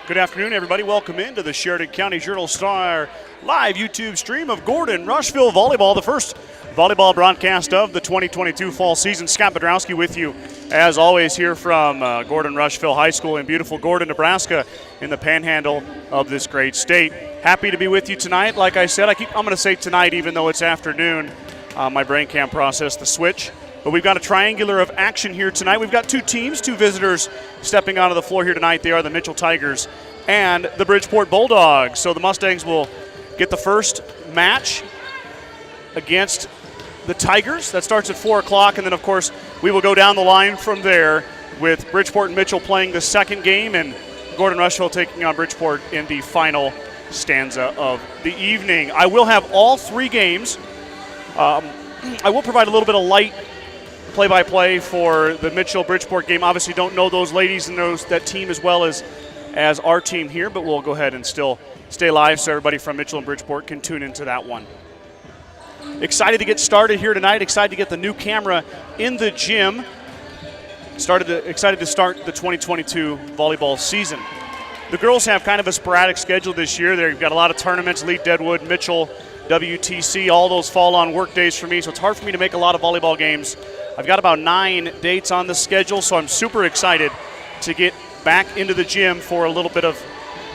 Good afternoon, everybody. Welcome into the Sheridan County Journal-Star live YouTube stream of Gordon-Rushville Volleyball, the first volleyball broadcast of the 2022 fall season. Scott Bedrowski with you, as always, here from Gordon-Rushville High School in beautiful Gordon, Nebraska, in the panhandle of this great state. Happy to be with you tonight. Like I said, I'm going to say tonight, even though it's afternoon. My brain can't process the switch. But we've got a triangular of action here tonight. We've got two teams, two visitors stepping onto the floor here tonight. They are the Mitchell Tigers and the Bridgeport Bulldogs. So the Mustangs will get the first match against the Tigers. That starts at 4 o'clock, and then, of course, we will go down the line from there with Bridgeport and Mitchell playing the second game and Gordon-Rushville taking on Bridgeport in the final stanza of the evening. I will have all three games. I will provide a little bit of light play-by-play for the Mitchell-Bridgeport game. Obviously don't know those ladies and that team as well as our team here, but we'll go ahead and still stay live so everybody from Mitchell and Bridgeport can tune into that one. Excited to get started here tonight. Excited to get the new camera in the gym. Excited to start the 2022 volleyball season. The girls have kind of a sporadic schedule this year. They've got a lot of tournaments, Lead Deadwood, Mitchell, WTC, all those fall on work days for me, so it's hard for me to make a lot of volleyball games. I've got about 9 dates on the schedule, so I'm super excited to get back into the gym for a little bit of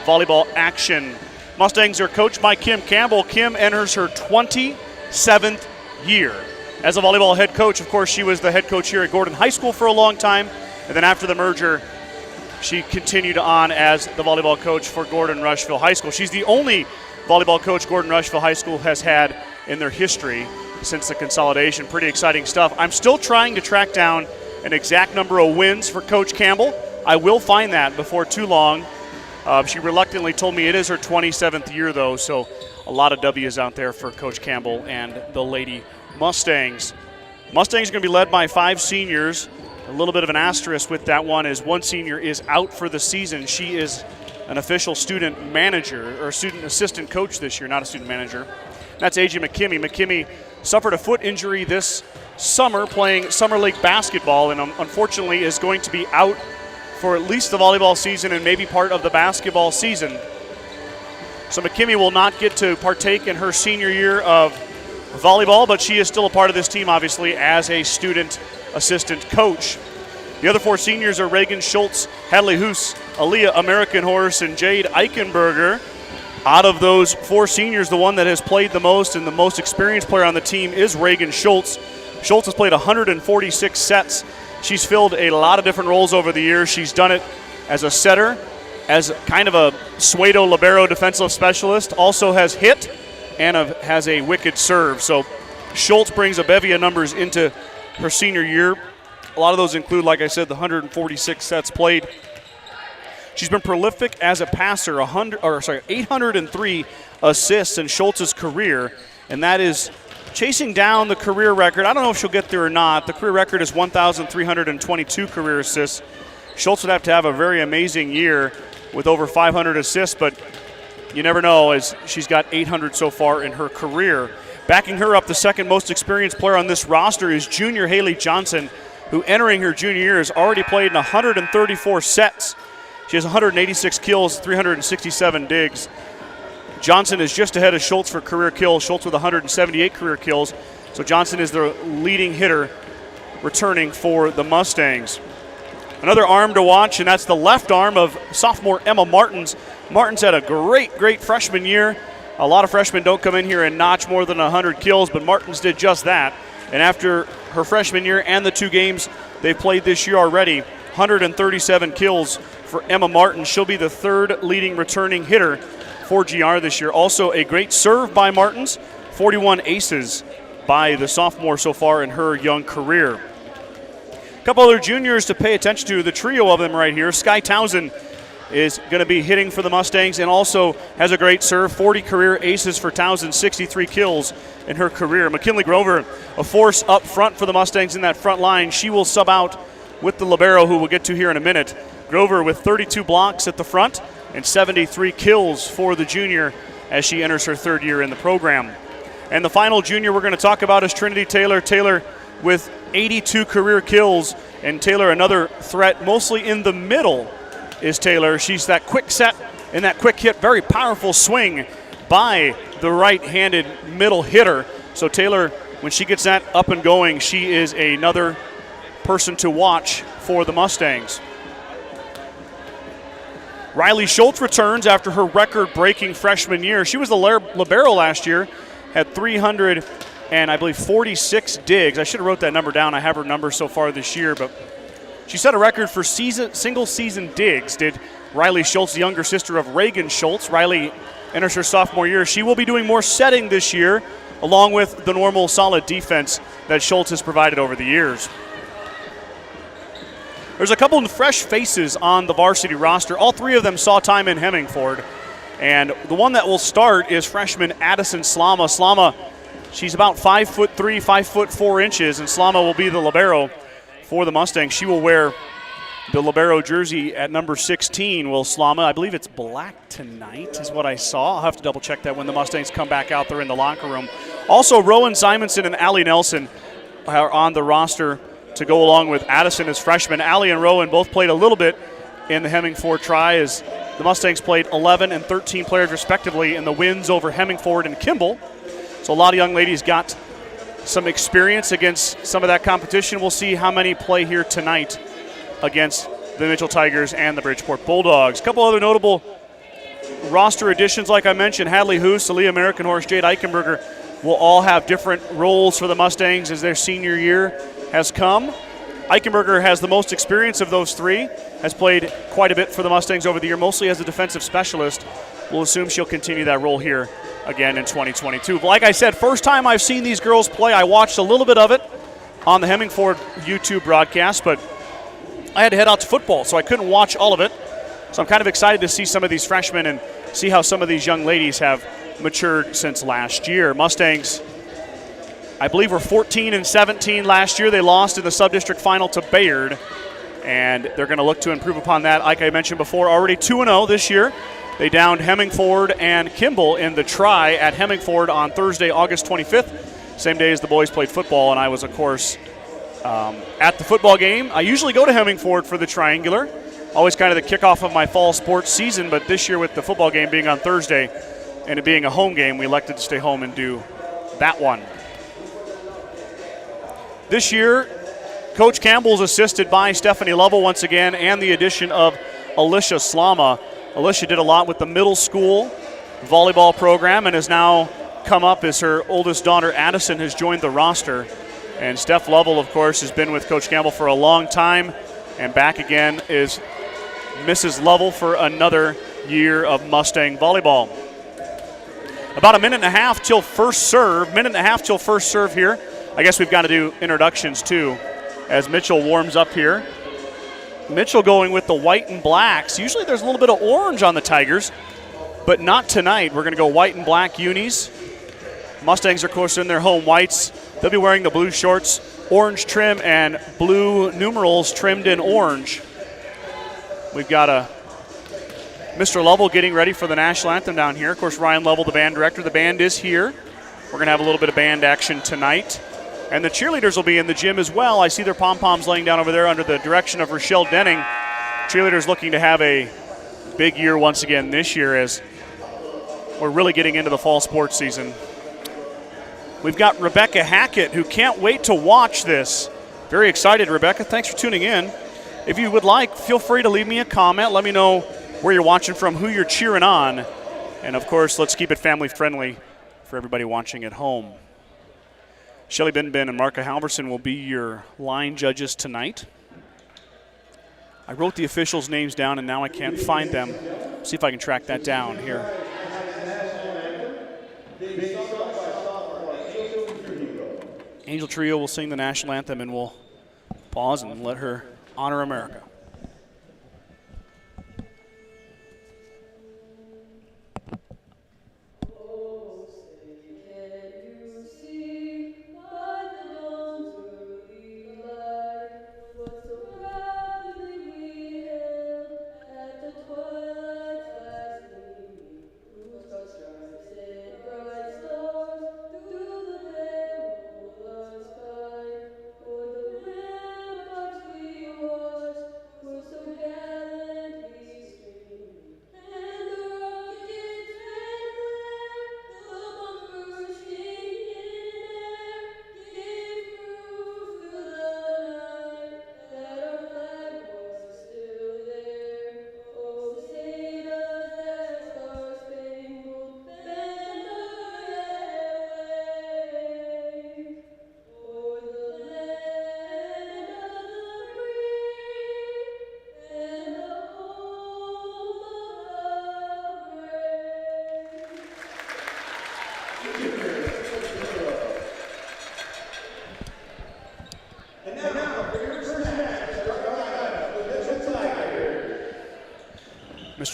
volleyball action. Mustangs are coached by Kim Campbell. Kim enters her 27th year as a volleyball head coach. Of course, she was the head coach here at Gordon High School for a long time, and then after the merger, she continued on as the volleyball coach for Gordon-Rushville High School. She's the only volleyball coach Gordon-Rushville High School has had in their history since the consolidation. Pretty exciting stuff. I'm still trying to track down an exact number of wins for Coach Campbell. I will find that before too long. She reluctantly told me it is her 27th year, though, so a lot of W's out there for Coach Campbell and the Lady Mustangs. Mustangs are going to be led by 5 seniors. A little bit of an asterisk with that one is one senior is out for the season. She is an official student manager or student assistant coach this year, not a student manager. That's A.J. McKimmey. McKimmey suffered a foot injury this summer playing summer league basketball, and unfortunately is going to be out for at least the volleyball season and maybe part of the basketball season. So McKimmey will not get to partake in her senior year of volleyball, but she is still a part of this team, obviously, as a student assistant coach. The other 4 seniors are Reagan Schultz, Hadley Hoos, Aaliyah American Horse, and Jade Eichenberger. Out of those 4 seniors, the one that has played the most and the most experienced player on the team is Reagan Schultz. Schultz has played 146 sets. She's filled a lot of different roles over the years. She's done it as a setter, as kind of a pseudo libero defensive specialist, also has hit and has a wicked serve. So Schultz brings a bevy of numbers into her senior year. A lot of those include, like I said, the 146 sets played. She's been prolific as a passer, 803 assists in Schultz's career, and that is chasing down the career record. I don't know if she'll get there or not. The career record is 1,322 career assists. Schultz would have to have a very amazing year with over 500 assists, but you never know, as she's got 800 so far in her career. Backing her up, the second most experienced player on this roster is junior Haley Johnson, who entering her junior year has already played in 134 sets. She has 186 kills, 367 digs. Johnson is just ahead of Schultz for career kills. Schultz with 178 career kills. So Johnson is the leading hitter returning for the Mustangs. Another arm to watch, and that's the left arm of sophomore Emma Martins. Martins had a great freshman year. A lot of freshmen don't come in here and notch more than 100 kills, but Martins did just that. And after her freshman year and the 2 games they've played this year already, 137 kills for Emma Martins. She'll be the 3rd leading returning hitter for GR this year. Also a great serve by Martins, 41 aces by the sophomore so far in her young career. A couple other juniors to pay attention to, the trio of them right here. Sky Townsend is going to be hitting for the Mustangs and also has a great serve, 40 career aces for Townsend, 63 kills in her career. McKinley Grover, a force up front for the Mustangs in that front line. She will sub out with the libero, who we'll get to here in a minute. Grover with 32 blocks at the front and 73 kills for the junior as she enters her 3rd year in the program. And the final junior we're going to talk about is Trinity Taylor. Taylor with 82 career kills, and Taylor another threat mostly in the middle is Taylor. She's that quick set and that quick hit, very powerful swing by the right-handed middle hitter. So Taylor, when she gets that up and going, she is another person to watch for the Mustangs. Riley Schultz returns after her record-breaking freshman year. She was the libero last year, had 300 and I believe 46 digs. I should have wrote that number down. I have her number so far this year, but she set a record for single-season digs, did Riley Schultz, the younger sister of Reagan Schultz. Riley enters her sophomore year. She will be doing more setting this year, along with the normal solid defense that Schultz has provided over the years. There's a couple of fresh faces on the varsity roster. All three of them saw time in Hemingford. And the one that will start is freshman Addison Slama. Slama, she's about 5'3", 5'4", and Slama will be the libero for the Mustangs. She will wear the libero jersey at number 16, will Slama. I believe it's black tonight is what I saw. I'll have to double check that when the Mustangs come back out there in the locker room. Also, Rowan Simonson and Allie Nelson are on the roster to go along with Addison as freshmen. Allie and Rowan both played a little bit in the Hemingford Tri as the Mustangs played 11 and 13 players respectively in the wins over Hemingford and Kimball. So a lot of young ladies got some experience against some of that competition. We'll see how many play here tonight against the Mitchell Tigers and the Bridgeport Bulldogs. A couple other notable roster additions, like I mentioned, Hadley Hoos, Aaliyah American Horse, Jade Eichenberger will all have different roles for the Mustangs as their senior year has come. Eichenberger has the most experience of those three, has played quite a bit for the Mustangs over the year, mostly as a defensive specialist. We'll assume she'll continue that role here again in 2022. But like I said, first time I've seen these girls play. I watched a little bit of it on the Hemingford YouTube broadcast, but I had to head out to football, so I couldn't watch all of it. So I'm kind of excited to see some of these freshmen and see how some of these young ladies have matured since last year. Mustangs, I believe, were 14 and 17 last year. They lost in the sub-district final to Bayard, and they're going to look to improve upon that. Like I mentioned before, already 2-0 this year. They downed Hemingford and Kimball in the Tri at Hemingford on Thursday, August 25th, same day as the boys played football, and I was, of course, at the football game. I usually go to Hemingford for the Triangular, always kind of the kickoff of my fall sports season, but this year with the football game being on Thursday and it being a home game, we elected to stay home and do that one. This year, Coach Campbell's assisted by Stephanie Lovell once again and the addition of Alicia Slama. Alicia did a lot with the middle school volleyball program and has now come up as her oldest daughter Addison has joined the roster. And Steph Lovell, of course, has been with Coach Campbell for a long time, and back again is Mrs. Lovell for another year of Mustang volleyball. About a minute and a half till first serve. Here. I guess we've got to do introductions too as Mitchell warms up here. Mitchell going with the white and blacks. Usually there's a little bit of orange on the Tigers, but not tonight. We're going to go white and black unis. Mustangs are, of course, in their home whites. They'll be wearing the blue shorts, orange trim, and blue numerals trimmed in orange. We've got Mr. Lovell getting ready for the national anthem down here. Of course, Ryan Lovell, the band director. The band is here. We're going to have a little bit of band action tonight. And the cheerleaders will be in the gym as well. I see their pom-poms laying down over there under the direction of Rochelle Denning. Cheerleaders looking to have a big year once again this year as we're really getting into the fall sports season. We've got Rebecca Hackett, who can't wait to watch this. Very excited, Rebecca. Thanks for tuning in. If you would like, feel free to leave me a comment. Let me know where you're watching from, who you're cheering on. And, of course, let's keep it family-friendly for everybody watching at home. Shelly Binbin and Marka Halverson will be your line judges tonight. I wrote the officials' names down, and now I can't find them. See if I can track that down here. Angel Trio will sing the national anthem, and we'll pause and let her honor America.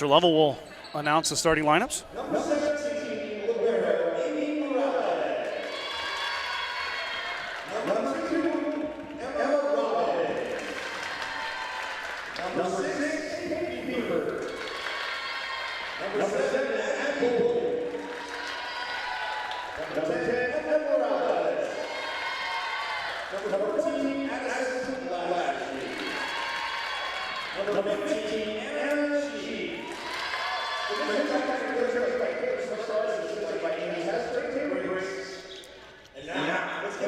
Mr. Lovell will announce the starting lineups. Number 17, Amy Morales. Number 2, Emma Robbins. Number 6, Katie Beaver. Number 7, Ann Bolton. Number 10, Emma Morales. Number 14, Addison Lashley. Number 15, Aaron Sheep. And now, let's go.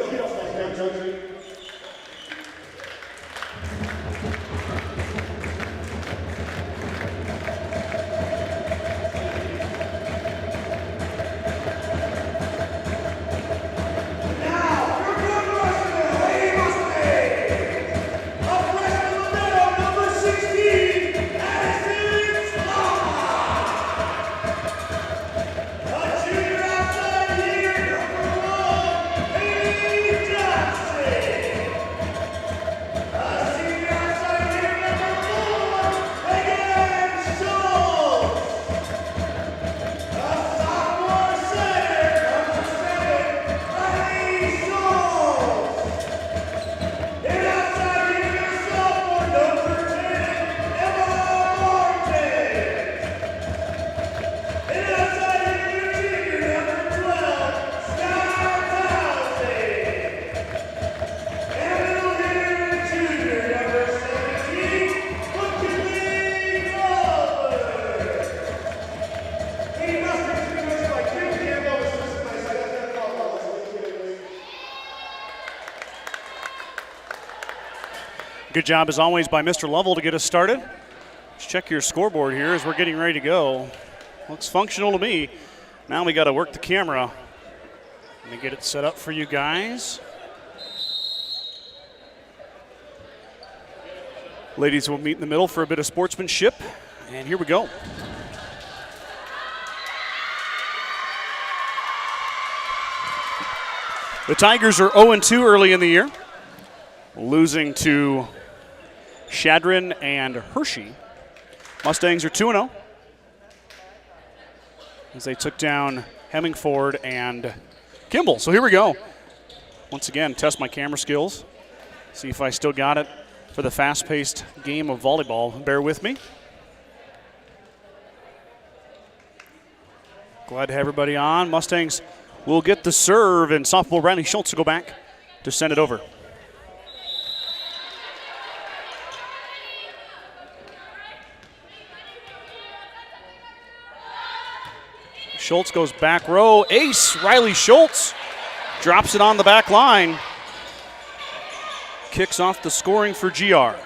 Good job, as always, by Mr. Lovell to get us started. Let's check your scoreboard here as we're getting ready to go. Looks functional to me. Now we got to work the camera. Let me get it set up for you guys. Ladies will meet in the middle for a bit of sportsmanship. And here we go. The Tigers are 0-2 early in the year, losing to Shadron and Hershey. Mustangs are 2-0 as they took down Hemmingford and Kimball. So here we go. Once again, test my camera skills, see if I still got it for the fast-paced game of volleyball. Bear with me. Glad to have everybody on. Mustangs will get the serve, and sophomore Riley Schultz will go back to send it over. Schultz goes back row. Ace, Riley Schultz drops it on the back line. Kicks off the scoring for GR.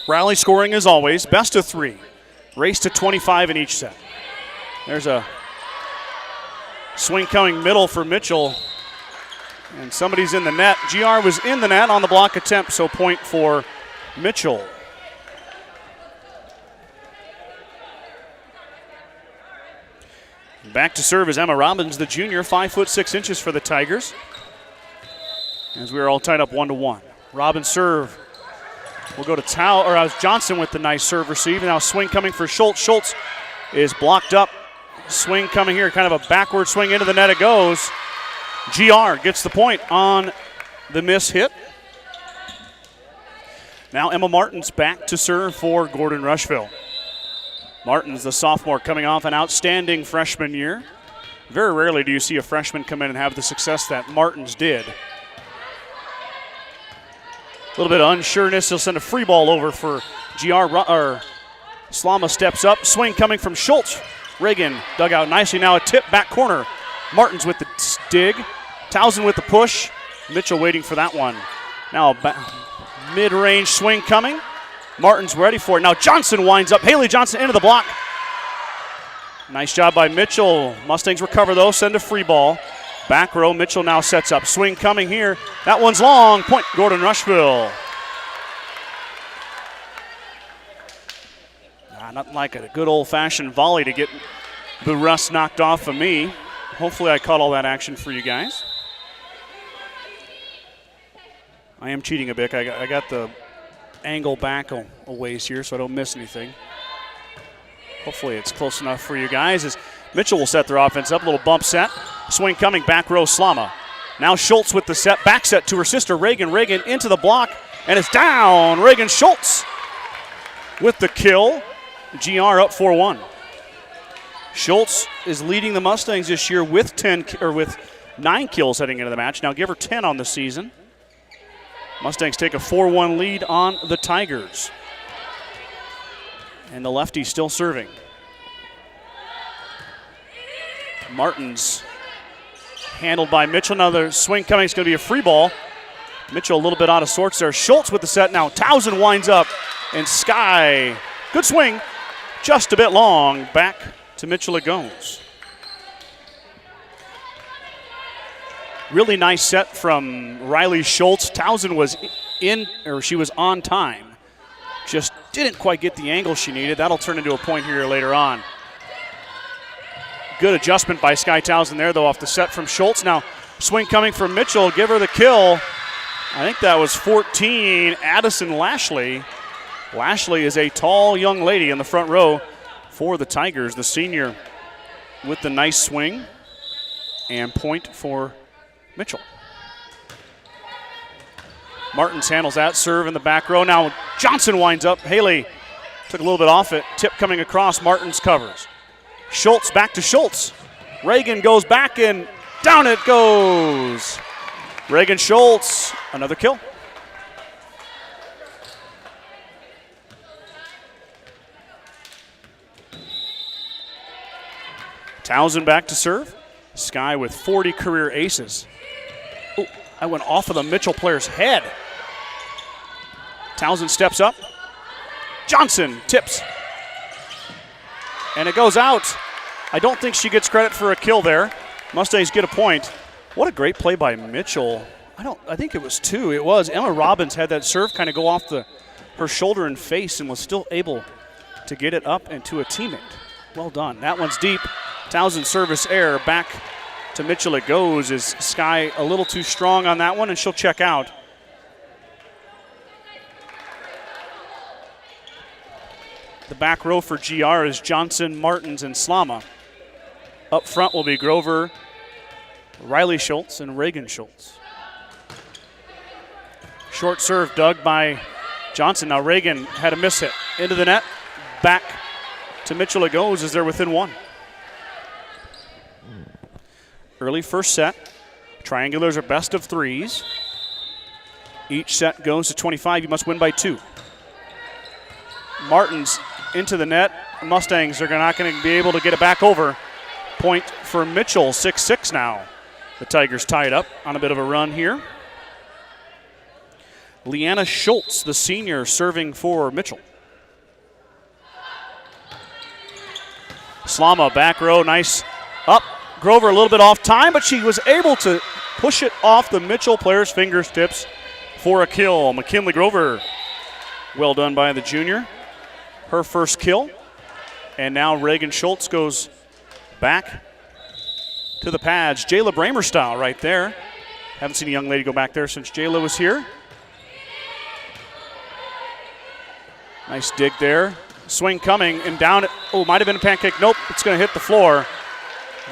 Riley scoring as always, best of 3. Race to 25 in each set. There's a swing coming middle for Mitchell. And somebody's in the net. GR was in the net on the block attempt, so point for Mitchell. Back to serve is Emma Robbins, the junior, 5'6" for the Tigers. As we are all tied up 1-1. Robbins serve will go to Johnson with the nice serve receive. Now swing coming for Schultz. Schultz is blocked up. Swing coming here, kind of a backward swing into the net it goes. GR gets the point on the miss hit. Now Emma Martins back to serve for Gordon-Rushville. Martins, the sophomore, coming off an outstanding freshman year. Very rarely do you see a freshman come in and have the success that Martins did. A little bit of unsureness. He'll send a free ball over for GR. Slama steps up. Swing coming from Schultz. Reagan dug out nicely. Now a tip back corner. Martins with the dig. Towson with the push. Mitchell waiting for that one. Now a mid-range swing coming. Martin's ready for it. Now Johnson winds up. Haley Johnson into the block. Nice job by Mitchell. Mustangs recover though, send a free ball. Back row, Mitchell now sets up. Swing coming here. That one's long. Point Gordon-Rushville. Nothing like a good old-fashioned volley to get the rust knocked off of me. Hopefully I caught all that action for you guys. I am cheating a bit. I got the angle back a ways here so I don't miss anything. Hopefully it's close enough for you guys as Mitchell will set their offense up. A little bump set. Swing coming, back row Slama. Now Schultz with the set, back set to her sister Reagan. Reagan into the block, and it's down. Reagan Schultz with the kill. GR up 4-1. Schultz is leading the Mustangs this year with 9 kills heading into the match. Now give her 10 on the season. Mustangs take a 4-1 lead on the Tigers. And the lefty still serving. Martins handled by Mitchell. Now the swing coming is going to be a free ball. Mitchell a little bit out of sorts there. Schultz with the set now. Towson winds up, and Sky, good swing, just a bit long. Back to Mitchell it goes. Really nice set from Riley Schultz. Towson was she was on time. Just didn't quite get the angle she needed. That'll turn into a point here later on. Good adjustment by Sky Towson there, though, off the set from Schultz. Now, swing coming from Mitchell. Give her the kill. I think that was 14, Addison Lashley. Lashley is a tall young lady in the front row for the Tigers. The senior with the nice swing. And point for Mitchell. Martins handles that serve in the back row. Now Johnson winds up. Haley took a little bit off it. Tip coming across. Martins covers. Schultz back to Schultz. Reagan goes back and down it goes. Reagan Schultz, another kill. Towson back to serve. Sky with 40 career aces. Oh, I went off of the Mitchell player's head. Towson steps up. Johnson tips. And it goes out. I don't think she gets credit for a kill there. Mustangs get a point. What a great play by Mitchell. I think it was 2. It was. Emma Robbins had that serve kind of go off her shoulder and face and was still able to get it up and to a teammate. Well done. That one's deep. Towson service error. Back to Mitchell it goes. Is Sky a little too strong on that one, and she'll check out. The back row for GR is Johnson, Martins, and Slama. Up front will be Grover, Riley Schultz, and Reagan Schultz. Short serve dug by Johnson. Now Reagan had a miss hit. Into the net. Back to Mitchell it goes as they're within 1. Early first set. Triangulars are best of 3s. Each set goes to 25. You must win by 2. Martins into the net. Mustangs are not going to be able to get it back over. Point for Mitchell, 6-6 now. The Tigers tie it up on a bit of a run here. Leanna Schultz, the senior, serving for Mitchell. Slama back row, nice up. Grover a little bit off time, but she was able to push it off the Mitchell player's fingertips for a kill. McKinley Grover, well done by the junior. Her first kill. And now Reagan Schultz goes back to the pads. Jayla Bramer style right there. Haven't seen a young lady go back there since Jayla was here. Nice dig there. Swing coming and down it. Oh, might have been a pancake. Nope, it's going to hit the floor.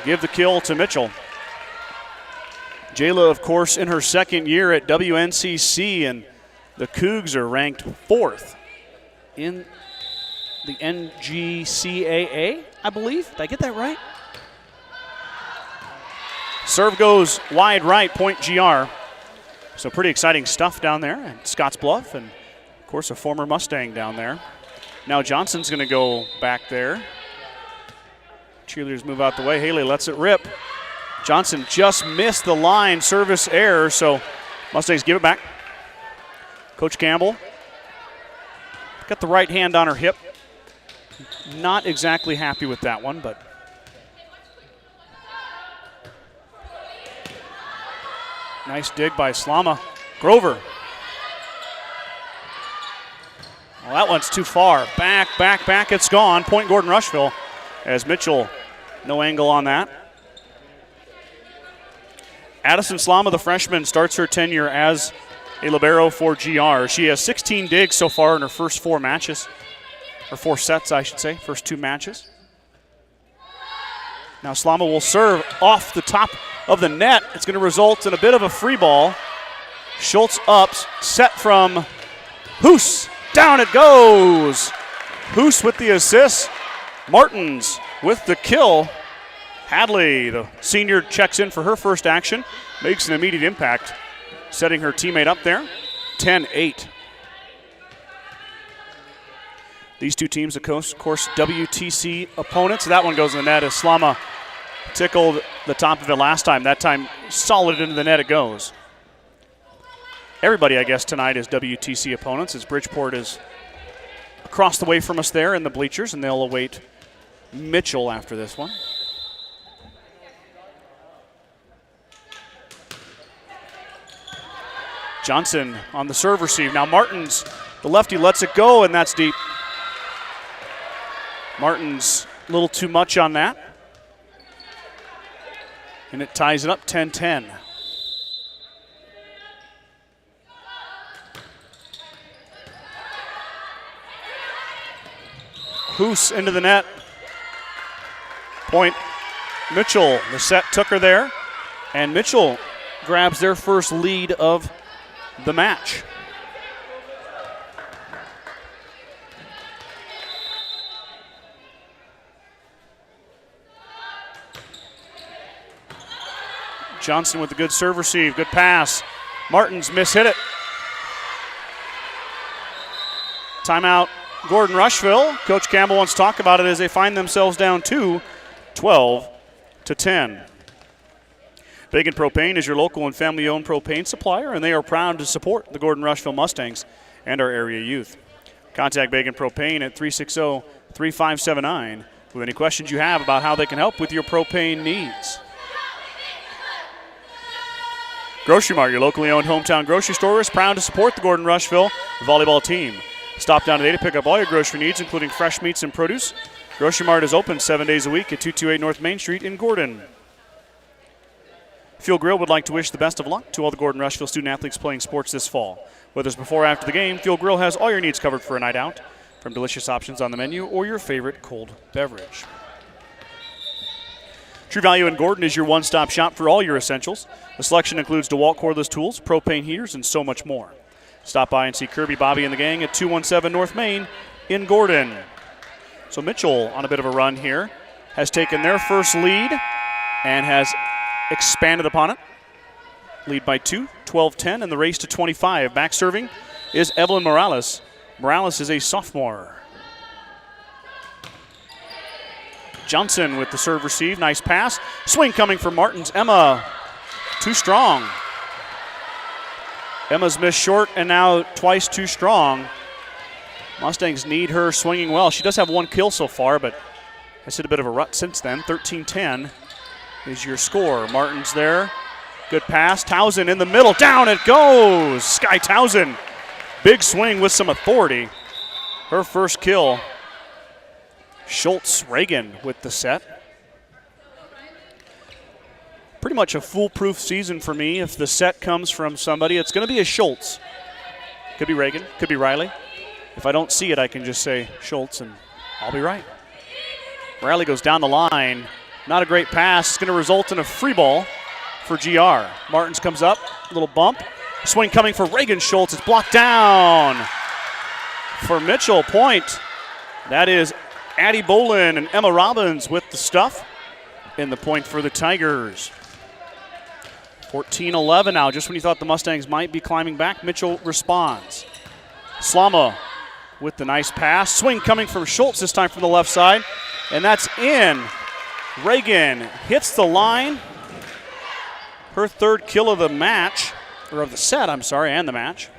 Give the kill to Mitchell. Jayla, of course, in her second year at WNCC, and the Cougs are ranked 4th in the NGCAA, I believe. Did I get that right? Serve goes wide right, point GR. So pretty exciting stuff down there at Scottsbluff, and of course a former Mustang down there. Now Johnson's going to go back there. Cheerleaders move out the way. Haley lets it rip. Johnson just missed the line, service error, so Mustangs give it back. Coach Campbell got the right hand on her hip. Not exactly happy with that one, but nice dig by Slama. Grover. Well, that one's too far. Back, back, back. It's gone. Point Gordon-Rushville as Mitchell, no angle on that. Addison Slama, the freshman, starts her tenure as a libero for GR. She has 16 digs so far in her first 4 matches, or 4 sets, I should say, first 2 matches. Now Slama will serve off the top of the net. It's going to result in a bit of a free ball. Schultz ups, set from Hoos. Down it goes. Hoos with the assist. Martins with the kill. Hadley, the senior, checks in for her first action, makes an immediate impact, setting her teammate up there. 10-8. These two teams, of course, WTC opponents. That one goes in the net as Slama tickled the top of it last time. That time, solid into the net it goes. Everybody, I guess, tonight is WTC opponents, as Bridgeport is across the way from us there in the bleachers, and they'll await Mitchell after this one. Johnson on the serve receive. Now Martins, the lefty, lets it go, and that's deep. Martins a little too much on that. And it ties it up 10-10. Hoos into the net. Point Mitchell. The set took her there. And Mitchell grabs their first lead of the match. Johnson with a good serve receive, good pass. Martins mishit it. Timeout, Gordon-Rushville. Coach Campbell wants to talk about it as they find themselves down 12-10. Bacon Propane is your local and family-owned propane supplier, and they are proud to support the Gordon-Rushville Mustangs and our area youth. Contact Bacon Propane at 360-3579 with any questions you have about how they can help with your propane needs. Grocery Mart, your locally owned hometown grocery store, is proud to support the Gordon-Rushville volleyball team. Stop down today to pick up all your grocery needs, including fresh meats and produce. Grocery Mart is open 7 days a week at 228 North Main Street in Gordon. Fuel Grill would like to wish the best of luck to all the Gordon-Rushville student athletes playing sports this fall. Whether it's before or after the game, Fuel Grill has all your needs covered for a night out, from delicious options on the menu or your favorite cold beverage. True Value in Gordon is your one-stop shop for all your essentials. The selection includes DeWalt cordless tools, propane heaters, and so much more. Stop by and see Kirby, Bobby, and the gang at 217 North Main in Gordon. So Mitchell, on a bit of a run here, has taken their first lead and has expanded upon it. Lead by 2, 12-10, and the race to 25. Back serving is Evelyn Morales. Morales is a sophomore. Johnson with the serve receive. Nice pass. Swing coming from Martins. Emma, too strong. Emma's missed short and now twice too strong. Mustangs need her swinging well. She does have 1 kill so far, but has hit a bit of a rut since then. 13-10 is your score. Martins there. Good pass. Towson in the middle. Down it goes. Sky Towson. Big swing with some authority. Her first kill. Schultz Reagan with the set. Pretty much a foolproof season for me. If the set comes from somebody, it's going to be a Schultz. Could be Reagan, could be Riley. If I don't see it, I can just say Schultz and I'll be right. Riley goes down the line. Not a great pass. It's going to result in a free ball for GR. Martins comes up, a little bump. Swing coming for Reagan Schultz. It's blocked down for Mitchell. Point. That is Addie Bolin and Emma Robbins with the stuff. In the point for the Tigers. 14-11 now. Just when you thought the Mustangs might be climbing back, Mitchell responds. Slama with the nice pass. Swing coming from Schultz, this time from the left side. And that's in. Reagan hits the line. Her 3rd kill of the match, or of the set, I'm sorry, and the match.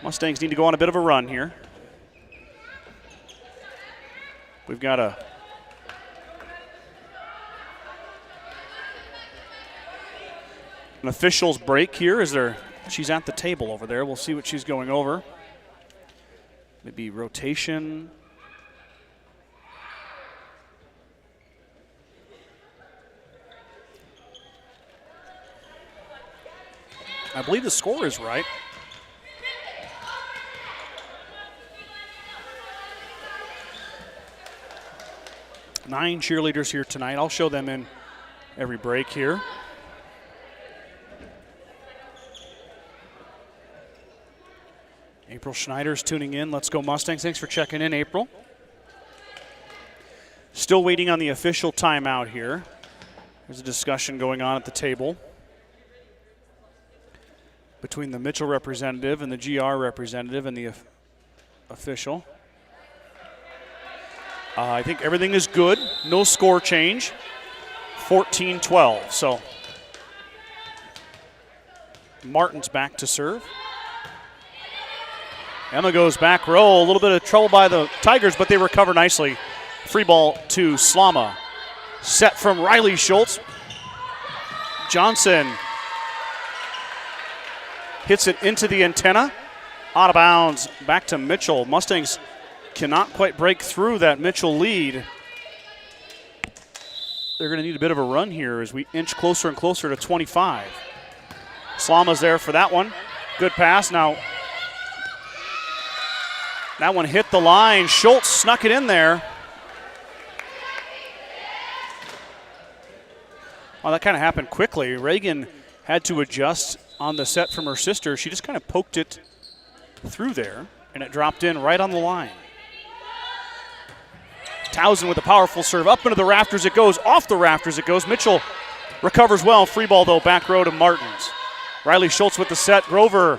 Mustangs need to go on a bit of a run here. We've got an officials break here. She's at the table over there. We'll see what she's going over. Maybe rotation. I believe the score is right. Nine cheerleaders here tonight. I'll show them in every break here. April Schneider's tuning in. Let's go Mustangs. Thanks for checking in, April. Still waiting on the official timeout here. There's a discussion going on at the table between the Mitchell representative and the GR representative and the official. I think everything is good. No score change. 14-12. So Martin's back to serve. Emma goes back row. A little bit of trouble by the Tigers, but they recover nicely. Free ball to Slama. Set from Riley Schultz. Johnson hits it into the antenna. Out of bounds. Back to Mitchell. Mustangs cannot quite break through that Mitchell lead. They're going to need a bit of a run here as we inch closer and closer to 25. Slama's there for that one. Good pass. Now, that one hit the line. Schultz snuck it in there. Well, that kind of happened quickly. Reagan had to adjust on the set from her sister. She just kind of poked it through there, and it dropped in right on the line. Towson with a powerful serve. Up into the rafters it goes. Off the rafters it goes. Mitchell recovers well. Free ball, though, back row to Martins. Riley Schultz with the set. Grover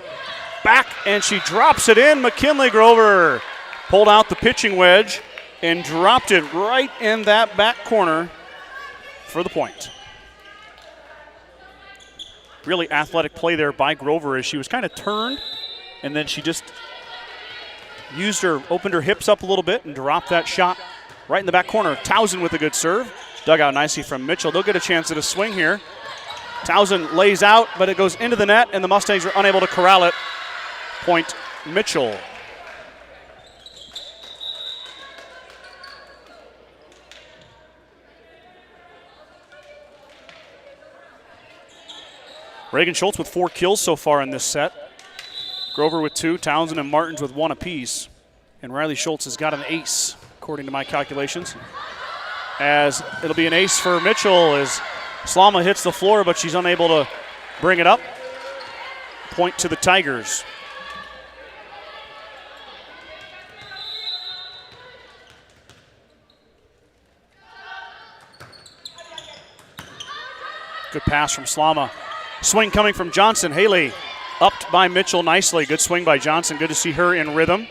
back, and she drops it in. McKinley Grover pulled out the pitching wedge and dropped it right in that back corner for the point. Really athletic play there by Grover as she was kind of turned, and then she just opened her hips up a little bit and dropped that shot right in the back corner. Towson with a good serve. Dug out nicely from Mitchell. They'll get a chance at a swing here. Towson lays out, but it goes into the net, and the Mustangs are unable to corral it. Point Mitchell. Reagan Schultz with 4 kills so far in this set. Grover with 2, Townsend and Martins with 1 apiece. And Riley Schultz has got an ace, according to my calculations. As it'll be an ace for Mitchell as Slama hits the floor, but she's unable to bring it up. Point to the Tigers. Good pass from Slama. Swing coming from Johnson. Haley upped by Mitchell nicely. Good swing by Johnson. Good to see her in rhythm.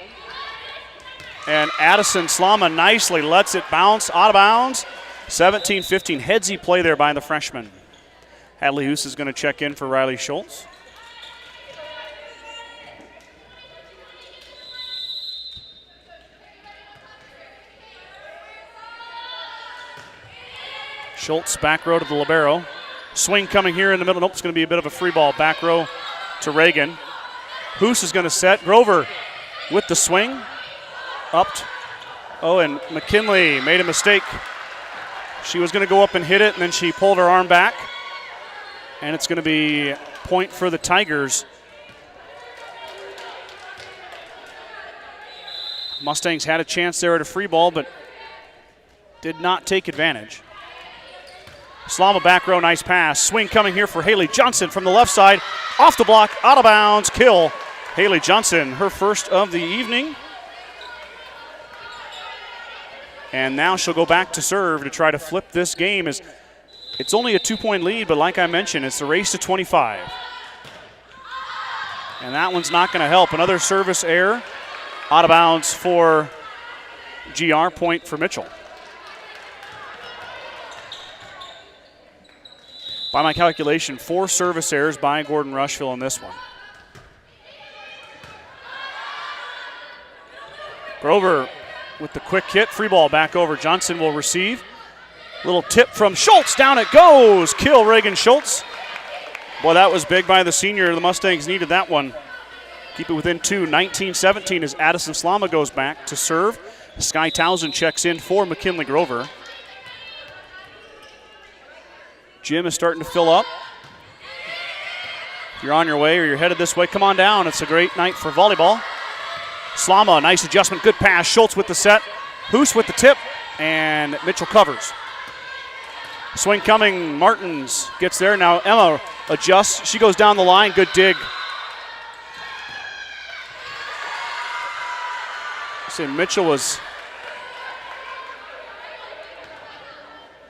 And Addison Slama nicely lets it bounce out of bounds. 17-15. Headsy play there by the freshman. Hadley Hoos is going to check in for Riley Schultz. Schultz back row to the libero. Swing coming here in the middle. Nope, it's going to be a bit of a free ball. Back row to Reagan. Hoos is going to set. Grover with the swing. Upped. Oh, and McKinley made a mistake. She was going to go up and hit it, and then she pulled her arm back. And it's going to be point for the Tigers. Mustangs had a chance there at a free ball, but did not take advantage. Slama back row, nice pass. Swing coming here for Haley Johnson from the left side. Off the block, out of bounds, kill. Haley Johnson, her first of the evening. And now she'll go back to serve to try to flip this game. It's only a 2-point lead, but like I mentioned, it's a race to 25. And that one's not going to help. Another service error. Out of bounds for GR, point for Mitchell. By my calculation, 4 service errors by Gordon-Rushville in this one. Grover with the quick hit. Free ball back over. Johnson will receive. Little tip from Schultz. Down it goes. Kill Reagan Schultz. Boy, that was big by the senior. The Mustangs needed that one. Keep it within 2. 19-17 as Addison Slama goes back to serve. Sky Towson checks in for McKinley Grover. Jim is starting to fill up. you're on your way or you're headed this way, come on down. It's a great night for volleyball. Slama, nice adjustment, good pass. Schultz with the set. Hoos with the tip, and Mitchell covers. Swing coming, Martins gets there. Now Emma adjusts. She goes down the line, good dig. See, Mitchell was,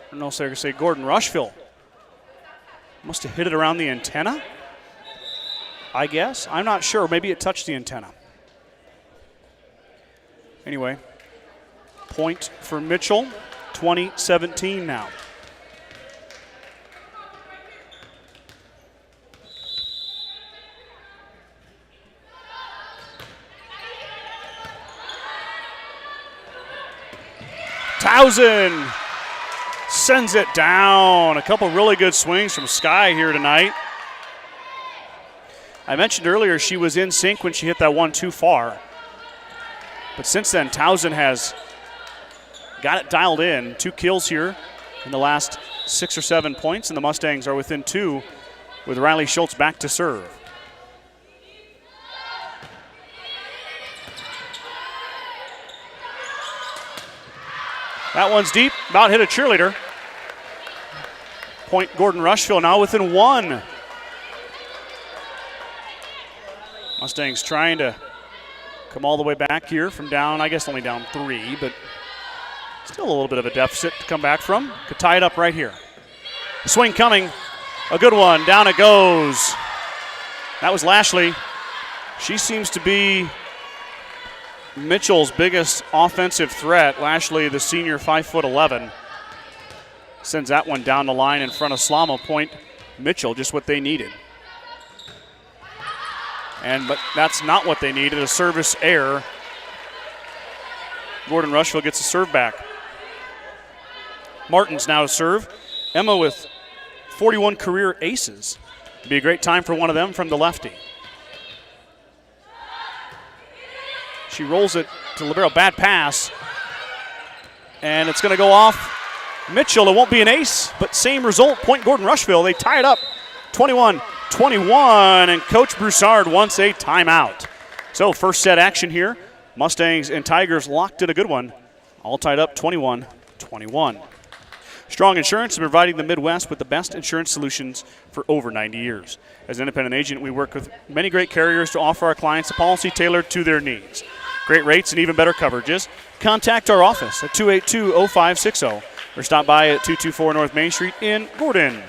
I don't know if I could say Gordon-Rushville. Must have hit it around the antenna, I guess. I'm not sure. Maybe it touched the antenna. Anyway, point for Mitchell, 20-17 now. Towson sends it down. A couple really good swings from Sky here tonight. I mentioned earlier she was in sync when she hit that one too far. But since then, Towson has got it dialed in. 2 kills here in the last 6 or 7 points, and the Mustangs are within 2 with Riley Schultz back to serve. That one's deep, about hit a cheerleader. Point Gordon-Rushville now within 1. Mustangs trying to come all the way back here from down, I guess only down 3, but still a little bit of a deficit to come back from. Could tie it up right here. Swing coming, a good one, down it goes. That was Lashley. She seems to be Mitchell's biggest offensive threat. Lashley, the senior, 5'11", sends that one down the line in front of Slama. Point Mitchell, just what they needed. But that's not what they needed, a service error. Gordon-Rushville gets a serve back. Martins now to serve. Emma with 41 career aces. It'd be a great time for one of them from the lefty. She rolls it to libero, bad pass. And it's going to go off Mitchell. It won't be an ace, but same result, point Gordon-Rushville. They tie it up 21-21, and Coach Broussard wants a timeout. So first set action here. Mustangs and Tigers locked in a good one. All tied up 21-21. Strong Insurance is providing the Midwest with the best insurance solutions for over 90 years. As an independent agent, we work with many great carriers to offer our clients a policy tailored to their needs. Great rates and even better coverages. Contact our office at 282-0560 or stop by at 224 North Main Street in Gordon.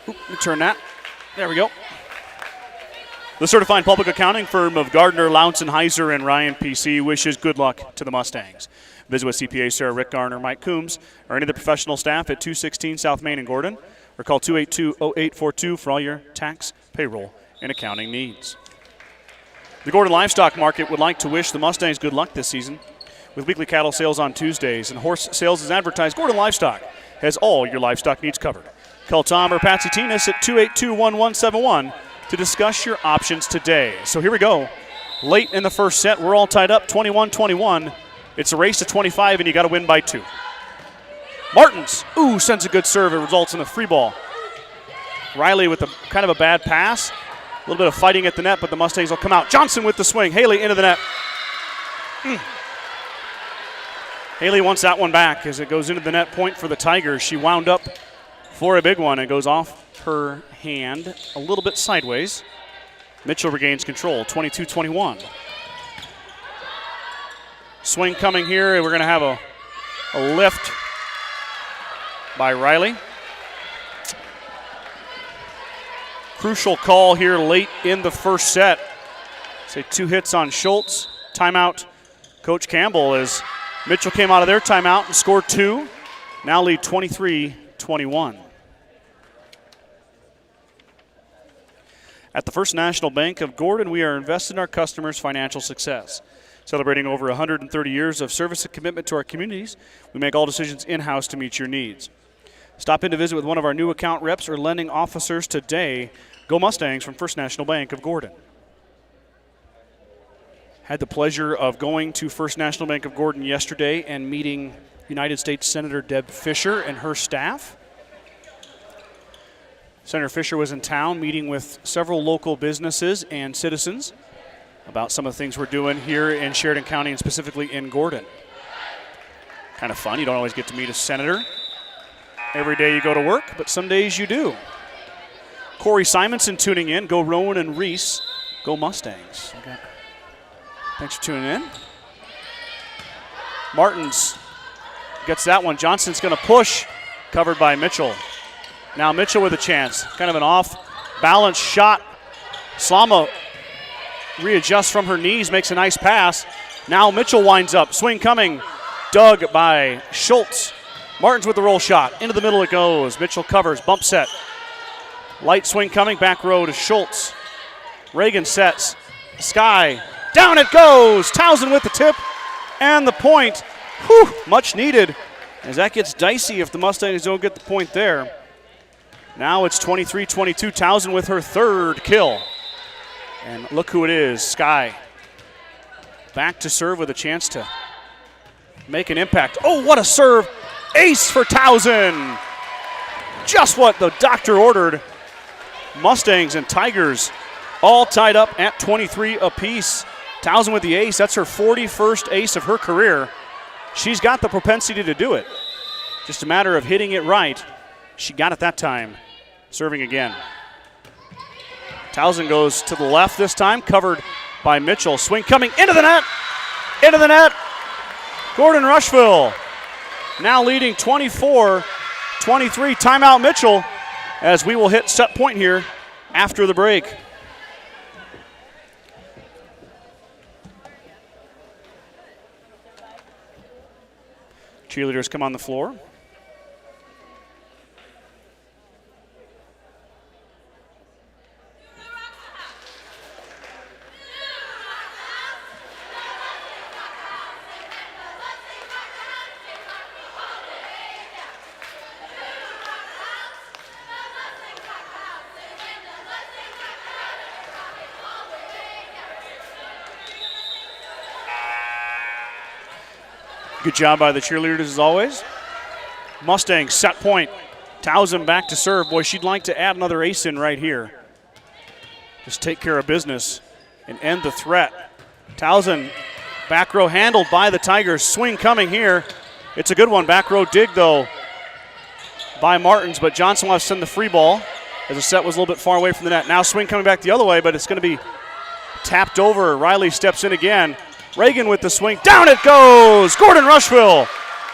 Let me turn that. There we go. The certified public accounting firm of Gardner, Lounson, Heiser, and Ryan PC wishes good luck to the Mustangs. Visit with CPA Sarah Rick Garner, Mike Coombs, or any of the professional staff at 216 South Main in Gordon, or call 282-0842 for all your tax, payroll, and accounting needs. The Gordon Livestock Market would like to wish the Mustangs good luck this season. With weekly cattle sales on Tuesdays and horse sales as advertised, Gordon Livestock has all your livestock needs covered. Call Tom or Patsy Tinas at 282-1171 to discuss your options today. So here we go. Late in the first set, we're all tied up 21-21. It's a race to 25, and you got to win by 2. Martins, sends a good serve. It results in a free ball. Riley with kind of a bad pass. A little bit of fighting at the net, but the Mustangs will come out. Johnson with the swing. Haley into the net. Haley wants that one back as it goes into the net. Point for the Tigers. She wound up for a big one. It goes off her hand a little bit sideways. Mitchell regains control, 22-21. Swing coming here. We're going to have a lift by Riley. Crucial call here late in the first set. Say 2 hits on Schultz. Timeout, Coach Campbell, as Mitchell came out of their timeout and scored 2. Now lead 23-21. At the First National Bank of Gordon, we are invested in our customers' financial success. Celebrating over 130 years of service and commitment to our communities, we make all decisions in-house to meet your needs. Stop in to visit with one of our new account reps or lending officers today. Go Mustangs from First National Bank of Gordon. Had the pleasure of going to First National Bank of Gordon yesterday and meeting United States Senator Deb Fisher and her staff. Senator Fisher was in town meeting with several local businesses and citizens about some of the things we're doing here in Sheridan County and specifically in Gordon. Kind of fun. You don't always get to meet a senator every day you go to work, but some days you do. Corey Simonson tuning in. Go Rowan and Reese. Go Mustangs. Okay. Thanks for tuning in. Martins gets that one. Johnson's going to push. Covered by Mitchell. Now Mitchell with a chance. Kind of an off-balance shot. Slama readjusts from her knees, makes a nice pass. Now Mitchell winds up. Swing coming. Dug by Schultz. Martins with the roll shot. Into the middle it goes. Mitchell covers. Bump set. Light swing coming. Back row to Schultz. Reagan sets. Sky. Down it goes. Towson with the tip. And the point. Whew, much needed. As that gets dicey if the Mustangs don't get the point there. Now it's 23-22. Towson with her third kill. And look who it is, Sky. Back to serve with a chance to make an impact. Oh, what a serve. Ace for Towson. Just what the doctor ordered. Mustangs and Tigers all tied up at 23 apiece. Towson with the ace. That's her 41st ace of her career. She's got the propensity to do it. Just a matter of hitting it right. She got it that time. Serving again. Towson goes to the left this time, covered by Mitchell. Swing coming into the net. Into the net. Gordon-Rushville now leading 24-23. Timeout Mitchell as we will hit set point here after the break. Cheerleaders come on the floor. Good job by the cheerleaders as always. Mustangs set point. Towson back to serve. Boy, she'd like to add another ace in right here. Just take care of business and end the threat. Towson, back row handled by the Tigers. Swing coming here. It's a good one. Back row dig though by Martins, but Johnson will have to send the free ball as the set was a little bit far away from the net. Now swing coming back the other way, but it's going to be tapped over. Riley steps in again. Reagan with the swing. Down it goes. Gordon-Rushville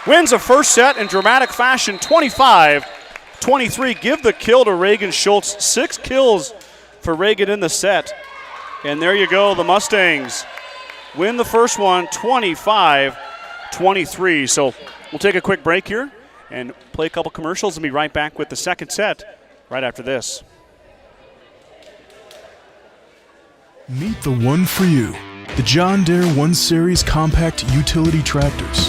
wins a first set in dramatic fashion, 25-23. Give the kill to Reagan Schultz. 6 kills for Reagan in the set. And there you go. The Mustangs win the first one, 25-23. So we'll take a quick break here and play a couple commercials and be right back with the second set right after this. Meet the one for you. The John Deere 1 Series Compact Utility Tractors.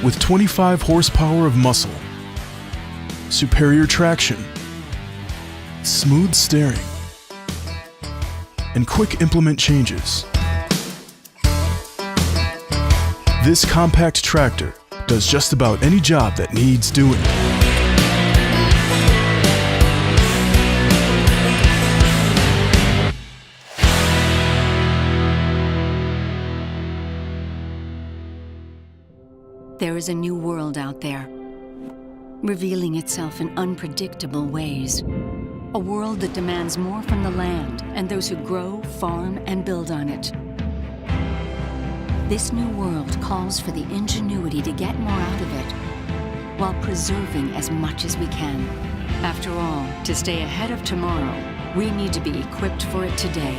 With 25 horsepower of muscle, superior traction, smooth steering, and quick implement changes. This compact tractor does just about any job that needs doing. There is a new world out there, revealing itself in unpredictable ways. A world that demands more from the land and those who grow, farm, and build on it. This new world calls for the ingenuity to get more out of it, while preserving as much as we can. After all, to stay ahead of tomorrow, we need to be equipped for it today.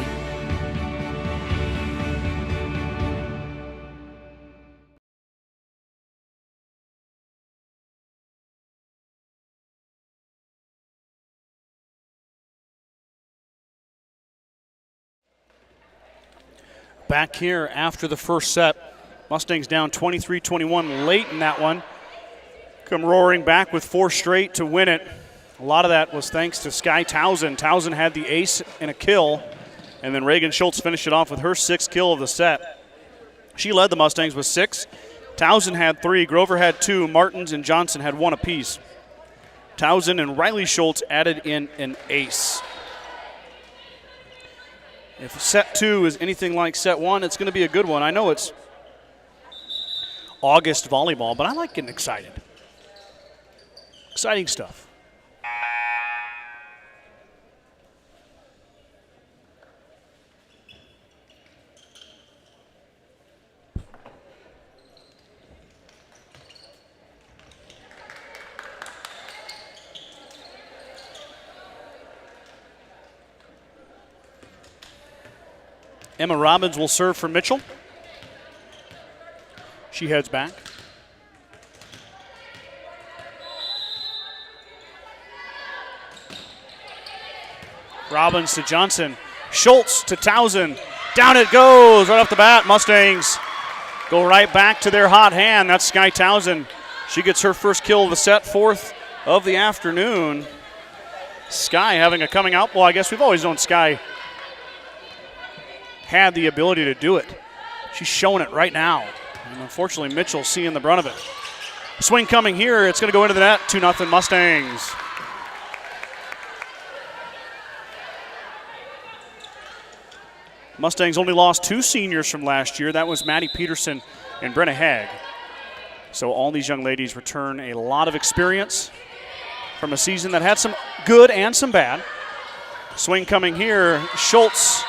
Back here after the first set. Mustangs down 23-21 late in that one. Come roaring back with 4 straight to win it. A lot of that was thanks to Sky Towson. Towson had the ace and a kill, and then Reagan Schultz finished it off with her 6th kill of the set. She led the Mustangs with 6. Towson had 3, Grover had 2, Martins and Johnson had 1 apiece. Towson and Riley Schultz added in an ace. If set 2 is anything like set 1, it's going to be a good one. I know it's August volleyball, but I like getting excited. Exciting stuff. Emma Robbins will serve for Mitchell. She heads back. Robbins to Johnson. Schultz to Towson. Down it goes right off the bat. Mustangs go right back to their hot hand. That's Sky Towson. She gets her first kill of the set, 4th of the afternoon. Sky having a coming out. Well, I guess we've always known Sky had the ability to do it. She's showing it right now. And unfortunately, Mitchell seeing the brunt of it. Swing coming here. It's going to go into the net. 2-0 Mustangs. Mustangs only lost 2 seniors from last year. That was Maddie Peterson and Brenna Hagg. So all these young ladies return a lot of experience from a season that had some good and some bad. Swing coming here. Schultz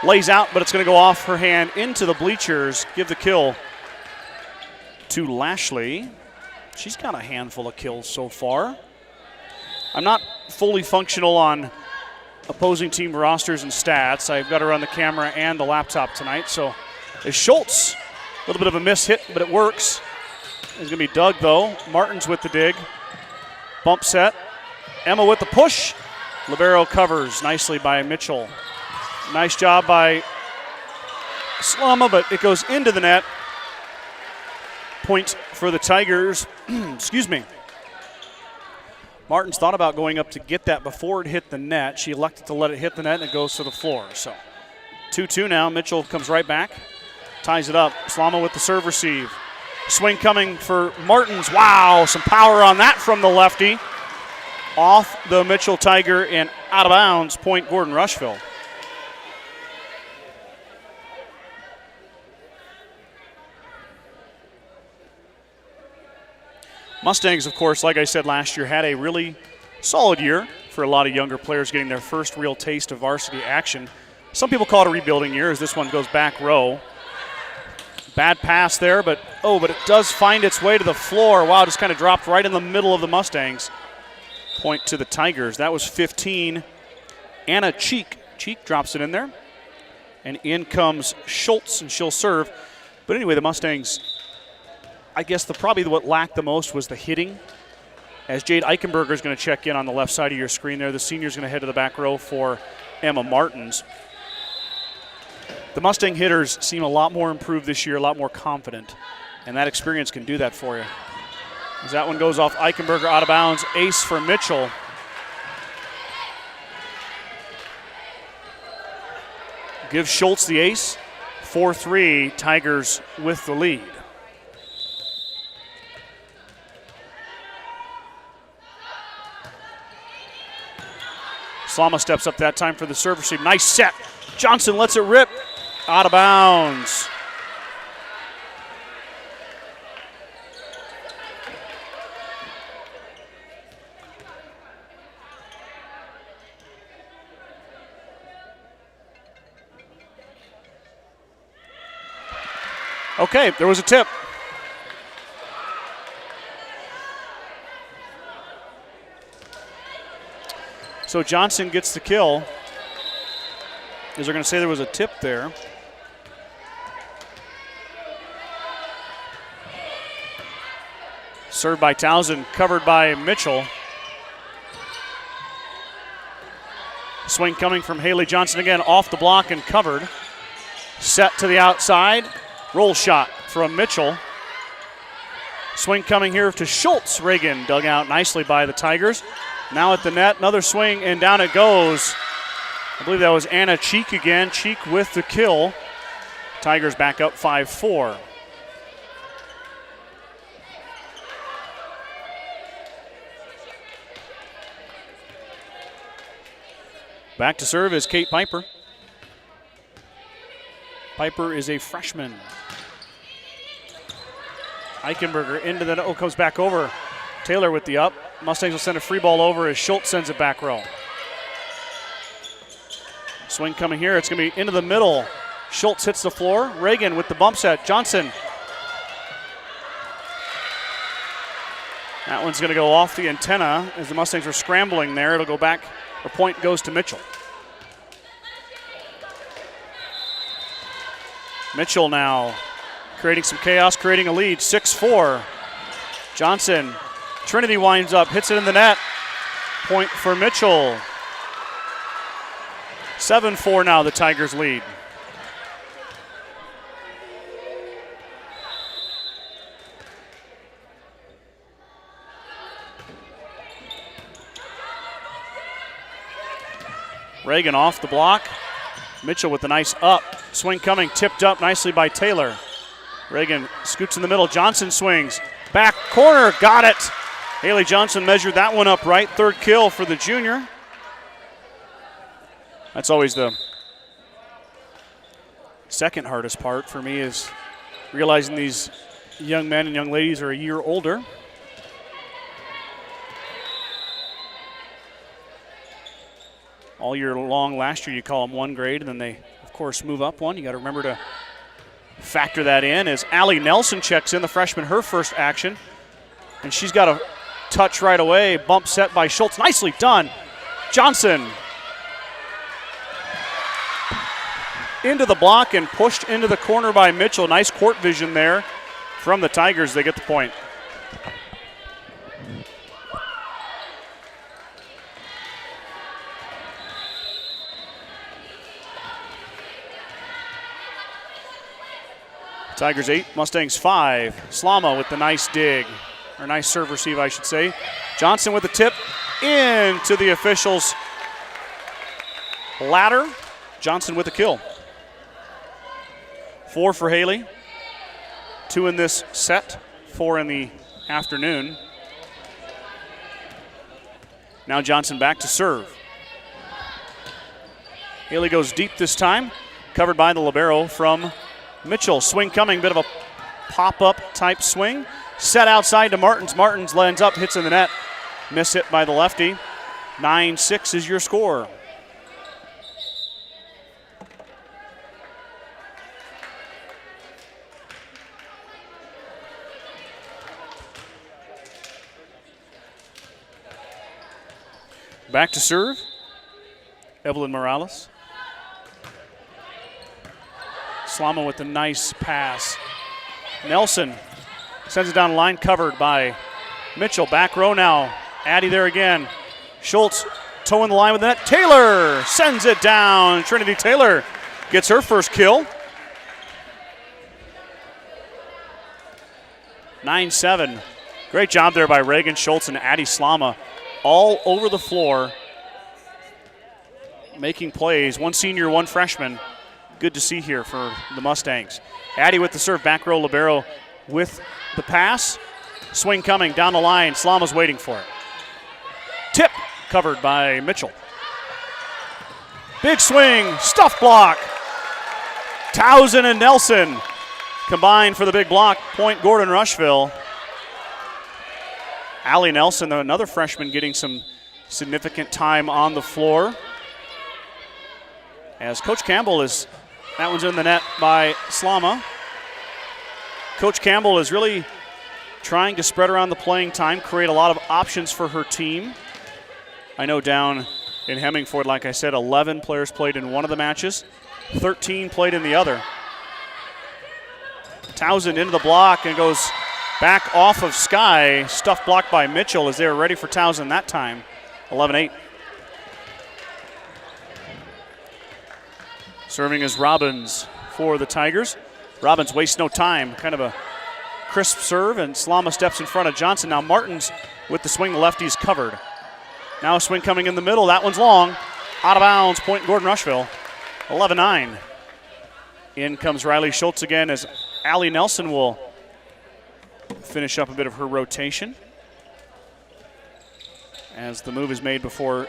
lays out, but it's going to go off her hand into the bleachers. Give the kill to Lashley. She's got a handful of kills so far. I'm not fully functional on opposing team rosters and stats. I've got to run the camera and the laptop tonight. So is Schultz. A little bit of a miss hit, but it works. It's going to be Doug, though. Martins with the dig. Bump set. Emma with the push. Libero covers nicely by Mitchell. Nice job by Slama, but it goes into the net. Point for the Tigers. Excuse me. Martins thought about going up to get that before it hit the net. She elected to let it hit the net, and it goes to the floor. So 2-2 now. Mitchell comes right back. Ties it up. Slama with the serve receive. Swing coming for Martins. Wow, some power on that from the lefty. Off the Mitchell Tiger and out of bounds. Point Gordon-Rushville. Mustangs, of course, like I said last year, had a really solid year for a lot of younger players getting their first real taste of varsity action. Some people call it a rebuilding year as this one goes back row. Bad pass there, but it does find its way to the floor. Wow, just kind of dropped right in the middle of the Mustangs. Point to the Tigers. That was 15. Anna Cheek. Cheek drops it in there. And in comes Schultz, and she'll serve. But anyway, the Mustangs, I guess probably what lacked the most was the hitting. As Jade Eichenberger is going to check in on the left side of your screen there, the senior is going to head to the back row for Emma Martins. The Mustang hitters seem a lot more improved this year, a lot more confident, and that experience can do that for you. As that one goes off Eichenberger out of bounds, ace for Mitchell. Give Schultz the ace. 4-3, Tigers with the lead. Slama steps up that time for the serve receive. Nice set. Johnson lets it rip. Out of bounds. Okay, there was a tip. So Johnson gets the kill. Is they're going to say there was a tip there. Served by Towson, covered by Mitchell. Swing coming from Haley Johnson again, off the block and covered. Set to the outside. Roll shot from Mitchell. Swing coming here to Schultz. Reagan dug out nicely by the Tigers. Now at the net, another swing, and down it goes. I believe that was Anna Cheek again. Cheek with the kill. Tigers back up 5-4. Back to serve is Kate Piper. Piper is a freshman. Eichenberger into the net, comes back over. Taylor with the up. Mustangs will send a free ball over as Schultz sends it back row. Swing coming here. It's going to be into the middle. Schultz hits the floor. Reagan with the bump set. Johnson. That one's going to go off the antenna as the Mustangs were scrambling there. It'll go back. The point goes to Mitchell. Mitchell now creating some chaos, creating a lead, 6-4. Johnson, Trinity winds up, hits it in the net. Point for Mitchell. 7-4 now, the Tigers lead. Reagan off the block. Mitchell with the nice up. Swing coming, tipped up nicely by Taylor. Reagan scoots in the middle. Johnson swings. Back corner, got it. Haley Johnson measured that one up right. Third kill for the junior. That's always the second hardest part for me, is realizing these young men and young ladies are a year older. All year long last year you call them one grade, and then they, of course, move up one. You got to remember to factor that in as Allie Nelson checks in, the freshman, her first action. And she's got a touch right away. Bump set by Schultz. Nicely done. Johnson into the block and pushed into the corner by Mitchell. Nice court vision there from the Tigers. They get the point. Tigers 8, Mustangs 5. Slama with the nice dig, or nice serve receive, I should say. Johnson with the tip into the officials' ladder. Johnson with the kill. 4 for Haley. 2 in this set, 4 in the afternoon. Now Johnson back to serve. Haley goes deep this time, covered by the libero from Mitchell. Swing coming, bit of a pop-up type swing. Set outside to Martins. Martins lands up, hits in the net. Miss hit by the lefty. 9-6 is your score. Back to serve, Evelyn Morales. Slama with a nice pass. Nelson sends it down the line, covered by Mitchell. Back row now. Addy there again. Schultz toeing the line with the net. Taylor sends it down. Trinity Taylor gets her first kill. 9-7. Great job there by Reagan Schultz and Addy Slama. All over the floor, making plays. One senior, one freshman. Good to see here for the Mustangs. Addy with the serve, back row libero with the pass. Swing coming down the line. Slama's waiting for it. Tip covered by Mitchell. Big swing, stuff block. Towson and Nelson combined for the big block. Point Gordon-Rushville. Allie Nelson, another freshman, getting some significant time on the floor. As Coach Campbell is, that one's in the net by Slama. Coach Campbell is really trying to spread around the playing time, create a lot of options for her team. I know down in Hemingford, like I said, 11 players played in one of the matches, 13 played in the other. Towson into the block and goes back off of Sky. Stuff blocked by Mitchell as they were ready for Towson that time. 11-8. Serving is Robbins for the Tigers. Robbins wastes no time. Kind of a crisp serve, and Slama steps in front of Johnson. Now Martins with the swing. The lefty's covered. Now a swing coming in the middle. That one's long. Out of bounds. Point Gordon-Rushville. 11-9. In comes Riley Schultz again as Allie Nelson will finish up a bit of her rotation. As the move is made before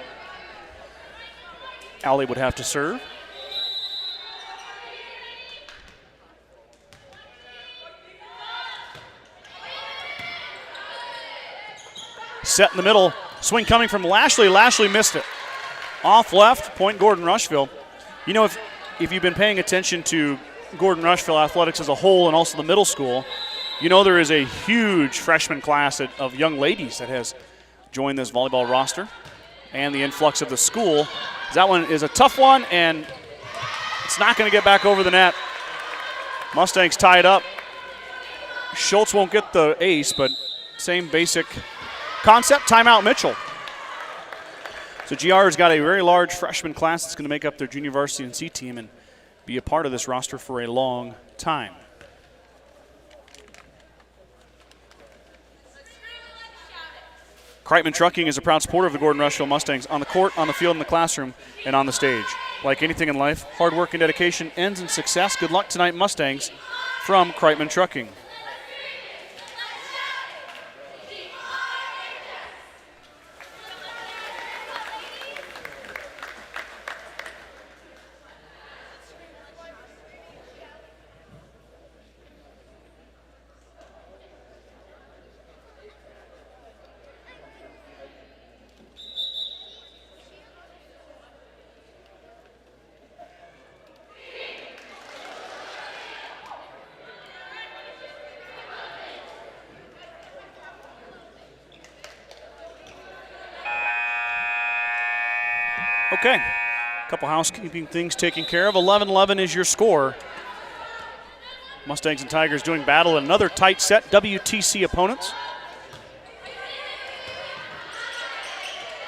Allie would have to serve. Set in the middle. Swing coming from Lashley. Lashley missed it. Off left, point Gordon-Rushville. You know, if you've been paying attention to Gordon-Rushville athletics as a whole and also the middle school, you know there is a huge freshman class of young ladies that has joined this volleyball roster. And the influx of the school. That one is a tough one, and it's not going to get back over the net. Mustangs tie it up. Schultz won't get the ace, but same basic concept. Timeout Mitchell. So GR has got a very large freshman class that's going to make up their junior varsity and C team and be a part of this roster for a long time. Kreitman Trucking is a proud supporter of the Gordon-Rushville Mustangs on the court, on the field, in the classroom, and on the stage. Like anything in life, hard work and dedication ends in success. Good luck tonight, Mustangs, from Kreitman Trucking. Okay, a couple housekeeping things taken care of. 11-11 is your score. Mustangs and Tigers doing battle in another tight set. WTC opponents.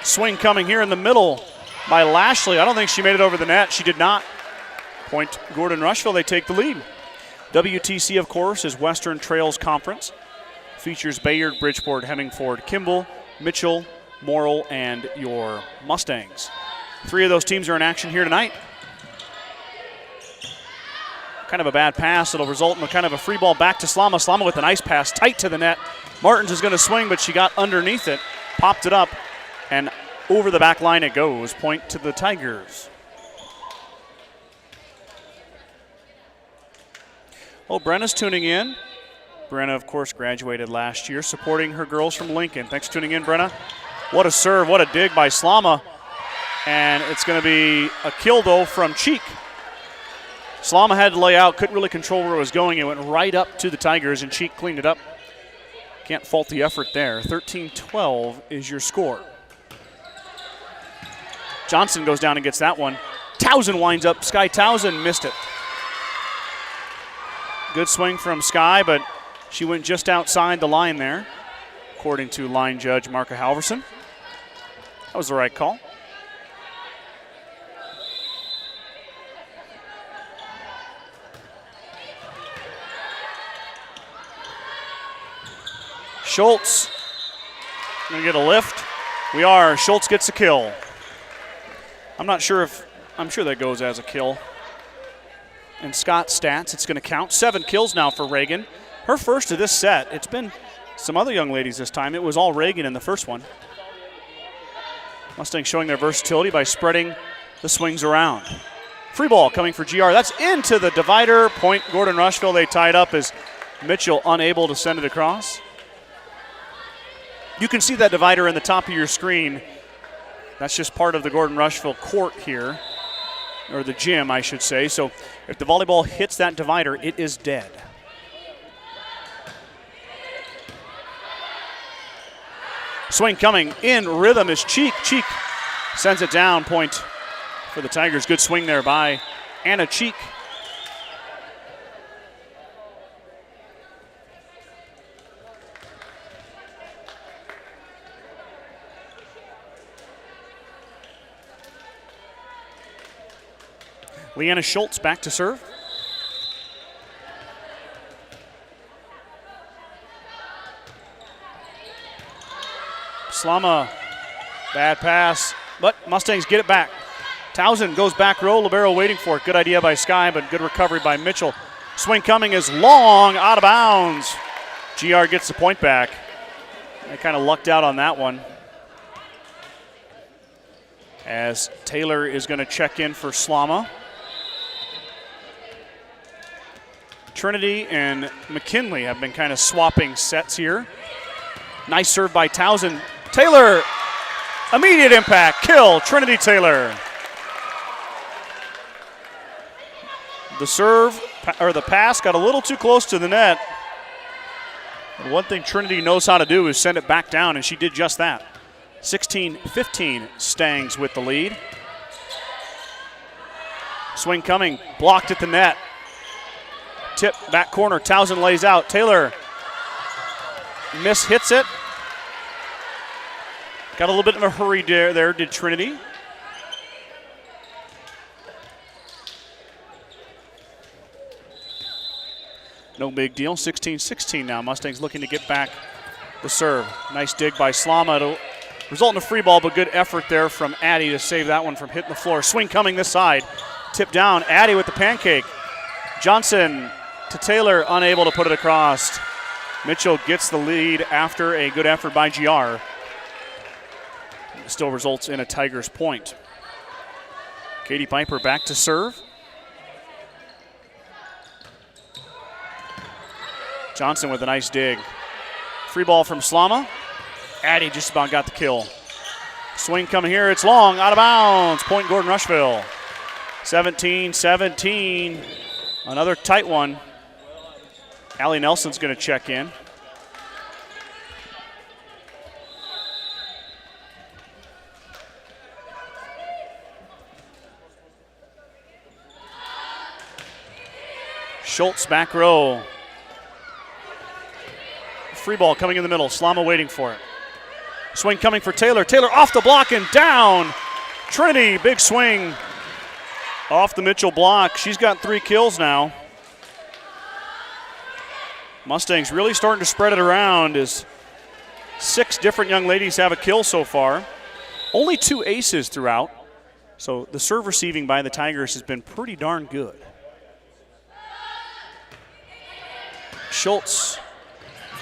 Swing coming here in the middle by Lashley. I don't think she made it over the net. She did not. Point Gordon-Rushville, they take the lead. WTC, of course, is Western Trails Conference. Features Bayard, Bridgeport, Hemmingford, Kimball, Mitchell, Morrill, and your Mustangs. 3 of those teams are in action here tonight. Kind of a bad pass. It'll result in a kind of a free ball back to Slama. Slama with a nice pass tight to the net. Martins is going to swing, but she got underneath it, popped it up, and over the back line it goes. Point to the Tigers. Well, Brenna's tuning in. Brenna, of course, graduated last year, supporting her girls from Lincoln. Thanks for tuning in, Brenna. What a serve, what a dig by Slama. And it's going to be a kill, though, from Cheek. Slama had to lay out, couldn't really control where it was going. It went right up to the Tigers, and Cheek cleaned it up. Can't fault the effort there. 13-12 is your score. Johnson goes down and gets that one. Towson winds up. Sky Towson missed it. Good swing from Sky, but she went just outside the line there, according to line judge Marka Halverson. That was the right call. Schultz going to get a lift. We are. Schultz gets a kill. I'm sure that goes as a kill. And Scott's stats, it's going to count. 7 kills now for Reagan. Her first of this set. It's been some other young ladies this time. It was all Reagan in the first one. Mustangs showing their versatility by spreading the swings around. Free ball coming for GR. That's into the divider. Point Gordon-Rushville. They tied up as Mitchell unable to send it across. You can see that divider in the top of your screen. That's just part of the Gordon-Rushville court here, or the gym, I should say. So if the volleyball hits that divider, it is dead. Swing coming in rhythm is Cheek. Cheek sends it down. Point for the Tigers. Good swing there by Anna Cheek. Leanna Schultz back to serve. Slama, bad pass, but Mustangs get it back. Towson goes back row, libero waiting for it. Good idea by Sky, but good recovery by Mitchell. Swing coming is long, out of bounds. GR gets the point back. They kind of lucked out on that one. as Taylor is going to check in for Slama. Trinity and McKinley have been kind of swapping sets here. Nice serve by Townsend. Taylor, immediate impact, kill, Trinity Taylor. The serve, or the pass, got a little too close to the net. And one thing Trinity knows how to do is send it back down, and she did just that. 16-15, Stangs with the lead. Swing coming, blocked at the net. Tip, back corner, Townsend lays out. Taylor hits it. Got a little bit of a hurry there did Trinity. No big deal, 16-16 now. Mustangs looking to get back the serve. Nice dig by Slama. It'll result in a free ball, but good effort there from Addy to save that one from hitting the floor. Swing coming this side. Tip down, Addy with the pancake. Johnson to Taylor, unable to put it across. Mitchell gets the lead after a good effort by GR. It still results in a Tigers point. Katie Piper back to serve. Johnson with a nice dig. Free ball from Slama. Addy just about got the kill. Swing coming here, it's long, out of bounds. Point Gordon-Rushville. 17-17. Another tight one. Allie Nelson's going to check in. Schultz back row. Free ball coming in the middle. Slama waiting for it. Swing coming for Taylor. Taylor off the block and down. Trinity, big swing off the Mitchell block. She's got 3 kills now. Mustangs really starting to spread it around as 6 different young ladies have a kill so far. Only 2 aces throughout. So the serve receiving by the Tigers has been pretty darn good. Schultz.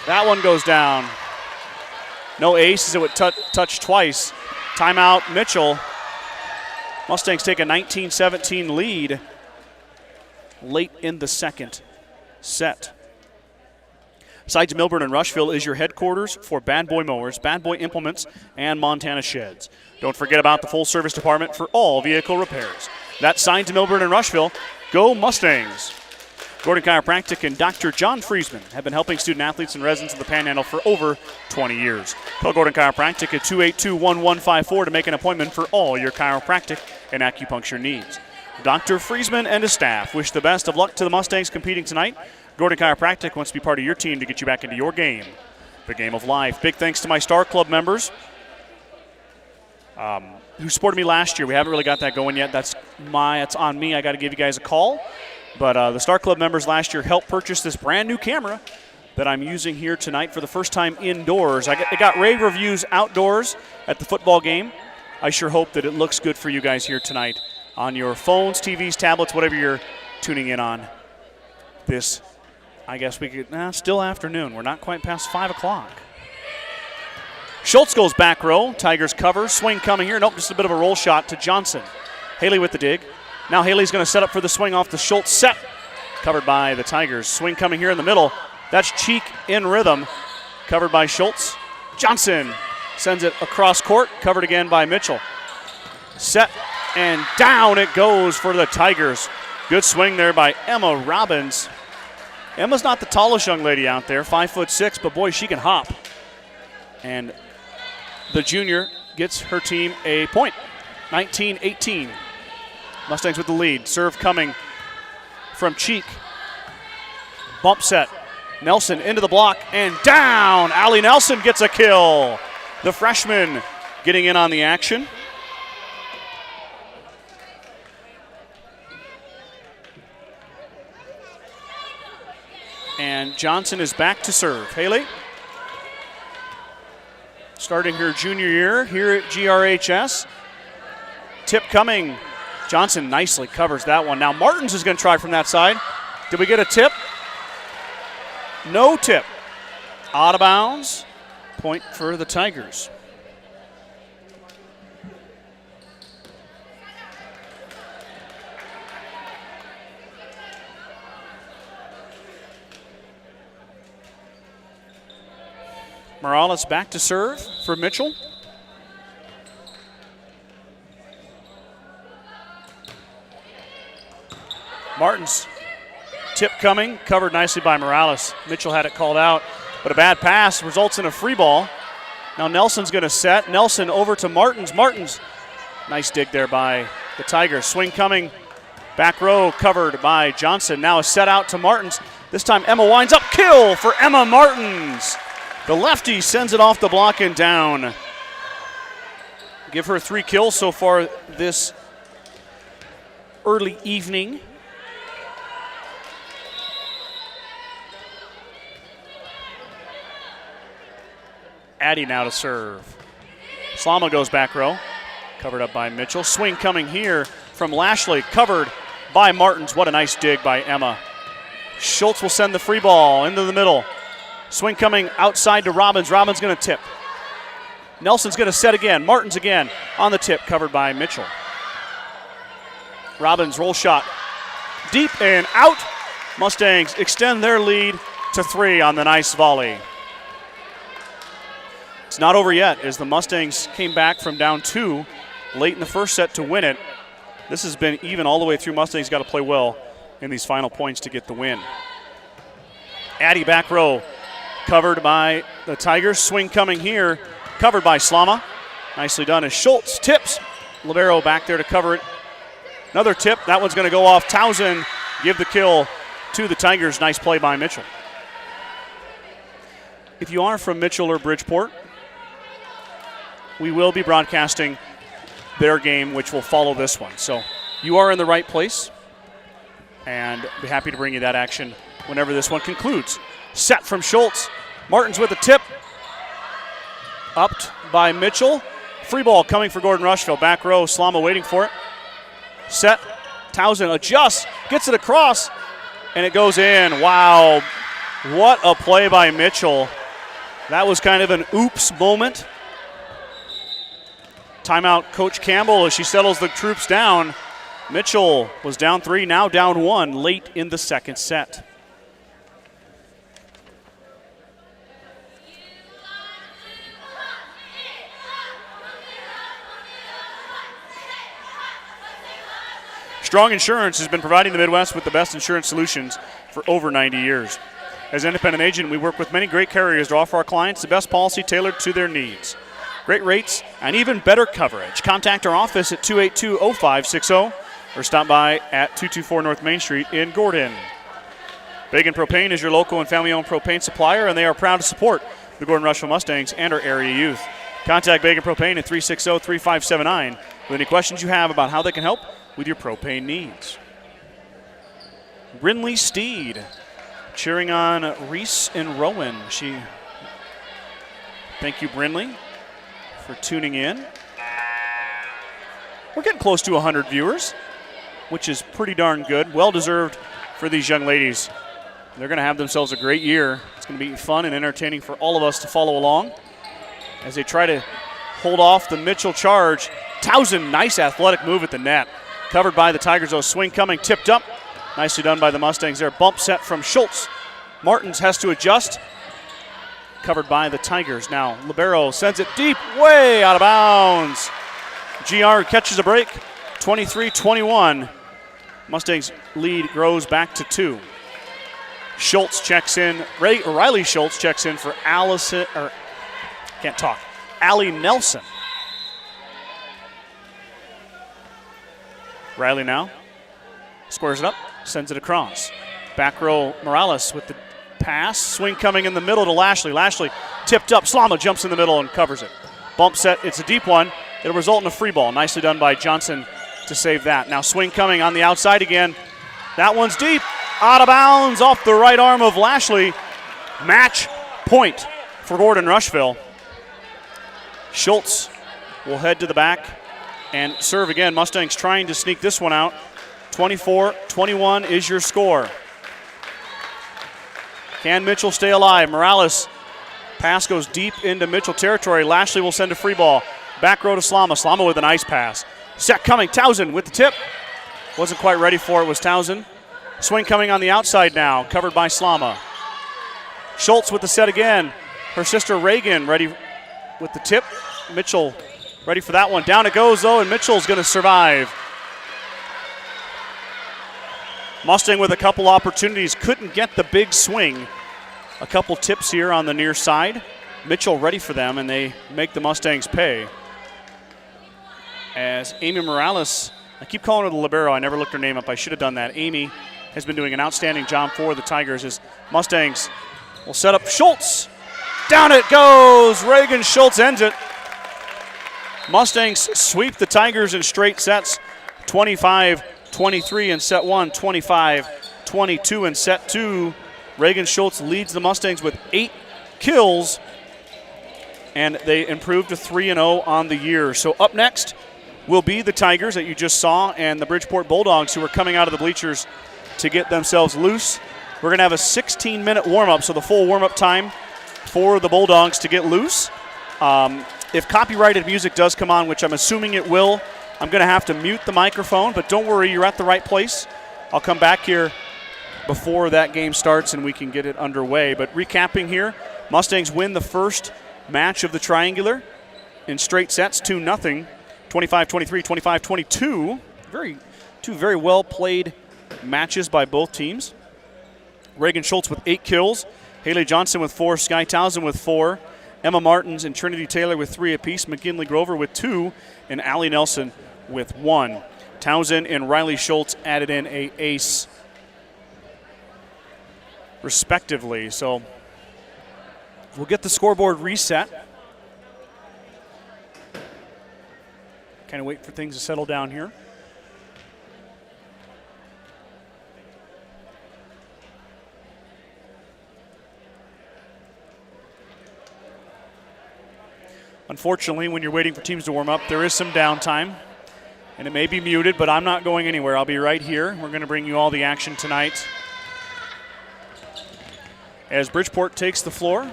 That one goes down. No ace as it would touch twice. Timeout, Mitchell. Mustangs take a 19-17 lead late in the second set. Sides Milburn and Rushville is your headquarters for Bad Boy Mowers, Bad Boy Implements, and Montana Sheds. Don't forget about the full service department for all vehicle repairs. That's Sides Milburn and Rushville. Go Mustangs! Gordon Chiropractic and Dr. John Friesman have been helping student athletes and residents of the Panhandle for over 20 years. Call Gordon Chiropractic at 282-1154 to make an appointment for all your chiropractic and acupuncture needs. Dr. Friesman and his staff wish the best of luck to the Mustangs competing tonight. Gordon Chiropractic wants to be part of your team to get you back into your game, the game of life. Big thanks to my Star Club members who supported me last year. We haven't really got that going yet. That's on me. I got to give you guys a call. But the Star Club members last year helped purchase this brand new camera that I'm using here tonight for the first time indoors. It got rave reviews outdoors at the football game. I sure hope that it looks good for you guys here tonight on your phones, TVs, tablets, whatever you're tuning in on. This, I guess we could, still afternoon. We're not quite past 5 o'clock. Schultz goes back row. Tigers cover. Swing coming here. Nope, just a bit of a roll shot to Johnson. Haley with the dig. Now Haley's going to set up for the swing off the Schultz set. Covered by the Tigers. Swing coming here in the middle. That's Cheek in rhythm. Covered by Schultz. Johnson sends it across court. Covered again by Mitchell. Set and down it goes for the Tigers. Good swing there by Emma Robbins. Emma's not the tallest young lady out there, 5'6", but boy, she can hop. And the junior gets her team a point. 19-18. Mustangs with the lead. Serve coming from Cheek. Bump set. Nelson into the block and down. Allie Nelson gets a kill. The freshman getting in on the action. And Johnson is back to serve. Haley, starting her junior year here at GRHS. Tip coming. Johnson nicely covers that one. Now Martins is going to try from that side. Did we get a tip? No tip. Out of bounds. Point for the Tigers. Morales back to serve for Mitchell. Martin's tip coming, covered nicely by Morales. Mitchell had it called out, but a bad pass results in a free ball. Now Nelson's going to set. Nelson over to Martins. Martins, nice dig there by the Tigers. Swing coming, back row covered by Johnson. Now a set out to Martins. This time Emma winds up. Kill for Emma Martins. The lefty sends it off the block and down. Give her 3 kills so far this early evening. Addie now to serve. Slama goes back row, covered up by Mitchell. Swing coming here from Lashley, covered by Martins. What a nice dig by Emma. Schultz will send the free ball into the middle. Swing coming outside to Robbins. Robbins going to tip. Nelson's going to set again. Martins again on the tip, covered by Mitchell. Robbins roll shot. Deep and out. Mustangs extend their lead to 3 on the nice volley. It's not over yet as the Mustangs came back from down 2 late in the first set to win it. This has been even all the way through. Mustangs got to play well in these final points to get the win. Addie back row, covered by the Tigers. Swing coming here, covered by Slama. Nicely done as Schultz tips. Libero back there to cover it. Another tip. That one's going to go off. Townsend give the kill to the Tigers. Nice play by Mitchell. If you are from Mitchell or Bridgeport, we will be broadcasting their game, which will follow this one. So you are in the right place, and be happy to bring you that action whenever this one concludes. Set from Schultz. Martins with a tip. Upped by Mitchell. Free ball coming for Gordon-Rushville. Back row, Slama waiting for it. Set. Townsend adjusts, gets it across, and it goes in. Wow, what a play by Mitchell. That was kind of an oops moment. Timeout Coach Campbell as she settles the troops down. Mitchell was down 3, now down 1 late in the second set. Strong Insurance has been providing the Midwest with the best insurance solutions for over 90 years. As an independent agent, we work with many great carriers to offer our clients the best policy tailored to their needs. Great rates and even better coverage. Contact our office at 282-0560 or stop by at 224 North Main Street in Gordon. Bagan Propane is your local and family-owned propane supplier, and they are proud to support the Gordon-Rushville Mustangs and our area youth. Contact Bagan Propane at 360-3579 with any questions you have about how they can help with your propane needs. Brinley Steed cheering on Reese and Rowan. Thank you, Brinley, for tuning in. We're getting close to 100 viewers, which is pretty darn good. Well-deserved for these young ladies. They're going to have themselves a great year. It's going to be fun and entertaining for all of us to follow along as they try to hold off the Mitchell charge. Townsend, nice athletic move at the net. Covered by the Tigers, though. Swing coming, tipped up. Nicely done by the Mustangs there. Bump set from Schultz. Martins has to adjust. Covered by the Tigers. Now Libero sends it deep, way out of bounds. GR catches a break, 23-21. Mustangs lead grows back to 2. Schultz checks in. Riley Schultz checks in for Allie Nelson. Riley now squares it up, sends it across. Back row Morales with the pass. Swing coming in the middle to Lashley. Lashley tipped up. Slama jumps in the middle and covers it. Bump set. It's a deep one. It'll result in a free ball. Nicely done by Johnson to save that. Now swing coming on the outside again. That one's deep. Out of bounds off the right arm of Lashley. Match point for Gordon-Rushville. Schultz will head to the back and serve again. Mustangs trying to sneak this one out. 24-21 is your score. Can Mitchell stay alive? Morales, pass goes deep into Mitchell territory. Lashley will send a free ball. Back row to Slama. Slama with a nice pass. Set coming. Townsend with the tip. Wasn't quite ready for it, was Townsend. Swing coming on the outside now, covered by Slama. Schultz with the set again. Her sister Reagan ready with the tip. Mitchell ready for that one. Down it goes, though, and Mitchell's going to survive. Mustang with a couple opportunities. Couldn't get the big swing. A couple tips here on the near side. Mitchell ready for them, and they make the Mustangs pay. As Amy Morales, I keep calling her the libero. I never looked her name up. I should have done that. Amy has been doing an outstanding job for the Tigers as Mustangs will set up Schultz. Down it goes. Reagan Schultz ends it. Mustangs sweep the Tigers in straight sets. 25-23 in set one, 25-22 in set two. Reagan Schultz leads the Mustangs with 8 kills, and they improved to 3-0 on the year. So up next will be the Tigers that you just saw and the Bridgeport Bulldogs, who are coming out of the bleachers to get themselves loose. We're going to have a 16-minute warm-up, so the full warm-up time for the Bulldogs to get loose. If copyrighted music does come on, which I'm assuming it will, I'm going to have to mute the microphone, but don't worry, you're at the right place. I'll come back here before that game starts and we can get it underway. But recapping here, Mustangs win the first match of the triangular in straight sets, 2-0, 25-23, 25-22. Two very well played matches by both teams. Reagan Schultz with 8 kills, Haley Johnson with 4, Sky Townsend with 4, Emma Martins and Trinity Taylor with 3 apiece, McKinley Grover with 2, and Allie Nelson with 1. Townsend and Riley Schultz added in a ace respectively. So we'll get the scoreboard reset. Kind of wait for things to settle down here. Unfortunately, when you're waiting for teams to warm up, there is some downtime, and it may be muted, but I'm not going anywhere. I'll be right here. We're going to bring you all the action tonight as Bridgeport takes the floor,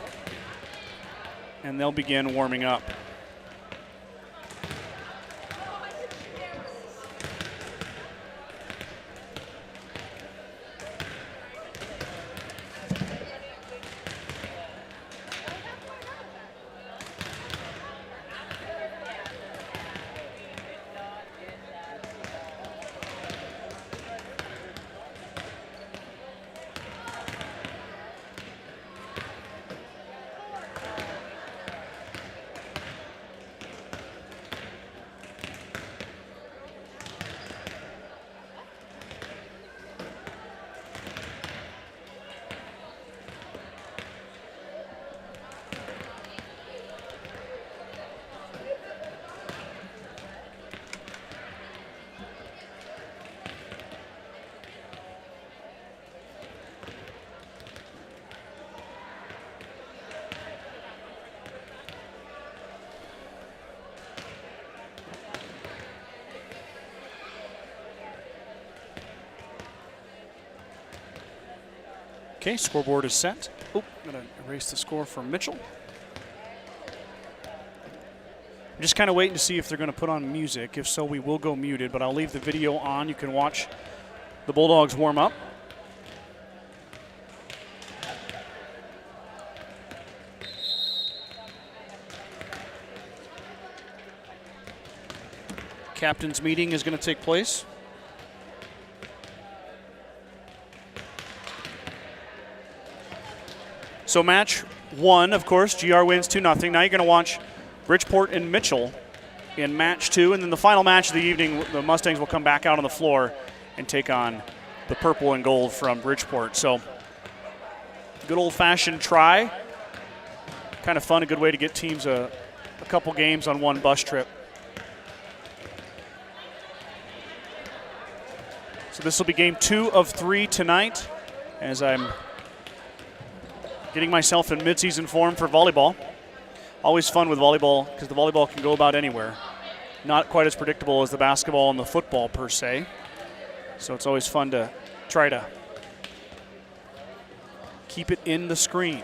and they'll begin warming up. Okay, scoreboard is set. Oh, I'm going to erase the score for Mitchell. I'm just kind of waiting to see if they're going to put on music. If so, we will go muted, but I'll leave the video on. You can watch the Bulldogs warm up. Captain's meeting is going to take place. So match one, of course, GR wins 2-0. Now you're going to watch Bridgeport and Mitchell in match two. And then the final match of the evening, the Mustangs will come back out on the floor and take on the purple and gold from Bridgeport. So good old-fashioned try. Kind of fun, a good way to get teams a couple games on one bus trip. So this will be game 2 of 3 tonight as I'm getting myself in midseason form for volleyball. Always fun with volleyball because the volleyball can go about anywhere. Not quite as predictable as the basketball and the football per se. So it's always fun to try to keep it in the screen.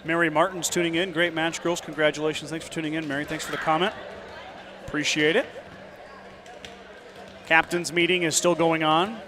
Mary Martin's tuning in. Great match, girls. Congratulations. Thanks for tuning in, Mary. Thanks for the comment. Appreciate it. Captain's meeting is still going on.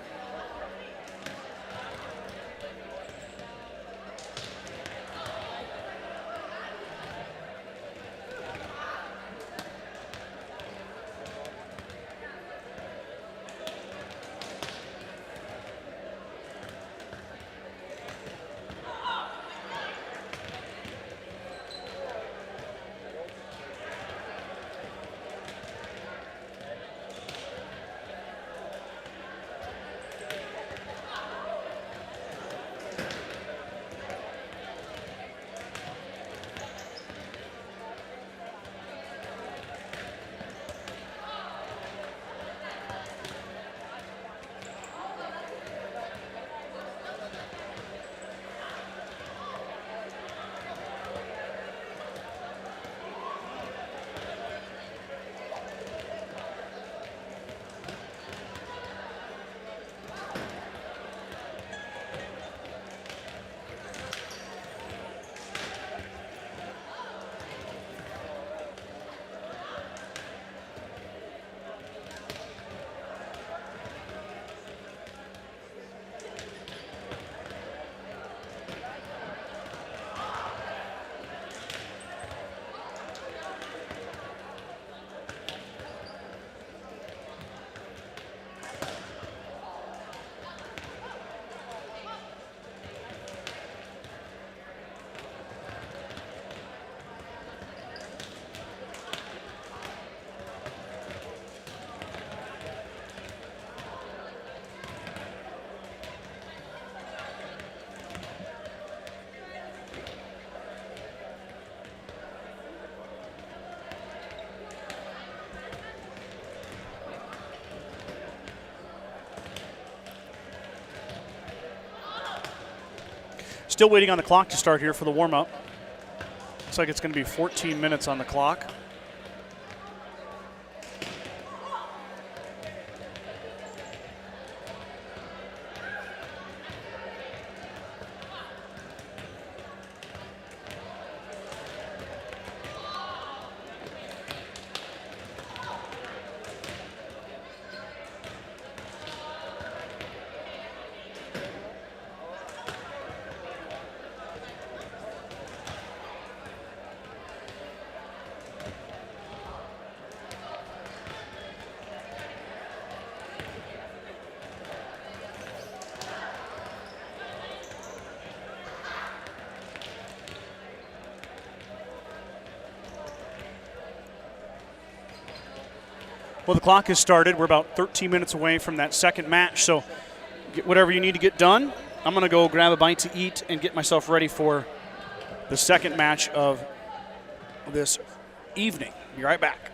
Still waiting on the clock to start here for the warm-up. Looks like it's going to be 14 minutes on the clock. Well, the clock has started. We're about 13 minutes away from that second match, so get whatever you need to get done. I'm going to go grab a bite to eat and get myself ready for the second match of this evening. Be right back.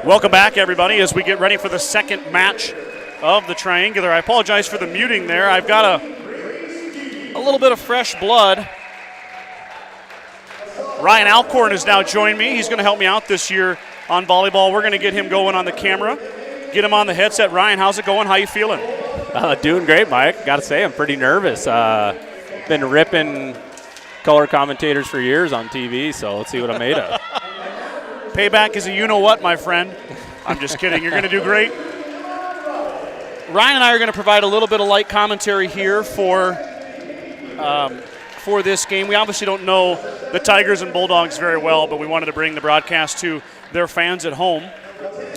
Welcome back, everybody, as we get ready for the second match of the triangular. I apologize for the muting there. I've got a little bit of fresh blood. Ryan Alcorn has now joined me. He's going to help me out this year on volleyball. We're going to get him going on the camera, get him on the headset. Ryan, how's it going? How you feeling? Doing great, Mike. Got to say, I'm pretty nervous. Been ripping color commentators for years on TV, so let's see what I'm made of. Payback is a you-know-what, my friend. I'm just kidding. You're going to do great. Ryan and I are going to provide a little bit of light commentary here for this game. We obviously don't know the Tigers and Bulldogs very well, but we wanted to bring the broadcast to their fans at home,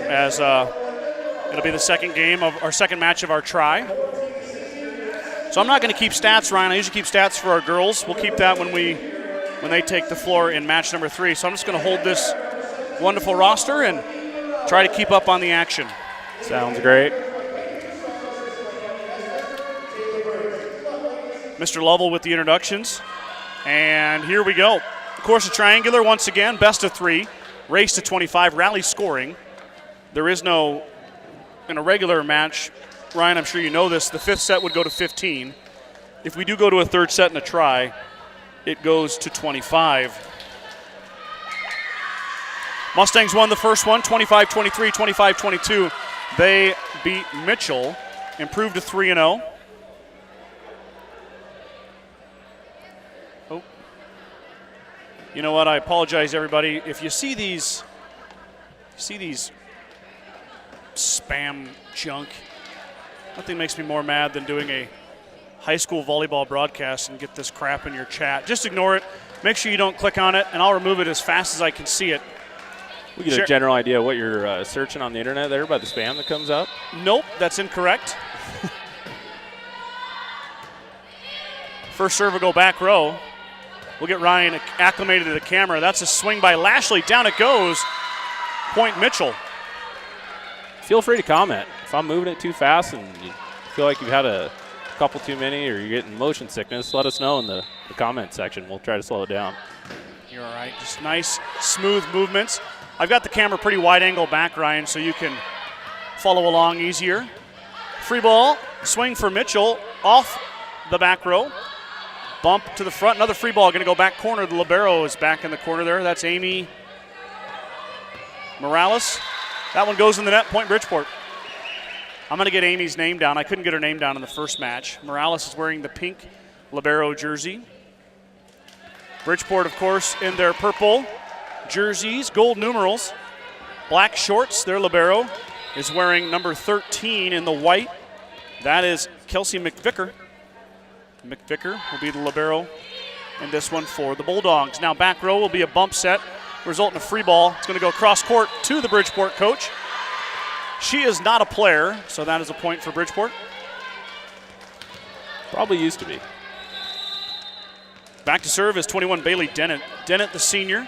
as it'll be the second game of our second match of our try. So I'm not going to keep stats, Ryan. I usually keep stats for our girls. We'll keep that when they take the floor in match number 3. So I'm just going to hold this wonderful roster and try to keep up on the action. Sounds great. Mr. Lovell with the introductions. And here we go. Of course, a triangular once again, best of 3, race to 25, rally scoring. There is no, in a regular match, Ryan, I'm sure you know this, the 5th set would go to 15. If we do go to a 3rd set and a try, it goes to 25. Mustangs won the first one, 25-23, 25-22. They beat Mitchell, improved to 3-0. Oh. You know what? I apologize, everybody. If you see these spam junk, nothing makes me more mad than doing a high school volleyball broadcast and get this crap in your chat. Just ignore it. Make sure you don't click on it, and I'll remove it as fast as I can see it. We get a general idea of what you're searching on the internet there by the spam that comes up? Nope, that's incorrect. First serve will go back row. We'll get Ryan acclimated to the camera. That's a swing by Lashley. Down it goes. Point Mitchell. Feel free to comment. If I'm moving it too fast and you feel like you've had a couple too many or you're getting motion sickness, let us know in the comment section. We'll try to slow it down. You're all right. Just nice, smooth movements. I've got the camera pretty wide angle back, Ryan, so you can follow along easier. Free ball, swing for Mitchell, off the back row. Bump to the front, another free ball, going to go back corner. The libero is back in the corner there. That's Amy Morales. That one goes in the net, point Bridgeport. I'm going to get Amy's name down. I couldn't get her name down in the first match. Morales is wearing the pink libero jersey. Bridgeport, of course, in their purple jerseys, gold numerals, black shorts. Their libero is wearing number 13 in the white. That is Kelsey McVicker. McVicker will be the libero in this one for the Bulldogs. Now back row will be a bump set, result in a free ball. It's going to go cross court to the Bridgeport coach. She is not a player, so that is a point for Bridgeport. Probably used to be. Back to serve is 21 Bailey Dennett. Dennett, the senior.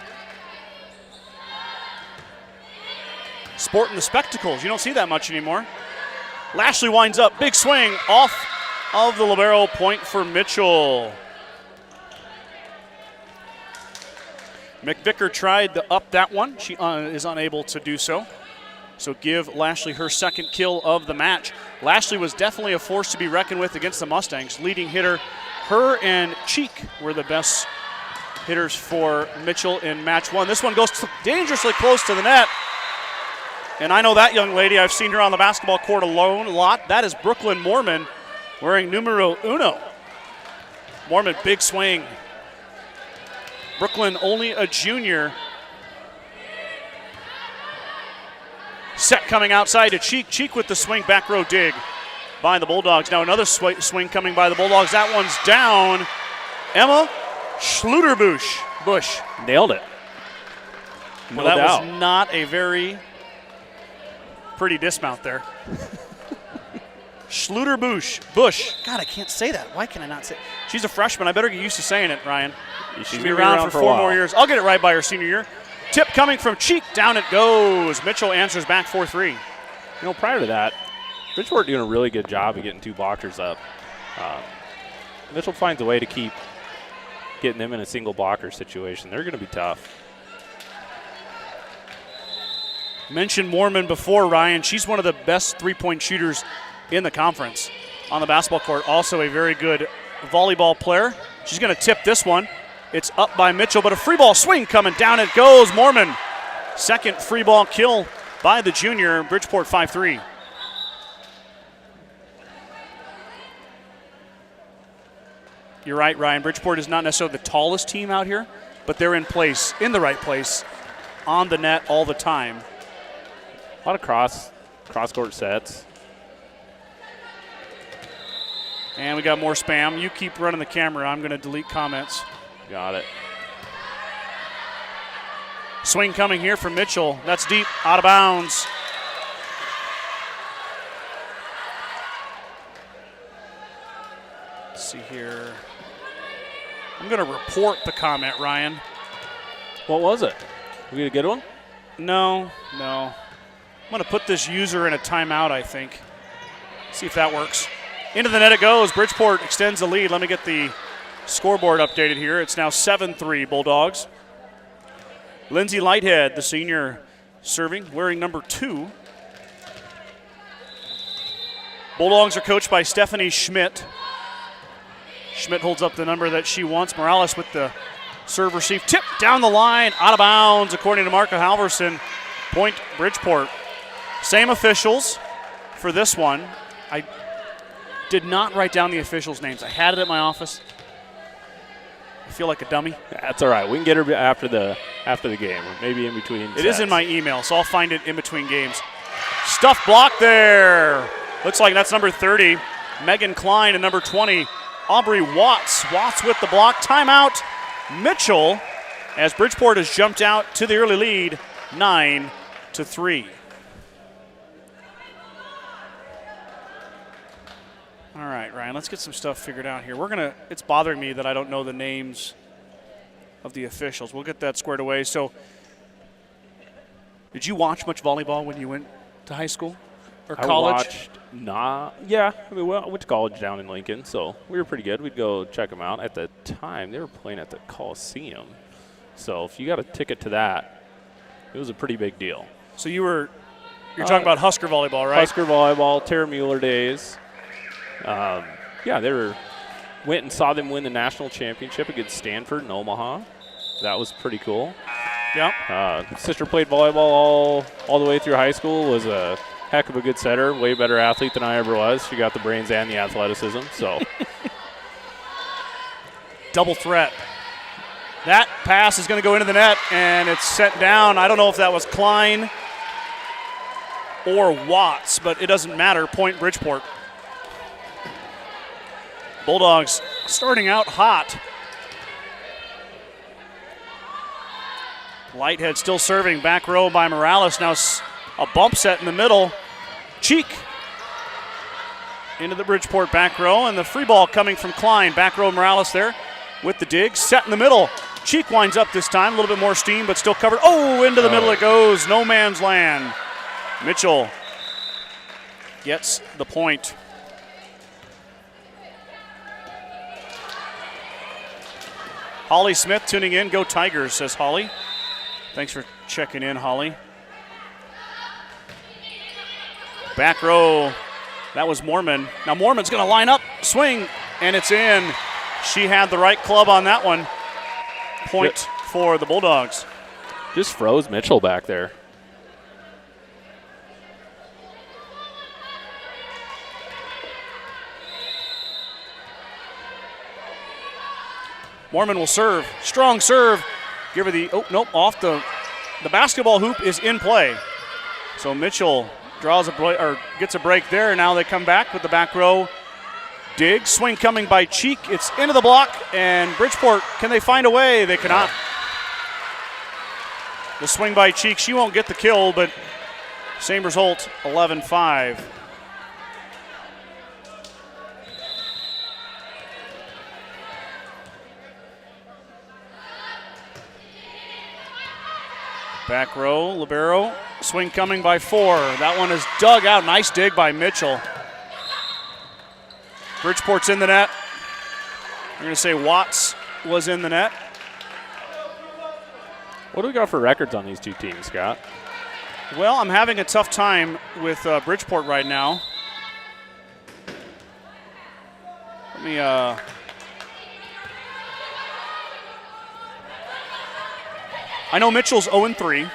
Sporting the spectacles. You don't see that much anymore. Lashley winds up. Big swing off of the libero, point for Mitchell. McVicker tried to up that one. She is unable to do so. So give Lashley her second kill of the match. Lashley was definitely a force to be reckoned with against the Mustangs. Leading hitter, her and Cheek were the best hitters for Mitchell in match 1. This one goes dangerously close to the net. And I know that young lady. I've seen her on the basketball court alone a lot. That is Brooklyn Mormon wearing numero uno. Mormon, big swing. Brooklyn, only a junior. Set coming outside to Cheek. Cheek with the swing, back row dig by the Bulldogs. Now another swing coming by the Bulldogs. That one's down. Emma Schluterbusch. Nailed it. Well, that was not a very pretty dismount there. Schluterbusch. God, I can't say that. Why can I not say it? She's a freshman. I better get used to saying it, Ryan. She'll be around for 4 more years. I'll get it right by her senior year. Tip coming from Cheek. Down it goes. Mitchell answers back 4-3. You know, prior to that, Bridgeport doing a really good job of getting 2 blockers up. Mitchell finds a way to keep getting them in a single blocker situation. They're going to be tough. Mentioned Mormon before, Ryan. She's one of the best three-point shooters in the conference on the basketball court. Also a very good volleyball player. She's going to tip this one. It's up by Mitchell, but a free ball swing coming. Down it goes. Mormon. Second free ball kill by the junior. Bridgeport 5-3. You're right, Ryan. Bridgeport is not necessarily the tallest team out here, but they're in the right place, on the net all the time. A lot of cross-court sets. And we got more spam. You keep running the camera. I'm going to delete comments. Got it. Swing coming here from Mitchell. That's deep, out of bounds. Let's see here. I'm going to report the comment, Ryan. What was it? We get a good one? No. I'm going to put this user in a timeout, I think. See if that works. Into the net it goes. Bridgeport extends the lead. Let me get the scoreboard updated here. It's now 7-3 Bulldogs. Lindsay Lighthead, the senior, serving, wearing number 2. Bulldogs are coached by Stephanie Schmidt. Schmidt holds up the number that she wants. Morales with the serve receive. Tip down the line, out of bounds, according to Marco Halverson. Point Bridgeport. Same officials for this one. I did not write down the officials' names. I had it at my office. I feel like a dummy. That's all right. We can get her after the game, or maybe in between. It is in my email, so I'll find it in between games. Stuff block there. Looks like that's number 30, Megan Klein, and number 20, Aubrey Watts. Watts with the block. Timeout, Mitchell, as Bridgeport has jumped out to the early lead, 9-3. All right, Ryan, let's get some stuff figured out here. It's bothering me that I don't know the names of the officials. We'll get that squared away. So, did you watch much volleyball when you went to high school or college? I went to college down in Lincoln, so we were pretty good. We'd go check them out. At the time, they were playing at the Coliseum. So if you got a ticket to that, it was a pretty big deal. So you're talking about Husker volleyball, right? Husker volleyball, Tara Mueller days. Went and saw them win the national championship against Stanford in Omaha. That was pretty cool. Yep. Sister played volleyball all the way through high school, was a heck of a good setter, way better athlete than I ever was. She got the brains and the athleticism, so. Double threat. That pass is going to go into the net, and it's set down. I don't know if that was Klein or Watts, but it doesn't matter. Point Bridgeport. Bulldogs starting out hot. Lighthead still serving. Back row by Morales. Now a bump set in the middle. Cheek into the Bridgeport back row, and the free ball coming from Klein. Back row Morales there with the dig. Set in the middle. Cheek winds up this time. A little bit more steam, but still covered. Oh, into the middle it goes. No man's land. Mitchell gets the point. Holly Smith tuning in. Go Tigers, says Holly. Thanks for checking in, Holly. Back row. That was Mormon. Now Mormon's going to line up, swing, and it's in. She had the right club on that one. Point for the Bulldogs. Just froze Mitchell back there. Mormon will serve. Strong serve. Give her the, off the basketball hoop is in play. So Mitchell draws gets a break there. Now they come back with the back row. Dig, swing coming by Cheek. It's into the block, and Bridgeport, can they find a way? They cannot. The swing by Cheek, she won't get the kill, but same result, 11-5. Back row, libero, swing coming by 4. That one is dug out. Nice dig by Mitchell. Bridgeport's in the net. I'm going to say Watts was in the net. What do we got for records on these two teams, Scott? Well, I'm having a tough time with Bridgeport right now. Let me. I know Mitchell's 0-3.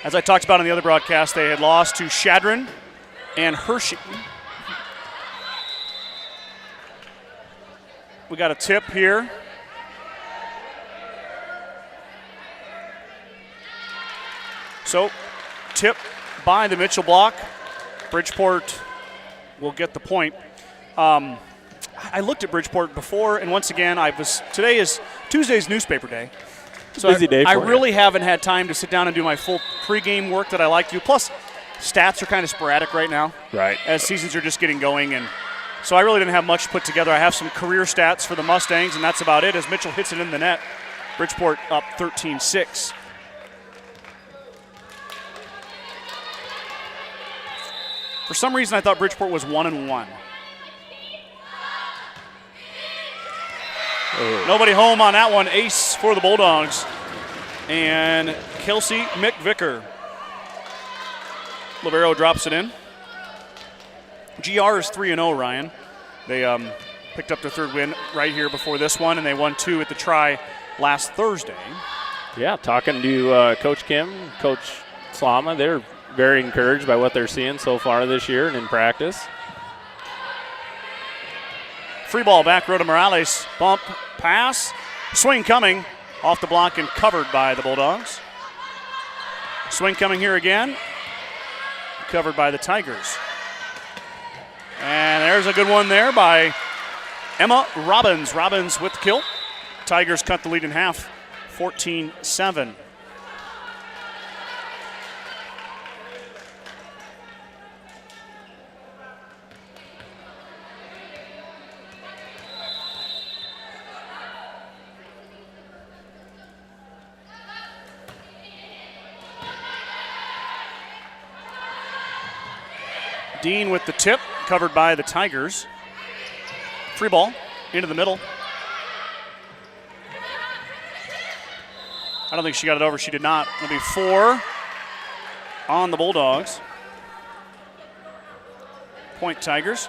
As I talked about in the other broadcast, they had lost to Shadron and Hershey. We got a tip here. So, tip by the Mitchell block. Bridgeport will get the point. I looked at Bridgeport before, and once again, today is Tuesday's newspaper day. So busy day for I you. really haven't had time to sit down and do my full pregame work that I like to do. Plus, stats are kind of sporadic right now. Right. As seasons are just getting going, and so I really didn't have much put together. I have some career stats for the Mustangs, and that's about it. As Mitchell hits it in the net, Bridgeport up 13-6. For some reason, I thought Bridgeport was 1-1. Nobody home on that one. Ace for the Bulldogs. And Kelsey McVicker. Libero drops it in. GR is 3-0, Ryan. They picked up their third win right here before this one, and they won 2 at the try last Thursday. Yeah, talking to Coach Kim, Coach Slama, they're very encouraged by what they're seeing so far this year and in practice. Free ball back row to Morales. Bump, pass, swing coming. Off the block and covered by the Bulldogs. Swing coming here again. Covered by the Tigers. And there's a good one there by Emma Robbins. Robbins with the kill. Tigers cut the lead in half, 14-7. Dean with the tip, covered by the Tigers. Free ball into the middle. I don't think she got it over. She did not. It'll be 4 on the Bulldogs. Point Tigers.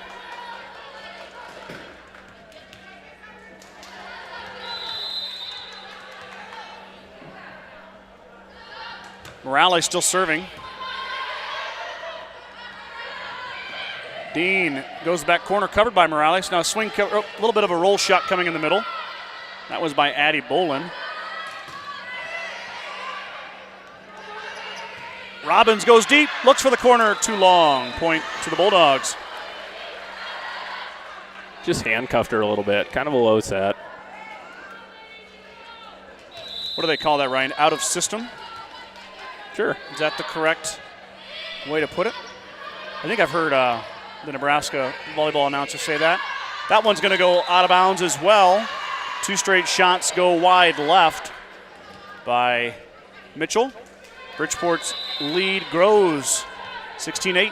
Morales still serving. Dean goes back corner, covered by Morales. Now swing, a little bit of a roll shot coming in the middle. That was by Addie Bolin. Robbins goes deep, looks for the corner, too long. Point to the Bulldogs. Just handcuffed her a little bit, kind of a low set. What do they call that, Ryan? Out of system? Sure. Is that the correct way to put it? I think I've heard the Nebraska volleyball announcer say that. That one's going to go out of bounds as well. 2 straight shots go wide left by Mitchell. Bridgeport's lead grows 16-8.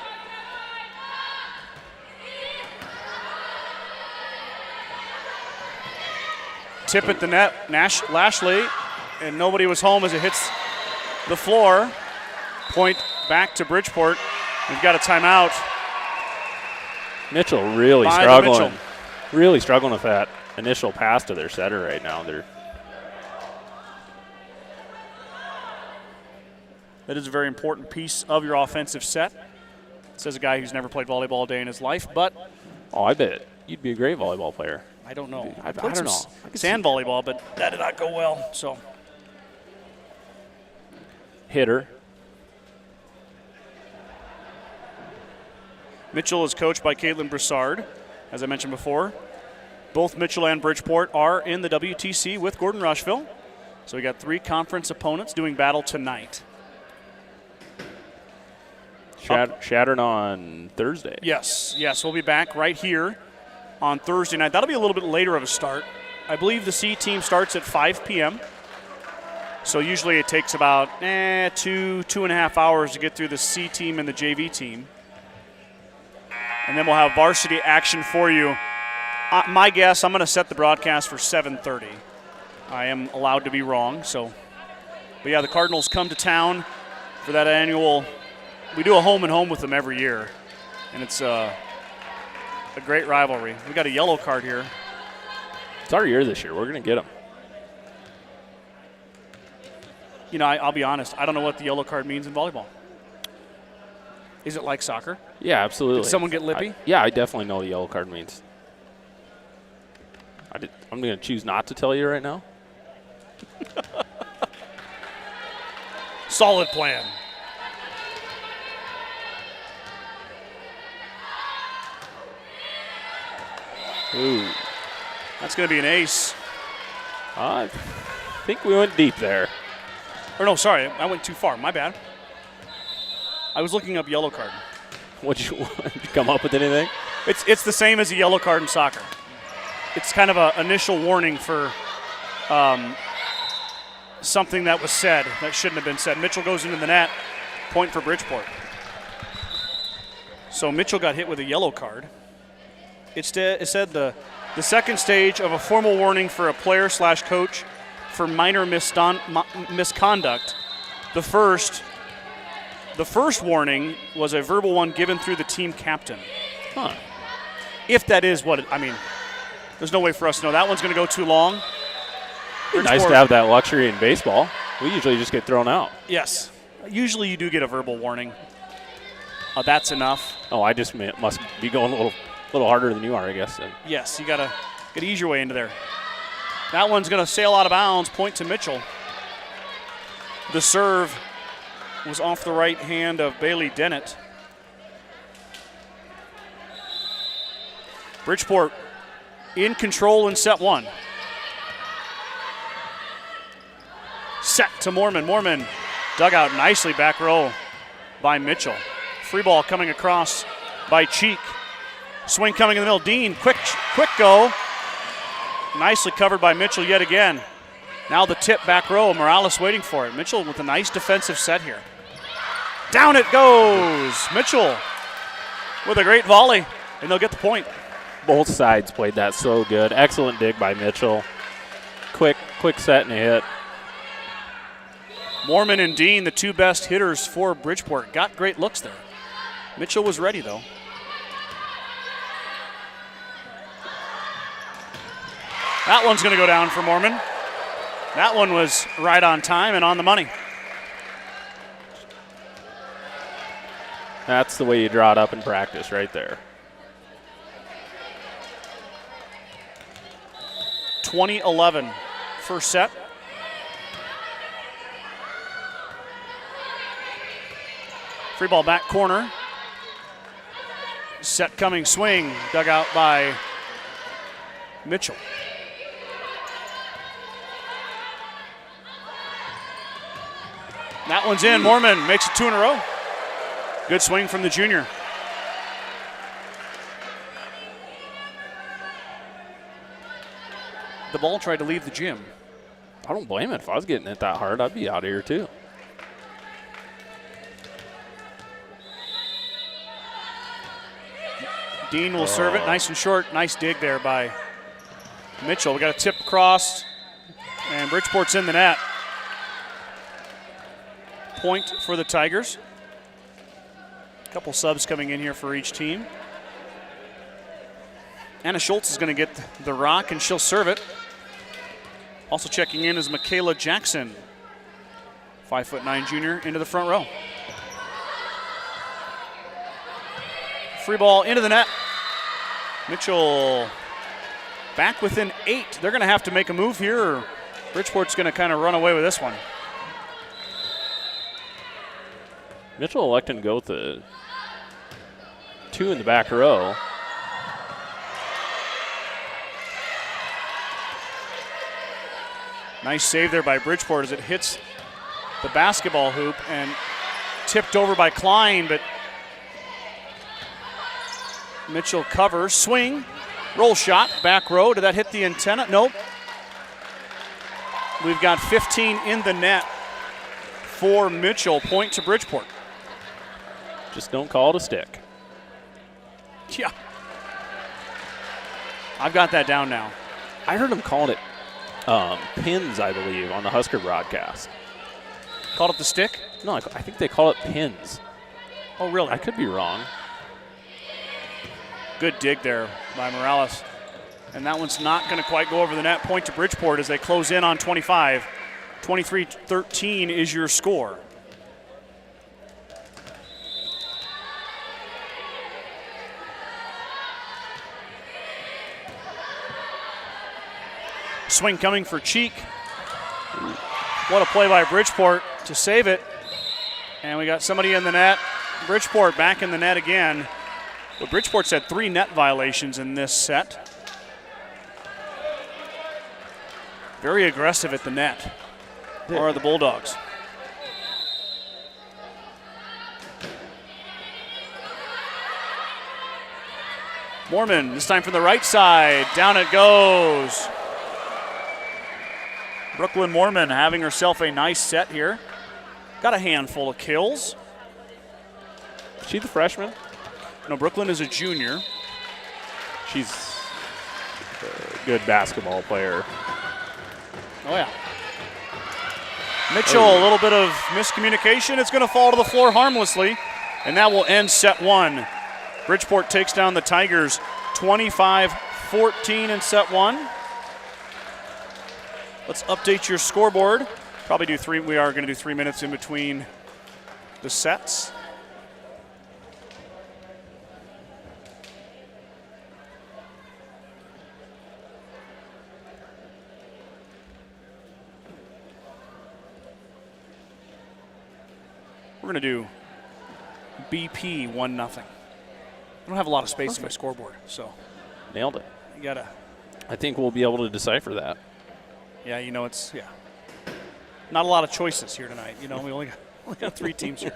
Tip at the net, Lashley, and nobody was home as it hits the floor. Point back to Bridgeport. We've got a timeout. Mitchell really By struggling. Mitchell. Really struggling with that initial pass to their setter right now. That is a very important piece of your offensive set. Says a guy who's never played volleyball a day in his life, but Oh, I bet you'd be a great volleyball player. I don't know. I played don't some know. sand volleyball, but that did not go well. So Hitter. Mitchell is coached by Caitlin Broussard, as I mentioned before. Both Mitchell and Bridgeport are in the WTC with Gordon-Rushville. So we got 3 conference opponents doing battle tonight. Shattered on Thursday. Yes, we'll be back right here on Thursday night. That'll be a little bit later of a start. I believe the C team starts at 5 p.m. So usually it takes about 2.5 hours to get through the C team and the JV team. And then we'll have varsity action for you. My guess, I'm going to set the broadcast for 7:30. I am allowed to be wrong. But yeah, the Cardinals come to town for that annual. We do a home and home with them every year, and it's a great rivalry. We got a yellow card here. It's our year this year. We're going to get them. You know, I'll be honest. I don't know what the yellow card means in volleyball. Is it like soccer? Yeah, absolutely. Did someone get lippy? I definitely know what the yellow card means. I'm going to choose not to tell you right now. Solid plan. Ooh. That's going to be an ace. I think we went deep there. Or no, sorry, I went too far. My bad. I was looking up yellow card. Did you come up with anything? It's the same as a yellow card in soccer. It's kind of an initial warning for something that was said that shouldn't have been said. Mitchell goes into the net, point for Bridgeport. So Mitchell got hit with a yellow card. It said the second stage of a formal warning for a player/coach for minor misconduct. The first warning was a verbal one given through the team captain. Huh. If that is what I mean, there's no way for us to know. That one's going to go too long. Nice to have that luxury in baseball. We usually just get thrown out. Yes. Usually you do get a verbal warning. That's enough. Oh, I just must be going a little harder than you are, I guess. Then. Yes, you got to ease your way into there. That one's going to sail out of bounds, point to Mitchell. The serve was off the right hand of Bailey Dennett. Bridgeport in control in set one. Set to Mormon. Mormon dug out nicely back row by Mitchell. Free ball coming across by Cheek. Swing coming in the middle. Dean, quick go. Nicely covered by Mitchell yet again. Now the tip back row. Morales waiting for it. Mitchell with a nice defensive set here. Down it goes. Mitchell with a great volley, and they'll get the point. Both sides played that so good. Excellent dig by Mitchell. Quick set and a hit. Mormon and Dean, the two best hitters for Bridgeport, got great looks there. Mitchell was ready, though. That one's going to go down for Mormon. That one was right on time and on the money. That's the way you draw it up in practice right there. 20-11 first set. Free ball back corner. Set coming, swing, dug out by Mitchell. That one's in. Mormon makes it two in a row. Good swing from the junior. The ball tried to leave the gym. I don't blame it. If I was getting it that hard, I'd be out of here too. Dean will serve it. Nice and short. Nice dig there by Mitchell. We got a tip across, and Bridgeport's in the net. Point for the Tigers. A couple subs coming in here for each team. Anna Schultz is going to get the rock, and she'll serve it. Also checking in is Michaela Jackson, 5'9" junior, into the front row. Free ball into the net. Mitchell back within 8. They're going to have to make a move here, or Bridgeport's going to kind of run away with this one. Mitchell electing to go with the 2 in the back row. Nice save there by Bridgeport as it hits the basketball hoop and tipped over by Klein, but Mitchell covers, swing, roll shot, back row. Did that hit the antenna? Nope. We've got 15 in the net for Mitchell. Point to Bridgeport. Just don't call it a stick. Yeah. I've got that down now. I heard him calling it pins, I believe, on the Husker broadcast. Called it the stick? No, I think they call it pins. Oh, really? I could be wrong. Good dig there by Morales. And that one's not going to quite go over the net. Point to Bridgeport as they close in on 25. 23-13 is your score. Swing coming for Cheek. What a play by Bridgeport to save it. And we got somebody in the net. Bridgeport back in the net again. But Bridgeport's had 3 net violations in this set. Very aggressive at the net, or the Bulldogs. Mormon, this time from the right side. Down it goes. Brooklyn Mormon having herself a nice set here. Got a handful of kills. Is she the freshman? No, Brooklyn is a junior. She's a good basketball player. Oh, yeah. Mitchell, a little bit of miscommunication. It's going to fall to the floor harmlessly, and that will end set 1. Bridgeport takes down the Tigers 25-14 in set 1. Let's update your scoreboard. Probably do 3. We are going to do 3 minutes in between the sets. We're going to do BP 1-0. I don't have a lot of space in my scoreboard, so. Nailed it. You got to. I think we'll be able to decipher that. Yeah, you know, it's, not a lot of choices here tonight. You know, we only got 3 teams here,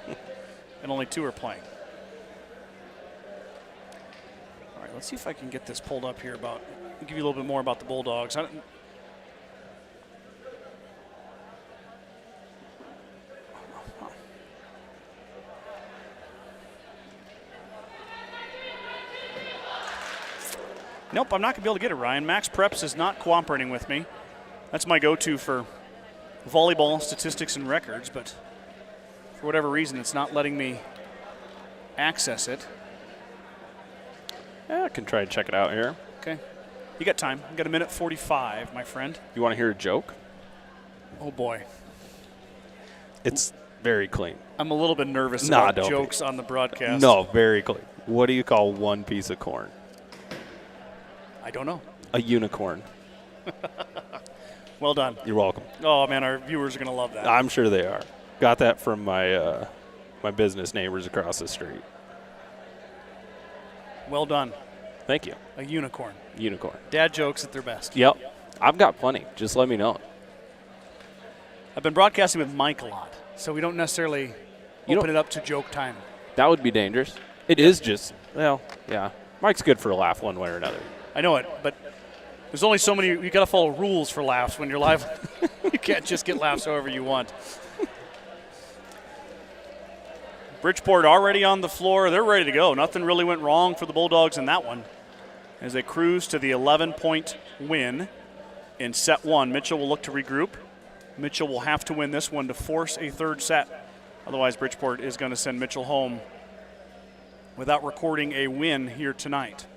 and only 2 are playing. All right, let's see if I can get this pulled up here I'll give you a little bit more about the Bulldogs. Nope, I'm not going to be able to get it, Ryan. Max Preps is not cooperating with me. That's my go-to for volleyball statistics and records, but for whatever reason, it's not letting me access it. Yeah, I can try and check it out here. Okay. You got time. You got 1:45, my friend. You want to hear a joke? Oh, boy. It's very clean. I'm a little bit nervous Nah, about don't jokes on the broadcast. No, very clean. What do you call one piece of corn? I don't know. A unicorn. Well done. You're welcome. Oh, man, our viewers are going to love that. I'm sure they are. Got that from my my business neighbors across the street. Well done. Thank you. A unicorn. Unicorn. Dad jokes at their best. Yep. I've got plenty. Just let me know. I've been broadcasting with Mike a lot, so we don't necessarily open it up to joke time. That would be dangerous. It is just, well, yeah. Mike's good for a laugh one way or another. I know it, but there's only so many. You got to follow rules for laughs when you're live. You can't just get laughs however you want. Bridgeport already on the floor. They're ready to go. Nothing really went wrong for the Bulldogs in that one as they cruise to the 11-point win in set 1. Mitchell will look to regroup. Mitchell will have to win this one to force a third set. Otherwise, Bridgeport is going to send Mitchell home without recording a win here tonight.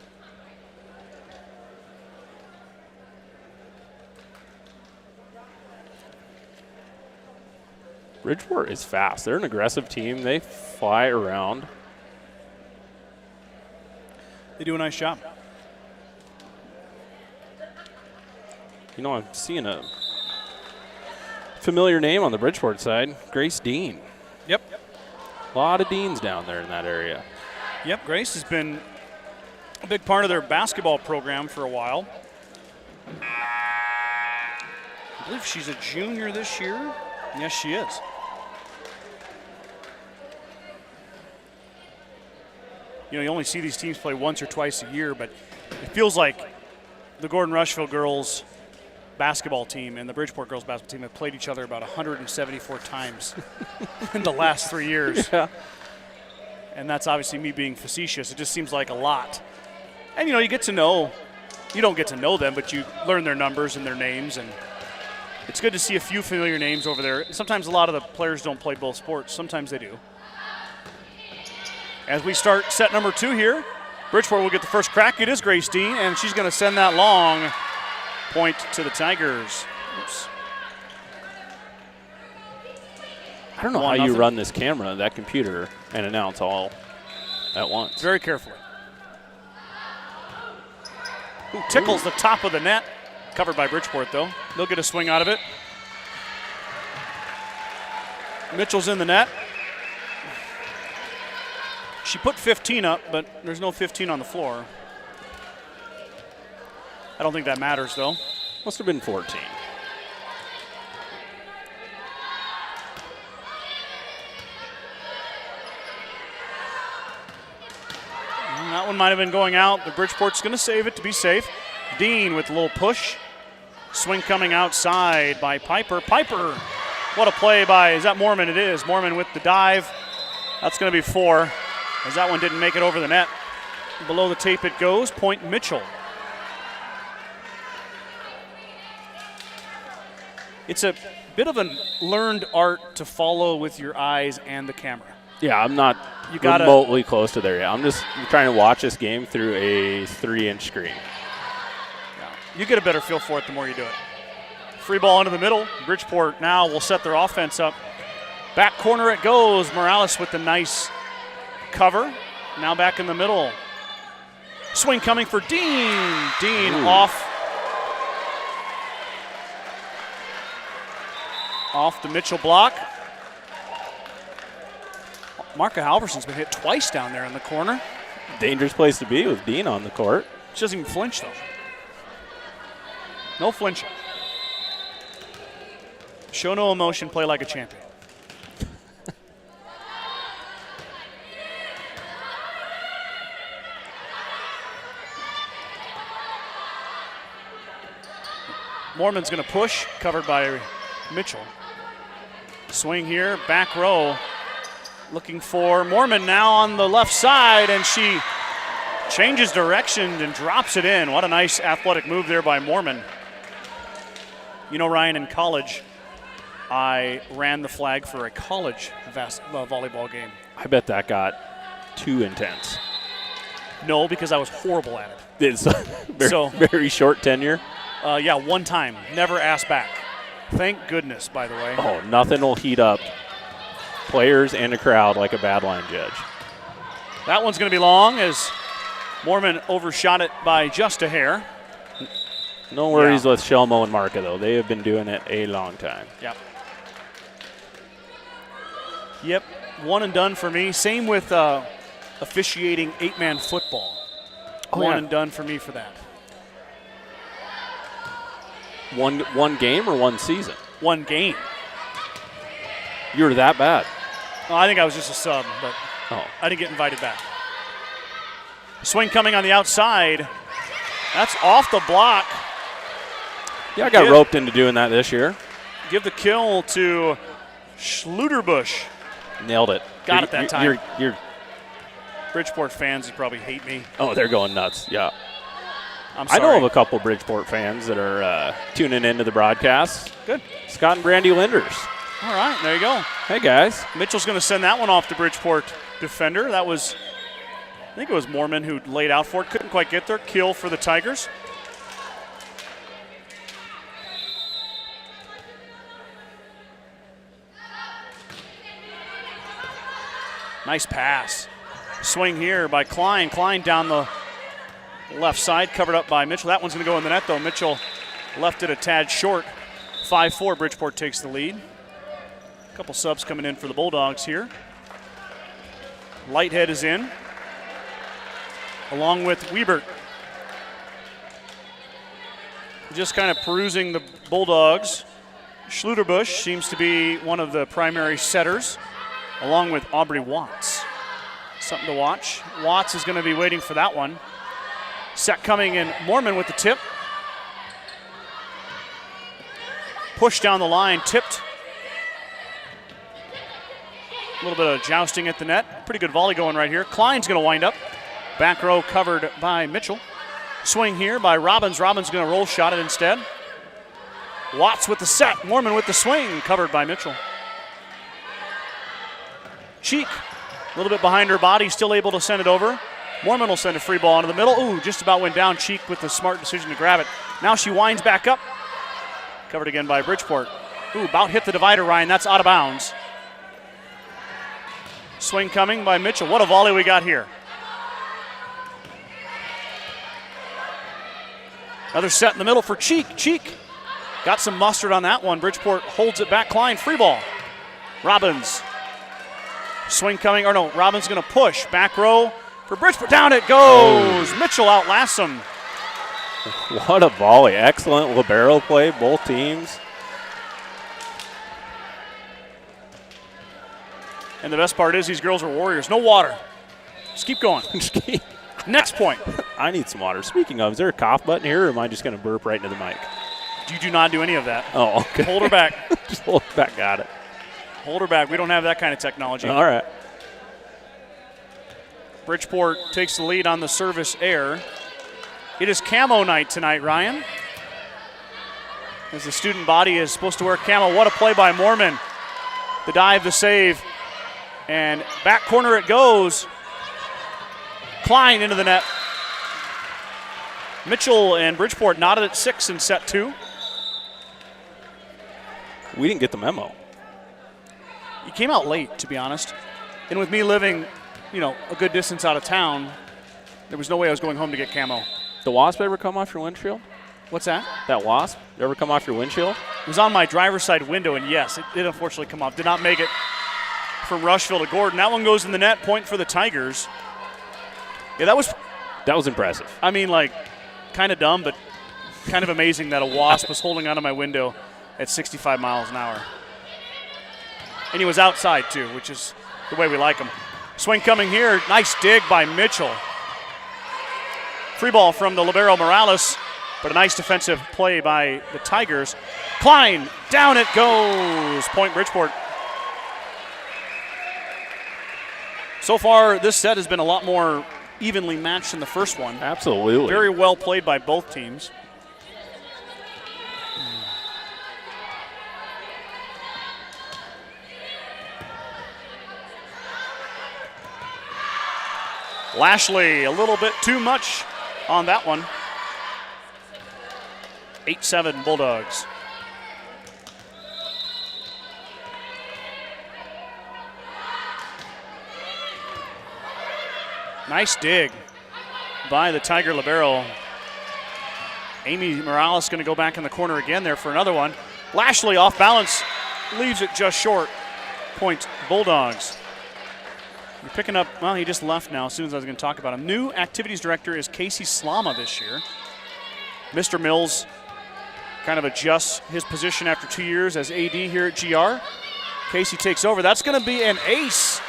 Bridgeport is fast. They're an aggressive team. They fly around. They do a nice job. You know, I'm seeing a familiar name on the Bridgeport side, Grace Dean. Yep. A lot of Deans down there in that area. Yep, Grace has been a big part of their basketball program for a while. I believe she's a junior this year. Yes, she is. You know, you only see these teams play once or twice a year, but it feels like the Gordon-Rushville girls basketball team and the Bridgeport girls basketball team have played each other about 174 times in the last 3 years. Yeah. And that's obviously me being facetious. It just seems like a lot. And, you know, you don't get to know them, but you learn their numbers and their names. And It's good to see a few familiar names over there. Sometimes a lot of the players don't play both sports. Sometimes they do. As we start set number 2 here, Bridgeport will get the first crack. It is Grace Dean, and she's going to send that long point to the Tigers. Oops. I don't know how you run this camera, that computer, and announce all at once. Very carefully. Ooh, tickles the top of the net. Covered by Bridgeport, though. They'll get a swing out of it. Mitchell's in the net. She put 15 up, but there's no 15 on the floor. I don't think that matters, though. Must have been 14. And that one might have been going out, but Bridgeport's going to save it to be safe. Dean with a little push. Swing coming outside by Piper. Piper, what a play by, is that Mormon? It is. Mormon with the dive. That's going to be 4, as that one didn't make it over the net. Below the tape it goes. Point Mitchell. It's a bit of a learned art to follow with your eyes and the camera. Yeah, I'm not remotely close to there yet. I'm just trying to watch this game through a 3-inch screen. You get a better feel for it the more you do it. Free ball into the middle. Bridgeport now will set their offense up. Back corner it goes. Morales with the nice cover. Now back in the middle. Swing coming for Dean. Dean off the Mitchell block. Marka Halverson's been hit twice down there in the corner. Dangerous place to be with Dean on the court. She doesn't even flinch, though. No flinching. Show no emotion, play like a champion. Mormon's going to push, covered by Mitchell. Swing here, back row. Looking for Mormon now on the left side, and she changes direction and drops it in. What a nice athletic move there by Mormon. You know, Ryan, in college, I ran the flag for a college volleyball game. I bet that got too intense. No, because I was horrible at it. It's very short tenure. Yeah, one time. Never asked back. Thank goodness, by the way. Oh, nothing will heat up players and a crowd like a bad line judge. That one's going to be long as Mormon overshot it by just a hair. No worries with Shelmo and Marka, though. They have been doing it a long time. Yep, one and done for me. Same with officiating 8-man football. One and done for me for that. One game or one season? One game. You were that bad? Well, I think I was just a sub, but I didn't get invited back. Swing coming on the outside. That's off the block. Yeah, I got roped into doing that this year. Give the kill to Schluterbusch. Nailed it. Got it that time. You're Bridgeport fans, you probably hate me. Oh, they're going nuts. Yeah. I'm sorry. I know of a couple Bridgeport fans that are tuning into the broadcast. Good. Scott and Brandy Linders. All right, there you go. Hey, guys. Mitchell's going to send that one off to Bridgeport defender. That was, I think it was Mormon who laid out for it. Couldn't quite get there. Kill for the Tigers. Nice pass. Swing here by Klein. Klein down the left side, covered up by Mitchell. That one's going to go in the net, though. Mitchell left it a tad short. 5-4, Bridgeport takes the lead. A couple subs coming in for the Bulldogs here. Lighthead is in, along with Wiebert. Just kind of perusing the Bulldogs. Schluterbusch seems to be one of the primary setters, along with Aubrey Watts. Something to watch. Watts is going to be waiting for that one. Set coming in, Mormon with the tip. Push down the line, tipped. A little bit of jousting at the net. Pretty good volley going right here. Klein's going to wind up. Back row covered by Mitchell. Swing here by Robbins. Robbins going to roll shot it instead. Watts with the set. Mormon with the swing. Covered by Mitchell. Cheek, a little bit behind her body, still able to send it over. Mormon will send a free ball into the middle. Ooh, just about went down. Cheek with the smart decision to grab it. Now she winds back up. Covered again by Bridgeport. Ooh, about hit the divider, Ryan. That's out of bounds. Swing coming by Mitchell. What a volley we got here. Another set in the middle for Cheek. Cheek got some mustard on that one. Bridgeport holds it back. Klein, free ball. Robbins. Swing coming, or no, Robbins going to push. Back row for Bridgeport. Down it goes. Mitchell outlasts him. What a volley. Excellent libero play, both teams. And the best part is these girls are warriors. No water. Just keep going. Next point. I need some water. Speaking of, is there a cough button here, or am I just going to burp right into the mic? You do not do any of that. Oh, okay. Hold her back. Just hold her back. Got it. Hold her back. We don't have that kind of technology. All right. Bridgeport takes the lead on the service air. It is camo night tonight, Ryan. As the student body is supposed to wear camo. What a play by Mormon. The dive, the save. And back corner it goes. Klein into the net. Mitchell and Bridgeport knotted at 6 in set 2. We didn't get the memo. He came out late, to be honest. And with me living, a good distance out of town, there was no way I was going home to get camo. The wasp ever come off your windshield? What's that? That wasp ever come off your windshield? It was on my driver's side window, and yes, it did unfortunately come off. Did not make it from Rushville to Gordon. That one goes in the net. Point for the Tigers. Yeah, that was impressive. I mean, kind of dumb, but kind of amazing that a wasp was holding onto my window at 65 miles an hour. And he was outside, too, which is the way we like him. Swing coming here. Nice dig by Mitchell. Free ball from the libero Morales, but a nice defensive play by the Tigers. Klein, down it goes. Point Bridgeport. So far, this set has been a lot more evenly matched than the first one. Absolutely. Very well played by both teams. Lashley, a little bit too much on that one. 8-7 Bulldogs. Nice dig by the Tiger libero. Amy Morales going to go back in the corner again there for another one. Lashley off balance, leaves it just short. Point Bulldogs. You're picking up, well, he just left now as soon as I was going to talk about him. New activities director is Casey Slama this year. Mr. Mills kind of adjusts his position after 2 years as AD here at GR. Casey takes over. That's going to be an ace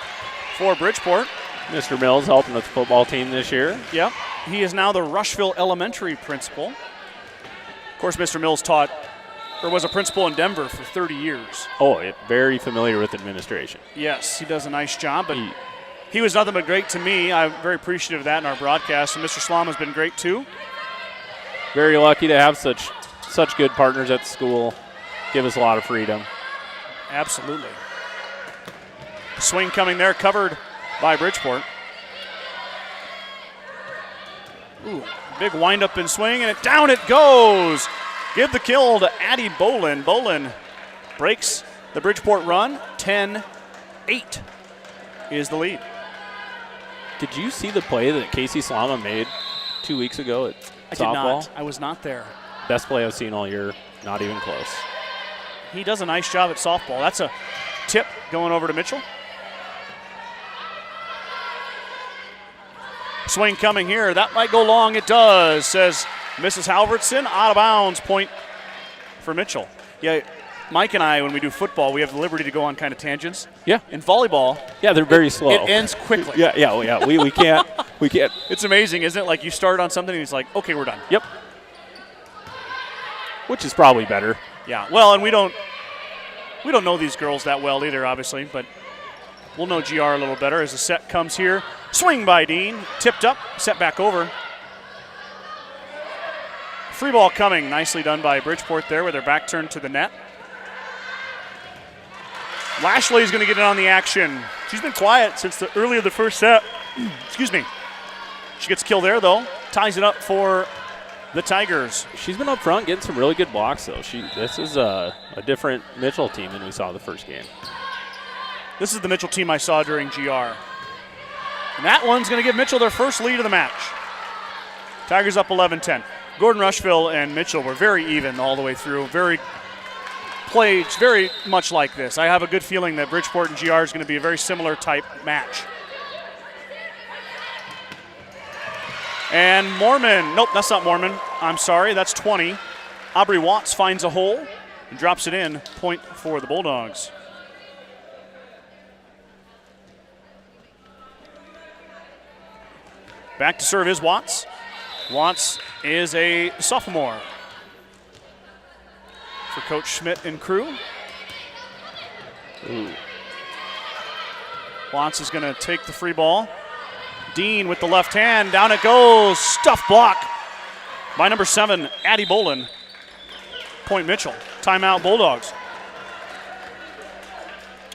for Bridgeport. Mr. Mills helping with the football team this year. Yep. He is now the Rushville Elementary principal. Of course, Mr. Mills was a principal in Denver for 30 years. Oh, very familiar with administration. Yes, he does a nice job, but he was nothing but great to me. I'm very appreciative of that in our broadcast, and Mr. Slama has been great too. Very lucky to have such good partners at the school. Give us a lot of freedom. Absolutely. Swing coming there, covered by Bridgeport. Ooh, big windup and swing, and down it goes. Give the kill to Addie Bolin. Bolin breaks the Bridgeport run. 10-8 is the lead. Did you see the play that Casey Slama made 2 weeks ago at I softball? did not. I was not there. Best play I've seen all year. Not even close. He does a nice job at softball. That's a tip going over to Mitchell. Swing coming here. That might go long. It does, says Mrs. Halvertson. Out of bounds. Point for Mitchell. Yeah, Mike and I, when we do football, we have the liberty to go on kind of tangents. Yeah. In volleyball, yeah, they're very slow. It ends quickly. Yeah. We can't. We can't. It's amazing, isn't it? Like you start on something and it's like, okay, we're done. Yep. Which is probably better. Yeah. Well, and we don't know these girls that well either, obviously, but we'll know GR a little better as the set comes here. Swing by Dean, tipped up, set back over. Free ball coming. Nicely done by Bridgeport there with their back turned to the net. Lashley's going to get in on the action. She's been quiet since the early of the first set. Excuse me. She gets a kill there, though. Ties it up for the Tigers. She's been up front getting some really good blocks, though. This is a different Mitchell team than we saw the first game. This is the Mitchell team I saw during GR. And that one's going to give Mitchell their first lead of the match. Tigers up 11-10. Gordon-Rushville and Mitchell were very even all the way through. Played very much like this. I have a good feeling that Bridgeport and GR is going to be a very similar type match. And Mormon, nope, that's not Mormon. I'm sorry, that's 20. Aubrey Watts finds a hole and drops it in. Point for the Bulldogs. Back to serve is Watts. Watts is a sophomore for Coach Schmidt and crew. Ooh. Watts is going to take the free ball. Dean with the left hand. Down it goes. Stuff block by number 7, Addie Bolin. Point Mitchell. Timeout Bulldogs.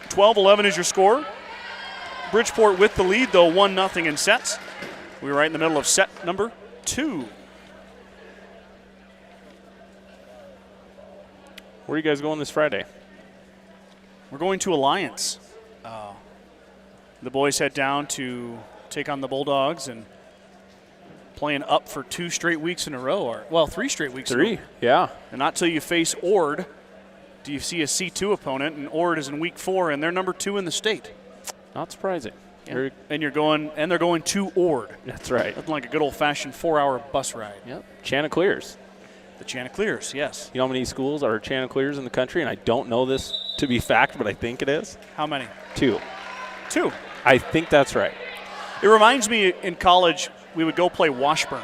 12-11 is your score. Bridgeport with the lead, though, 1-0 in sets. We're right in the middle of set number 2. Where are you guys going this Friday? We're going to Alliance. The boys head down to take on the Bulldogs and playing up for 2 straight weeks in a row. Or, well, 3 straight weeks in a row. 3, yeah. And not till you face Ord do you see a C2 opponent, and Ord is in week 4, and they're number 2 in the state. Not surprising. Yeah. And they're going to Ord. That's right. Nothing like a good old-fashioned 4-hour bus ride. Yep. Chanticleers. The Chanticleers, yes. You know how many schools are Chanticleers in the country? And I don't know this to be fact, but I think it is. How many? 2. 2. I think that's right. It reminds me, in college, we would go play Washburn.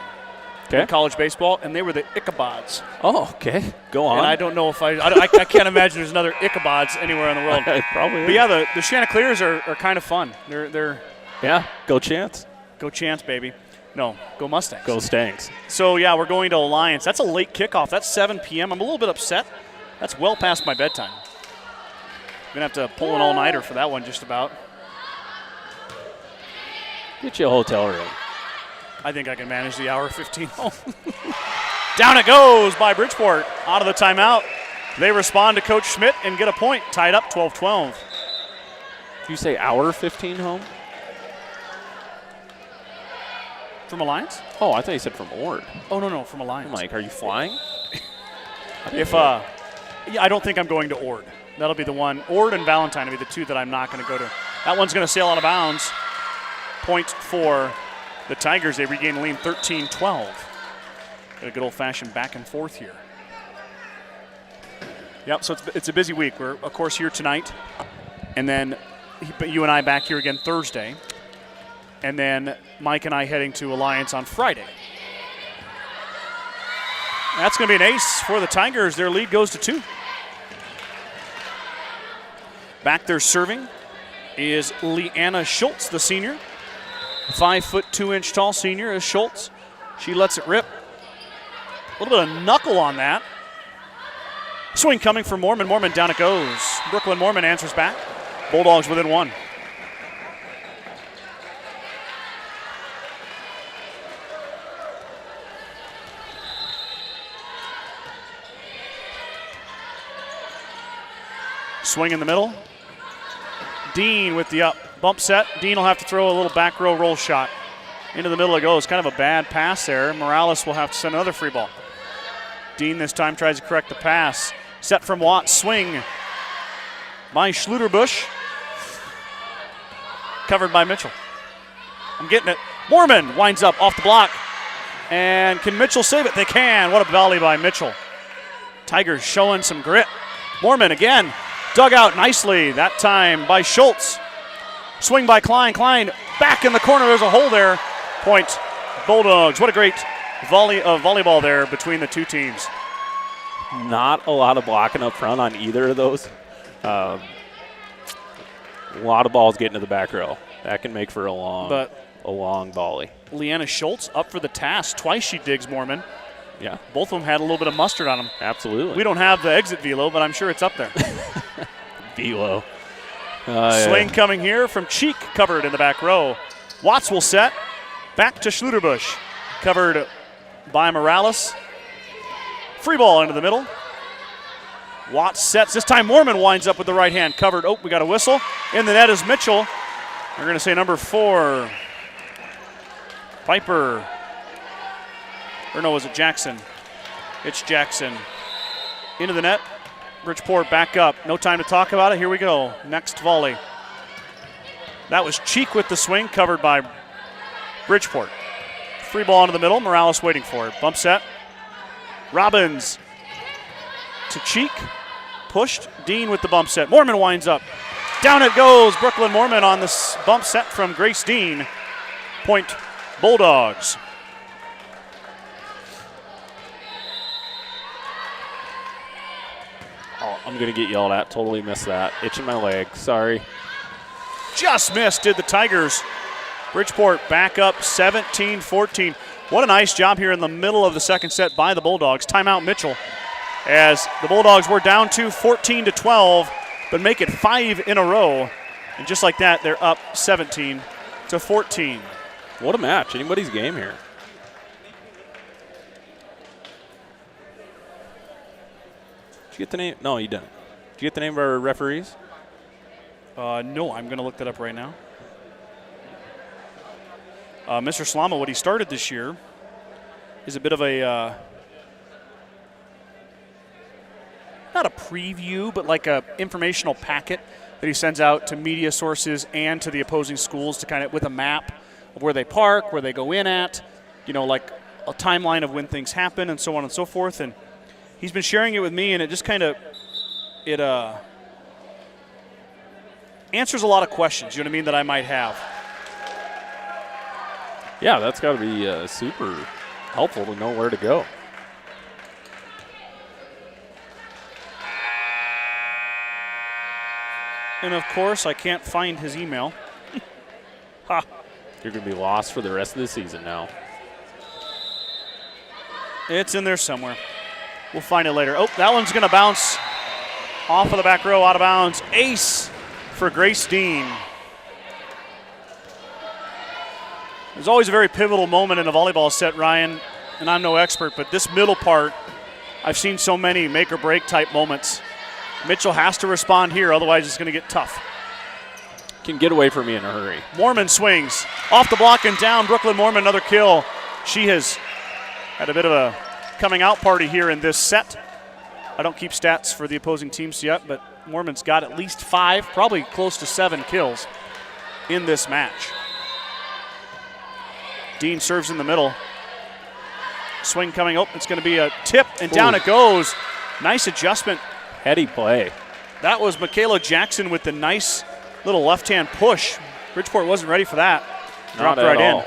Okay. In college baseball, and they were the Ichabods. Oh, okay. Go on. And I don't know if I can't imagine there's another Ichabods anywhere in the world. Probably. But yeah, the Chanticleers are kind of fun. They're yeah. Go Chance. Go Chance, baby. No, go Mustangs. Go Stangs. So yeah, we're going to Alliance. That's a late kickoff. That's 7 p.m. I'm a little bit upset. That's well past my bedtime. I'm gonna have to pull an all-nighter for that one, just about. Get you a hotel room. I think I can manage the hour 15 home. Down it goes by Bridgeport. Out of the timeout. They respond to Coach Schmidt and get a point. Tied up 12-12. Did you say hour 15 home? From Alliance? Oh, I thought you said from Ord. Oh, no, from Alliance. I'm like, are you flying? Yeah, I don't think I'm going to Ord. That'll be the one. Ord and Valentine will be the 2 that I'm not going to go to. That one's going to sail out of bounds. Point for the Tigers. They regain lead 13-12. Got a good old-fashioned back and forth here. Yep, so it's a busy week. We're, of course, here tonight. And then you and I back here again Thursday. And then Mike and I heading to Alliance on Friday. That's going to be an ace for the Tigers. Their lead goes to 2. Back there serving is Leanna Schultz, the senior. 5'2" tall senior is Schultz. She lets it rip. A little bit of knuckle on that. Swing coming from Mormon. Mormon, down it goes. Brooklyn Mormon answers back. Bulldogs within 1. Swing in the middle. Dean with the up bump set. Dean will have to throw a little back row roll shot. Into the middle it goes. Kind of a bad pass there. Morales will have to send another free ball. Dean this time tries to correct the pass. Set from Watts. Swing by Schluterbusch. Covered by Mitchell. I'm getting it. Mormon winds up off the block. And can Mitchell save it? They can. What a volley by Mitchell. Tigers showing some grit. Mormon again. Dug out nicely, that time by Schultz. Swing by Klein. Klein back in the corner. There's a hole there. Point Bulldogs. What a great volley of volleyball there between the 2 teams. Not a lot of blocking up front on either of those. A lot of balls getting to the back row. That can make for a long volley. Leanna Schultz up for the task. Twice she digs Mormon. Yeah. Both of them had a little bit of mustard on them. Absolutely. We don't have the exit velo, but I'm sure it's up there. Velo. Swing coming here from Cheek, covered in the back row. Watts will set. Back to Schluterbusch. Covered by Morales. Free ball into the middle. Watts sets. This time Mormon winds up with the right hand. Covered. Oh, we got a whistle. In the net is Mitchell. We're going to say number 4. Piper. Or no, was it Jackson? It's Jackson. Into the net. Bridgeport back up. No time to talk about it. Here we go. Next volley. That was Cheek with the swing, covered by Bridgeport. Free ball into the middle. Morales waiting for it. Bump set. Robbins to Cheek. Pushed. Dean with the bump set. Mormon winds up. Down it goes. Brooklyn Mormon on this bump set from Grace Dean. Point Bulldogs. Oh, I'm going to get yelled at. Totally missed that. Itching my leg. Sorry. Just missed, did the Tigers. Bridgeport back up 17-14. What a nice job here in the middle of the second set by the Bulldogs. Timeout Mitchell, as the Bulldogs were down to 14-12, but make it 5 in a row. And just like that, they're up 17-14. What a match. Anybody's game here. Did you get the name? No, you didn't. Did you get the name of our referees? No, I'm going to look that up right now. Mr. Slama, what he started this year is a bit of a, not a preview, but like a informational packet that he sends out to media sources and to the opposing schools to kind of, with a map of where they park, where they go in at, you know, like a timeline of when things happen and so on and so forth. And he's been sharing it with me, and it just kind of, it answers a lot of questions, you know what I mean, that I might have. Yeah, that's got to be super helpful to know where to go. And, of course, I can't find his email. Ha! You're going to be lost for the rest of the season now. It's in there somewhere. We'll find it later. Oh, that one's going to bounce off of the back row, out of bounds. Ace for Grace Dean. There's always a very pivotal moment in a volleyball set, Ryan, and I'm no expert, but this middle part, I've seen so many make or break type moments. Mitchell has to respond here, otherwise it's going to get tough. Can get away from me in a hurry. Mormon swings off the block and down. Brooklyn Mormon, another kill. She has had a bit of a coming out party here in this set. I don't keep stats for the opposing teams yet, but Mormon's got at least 5, probably close to 7 kills in this match. Dean serves in the middle. Swing coming up. It's going to be a tip, and down it goes. Nice adjustment. Heady play. That was Michaela Jackson with the nice little left-hand push. Bridgeport wasn't ready for that. Dropped right in.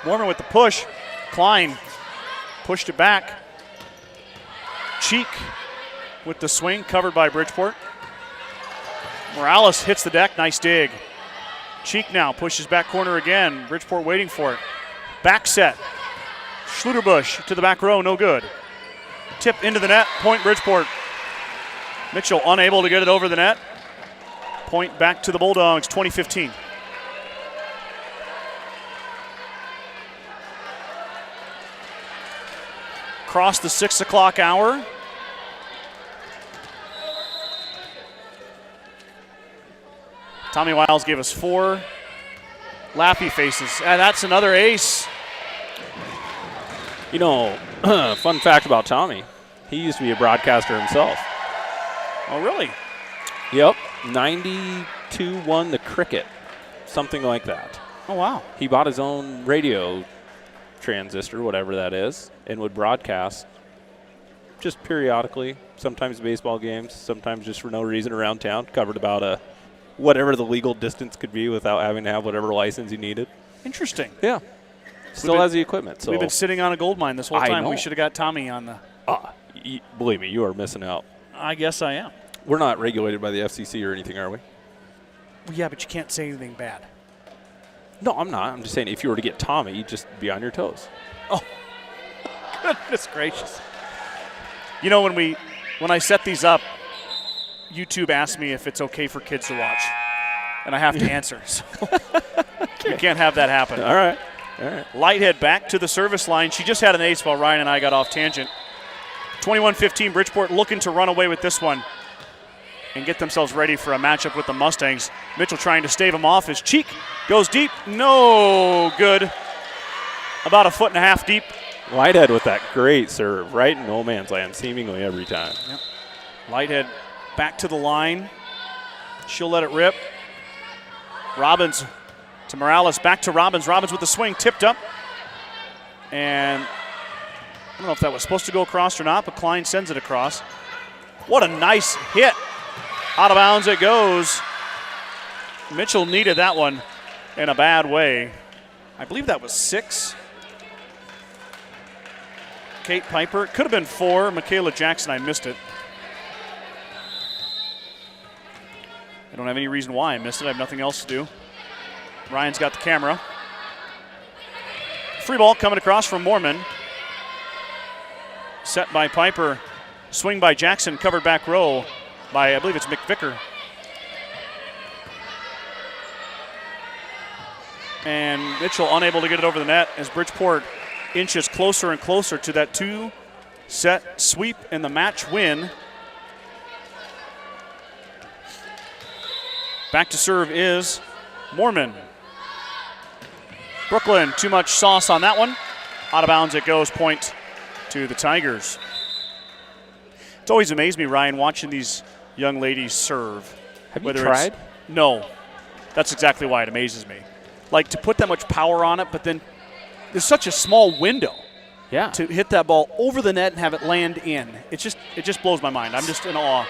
Mormon with the push. Klein pushed it back. Cheek with the swing, covered by Bridgeport. Morales hits the deck, nice dig. Cheek now pushes back corner again. Bridgeport waiting for it. Back set. Schluterbusch to the back row, no good. Tip into the net, point Bridgeport. Mitchell unable to get it over the net. Point back to the Bulldogs, 20-15. Across the 6 o'clock hour. Tommy Wiles gave us 4 laughy faces. And that's another ace. You know, fun fact about Tommy, he used to be a broadcaster himself. Oh, really? Yep. 92 won the cricket, something like that. Oh, wow. He bought his own radio transistor, whatever that is, and would broadcast just periodically, sometimes baseball games, sometimes just for no reason around town, covered about whatever the legal distance could be without having to have whatever license he needed. Interesting. Yeah. Still has the equipment. So we've been sitting on a gold mine this whole time. know. We should have got Tommy on the... believe me, you are missing out. I guess I am. We're not regulated by the FCC or anything, are we? Well, yeah, but you can't say anything bad. No, I'm not. I'm just saying if you were to get Tommy, you'd just be on your toes. Oh, goodness gracious. You know, when I set these up, YouTube asked me if it's okay for kids to watch, and I have to answer. So we can't have that happen. All right. Lighthead back to the service line. She just had an ace while Ryan and I got off tangent. 21-15, Bridgeport looking to run away with this one and get themselves ready for a matchup with the Mustangs. Mitchell trying to stave him off. His cheek goes deep. No good. About 1.5 feet deep. Lighthead with that great serve right in no man's land seemingly every time. Yep. Lighthead back to the line. She'll let it rip. Robbins to Morales, back to Robbins. Robbins with the swing, tipped up. And I don't know if that was supposed to go across or not, but Klein sends it across. What a nice hit. Out of bounds it goes. Mitchell needed that one in a bad way. I believe that was 6. Kate Piper. It could have been 4. Michaela Jackson, I missed it. I don't have any reason why I missed it. I have nothing else to do. Ryan's got the camera. Free ball coming across from Moorman. Set by Piper. Swing by Jackson. Covered back row by, I believe it's McVicker. And Mitchell unable to get it over the net as Bridgeport inches closer and closer to that 2-set sweep and the match win. Back to serve is Moorman. Brooklyn, too much sauce on that one. Out of bounds it goes, point to the Tigers. It's always amazed me, Ryan, watching these young ladies serve. Have you tried? No. That's exactly why it amazes me. Like, to put that much power on it, but then there's such a small window to hit that ball over the net and have it land in. It just blows my mind. I'm just in awe.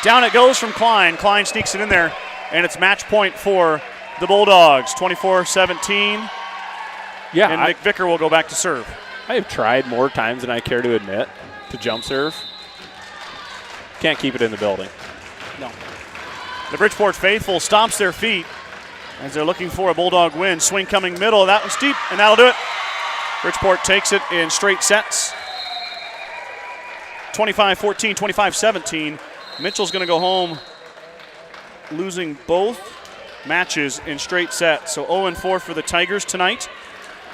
Down it goes from Klein. Klein sneaks it in there, and it's match point for the Bulldogs, 24-17. Yeah, and McVicker will go back to serve. I have tried more times than I care to admit to jump serve. Can't keep it in the building. No. The Bridgeport faithful stomps their feet as they're looking for a Bulldog win. Swing coming middle. That one's deep, and that'll do it. Bridgeport takes it in straight sets. 25-14, 25-17. Mitchell's going to go home losing both matches in straight sets. So 0-4 for the Tigers tonight.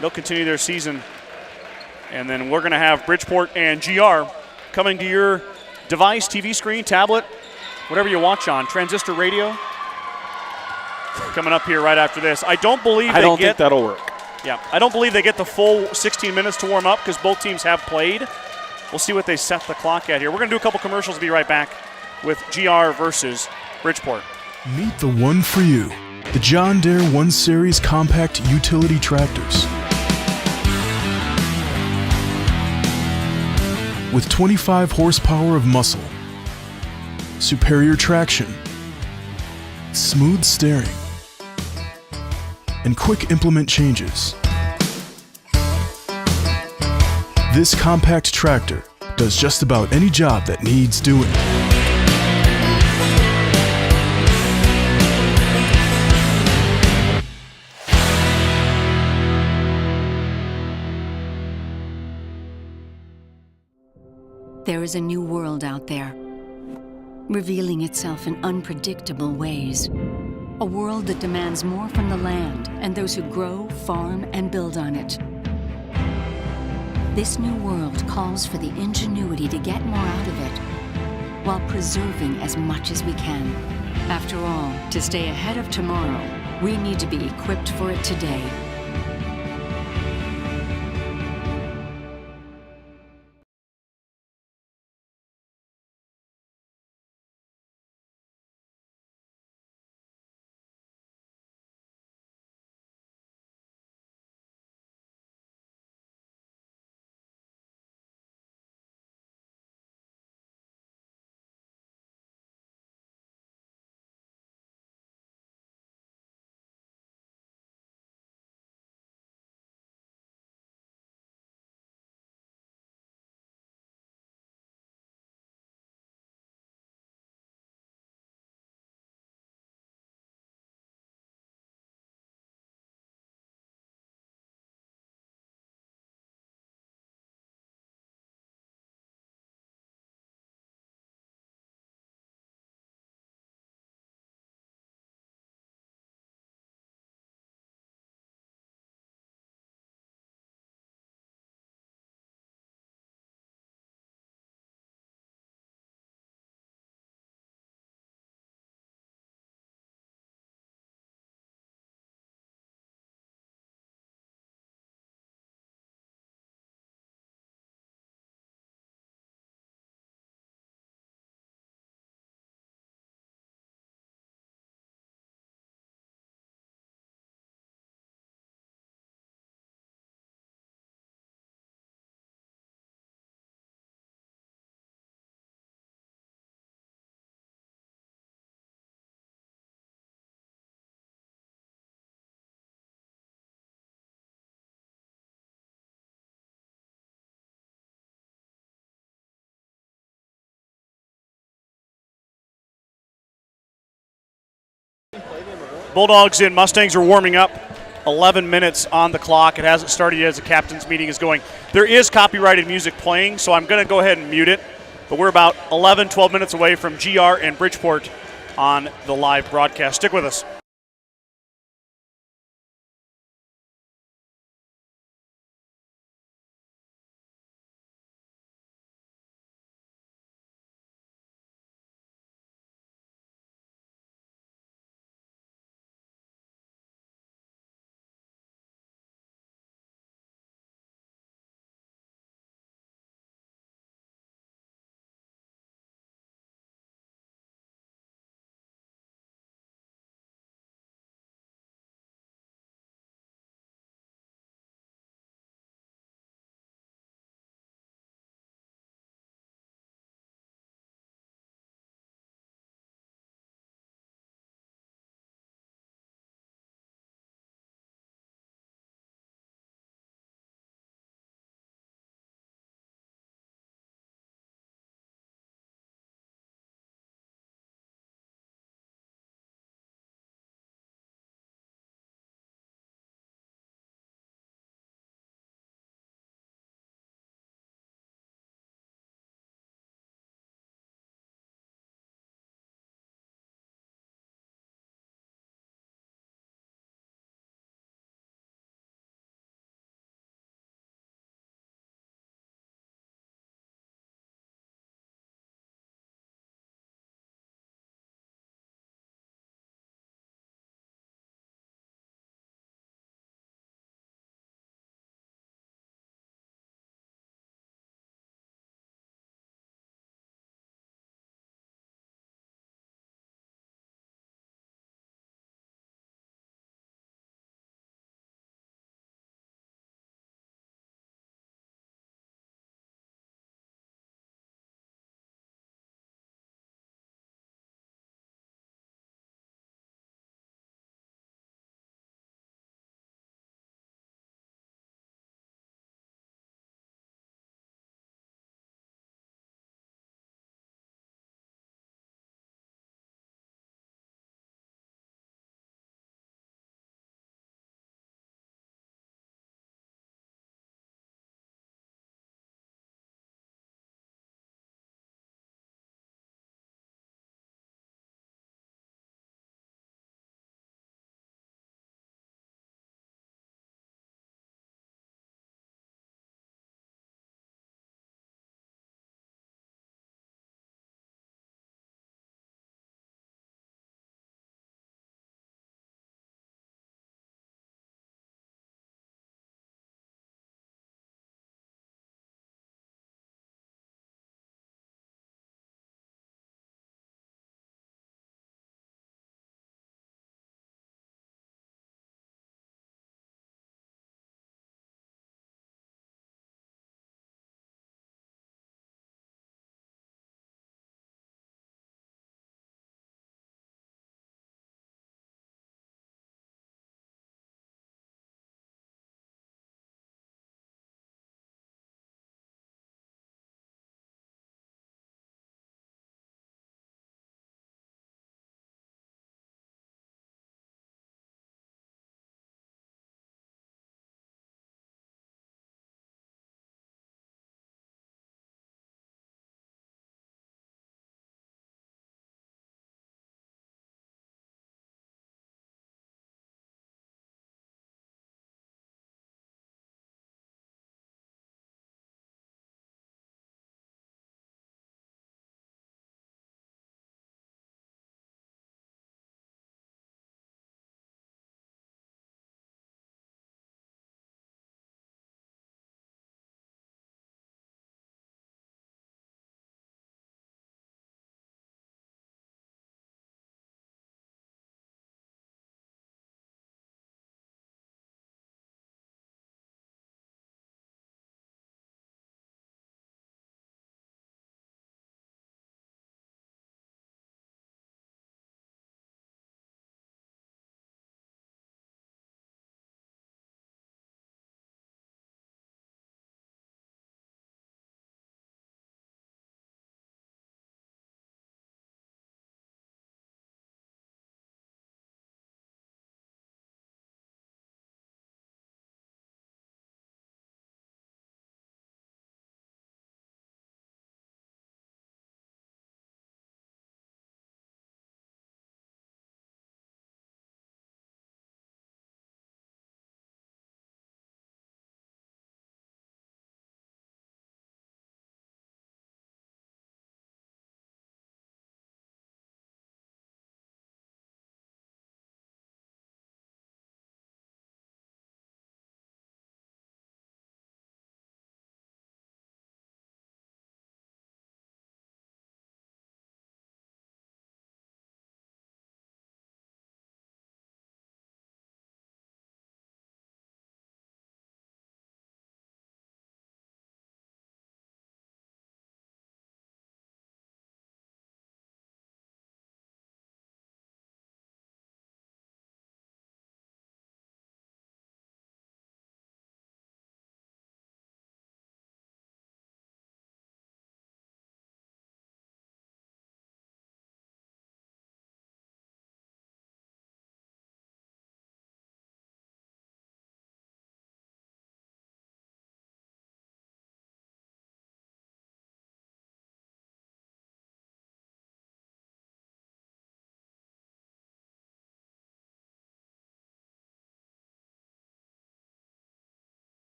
They'll continue their season. And then we're going to have Bridgeport and GR coming to your device, TV screen, tablet, whatever you watch on, transistor radio. Coming up here right after this. I don't think that'll work. Yeah, I don't believe they get the full 16 minutes to warm up because both teams have played. We'll see what they set the clock at here. We're going to do a couple commercials. Be right back with GR versus Bridgeport. Meet the one for you, the John Deere 1 Series compact utility tractors. With 25 horsepower of muscle, superior traction, smooth steering, and quick implement changes. This compact tractor does just about any job that needs doing. There is a new world out there, revealing itself in unpredictable ways. A world that demands more from the land and those who grow, farm, and build on it. This new world calls for the ingenuity to get more out of it, while preserving as much as we can. After all, to stay ahead of tomorrow, we need to be equipped for it today. Bulldogs and Mustangs are warming up. 11 minutes on the clock. It hasn't started yet as the captain's meeting is going. There is copyrighted music playing, so I'm going to go ahead and mute it. But we're about 11, 12 minutes away from GR and Bridgeport on the live broadcast. Stick with us.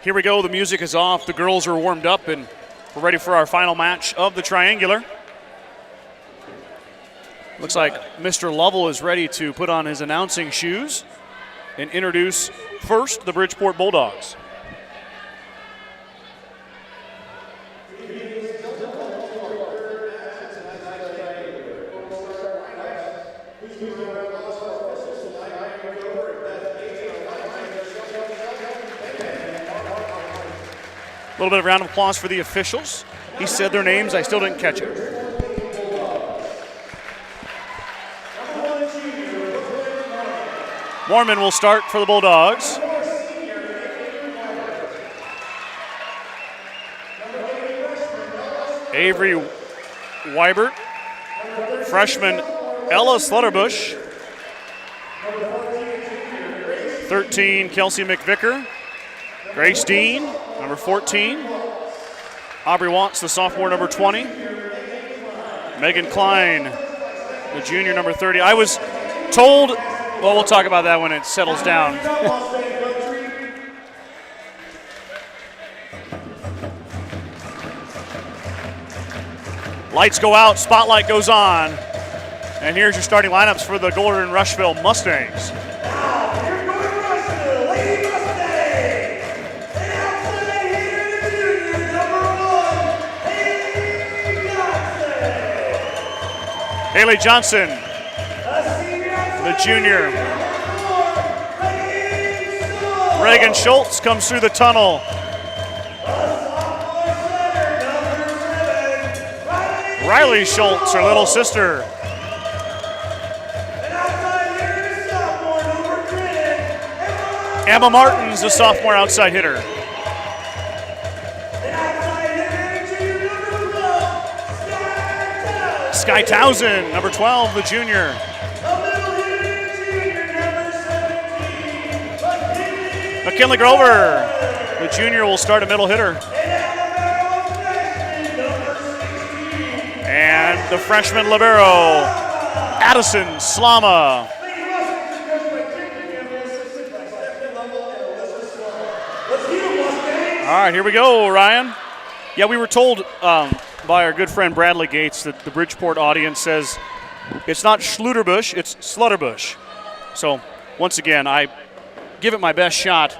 Here we go. The music is off. The girls are warmed up, and we're ready for our final match of the triangular. Looks like Mr. Lovell is ready to put on his announcing shoes and introduce first the Bridgeport Bulldogs. A little bit of round of applause for the officials. He said their names. I still didn't catch it. Mormon will start for the Bulldogs. Avery Weibert. Freshman Ella Slutterbush. 13, Kelsey McVicker. Grace Dean, number 14. Aubrey Watts, the sophomore, number 20. Megan Klein, the junior, number 30. I was told, well, we'll talk about that when it settles down. Lights go out, spotlight goes on. And here's your starting lineups for the Gordon-Rushville Mustangs. Haley Johnson, the junior. Reagan Schultz comes through the tunnel. Riley Schultz, her little sister. Emma Martins, the sophomore outside hitter. Sky Townsend, number 12, the junior. McKinley Grover, the junior, will start a middle hitter. And the freshman libero, Addison Slama. All right, here we go, Ryan. Yeah, we were told by our good friend Bradley Gates that the Bridgeport audience says it's not Schluterbush, it's Slutterbush. So, once again, I give it my best shot.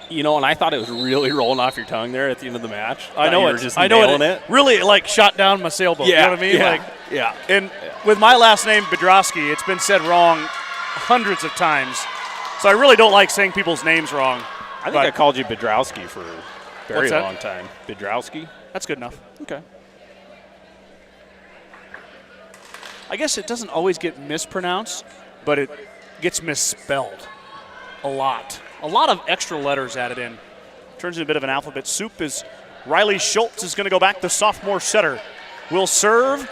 You know, and I thought it was really rolling off your tongue there at the end of the match. I know you it. were just I know nailing it. Really, like, shot down my sailboat. Yeah, You know what I mean? yeah, Like, yeah. And with my last name, Bedrowski, it's been said wrong hundreds of times. So I really don't like saying people's names wrong. I think I called you Bedrowski for a very What's that? long time. Bedrowski? That's good enough. Okay. I guess it doesn't always get mispronounced, but it gets misspelled a lot. A lot of extra letters added in. Turns into a bit of an alphabet soup as Riley Schultz is going to go back. The sophomore setter will serve.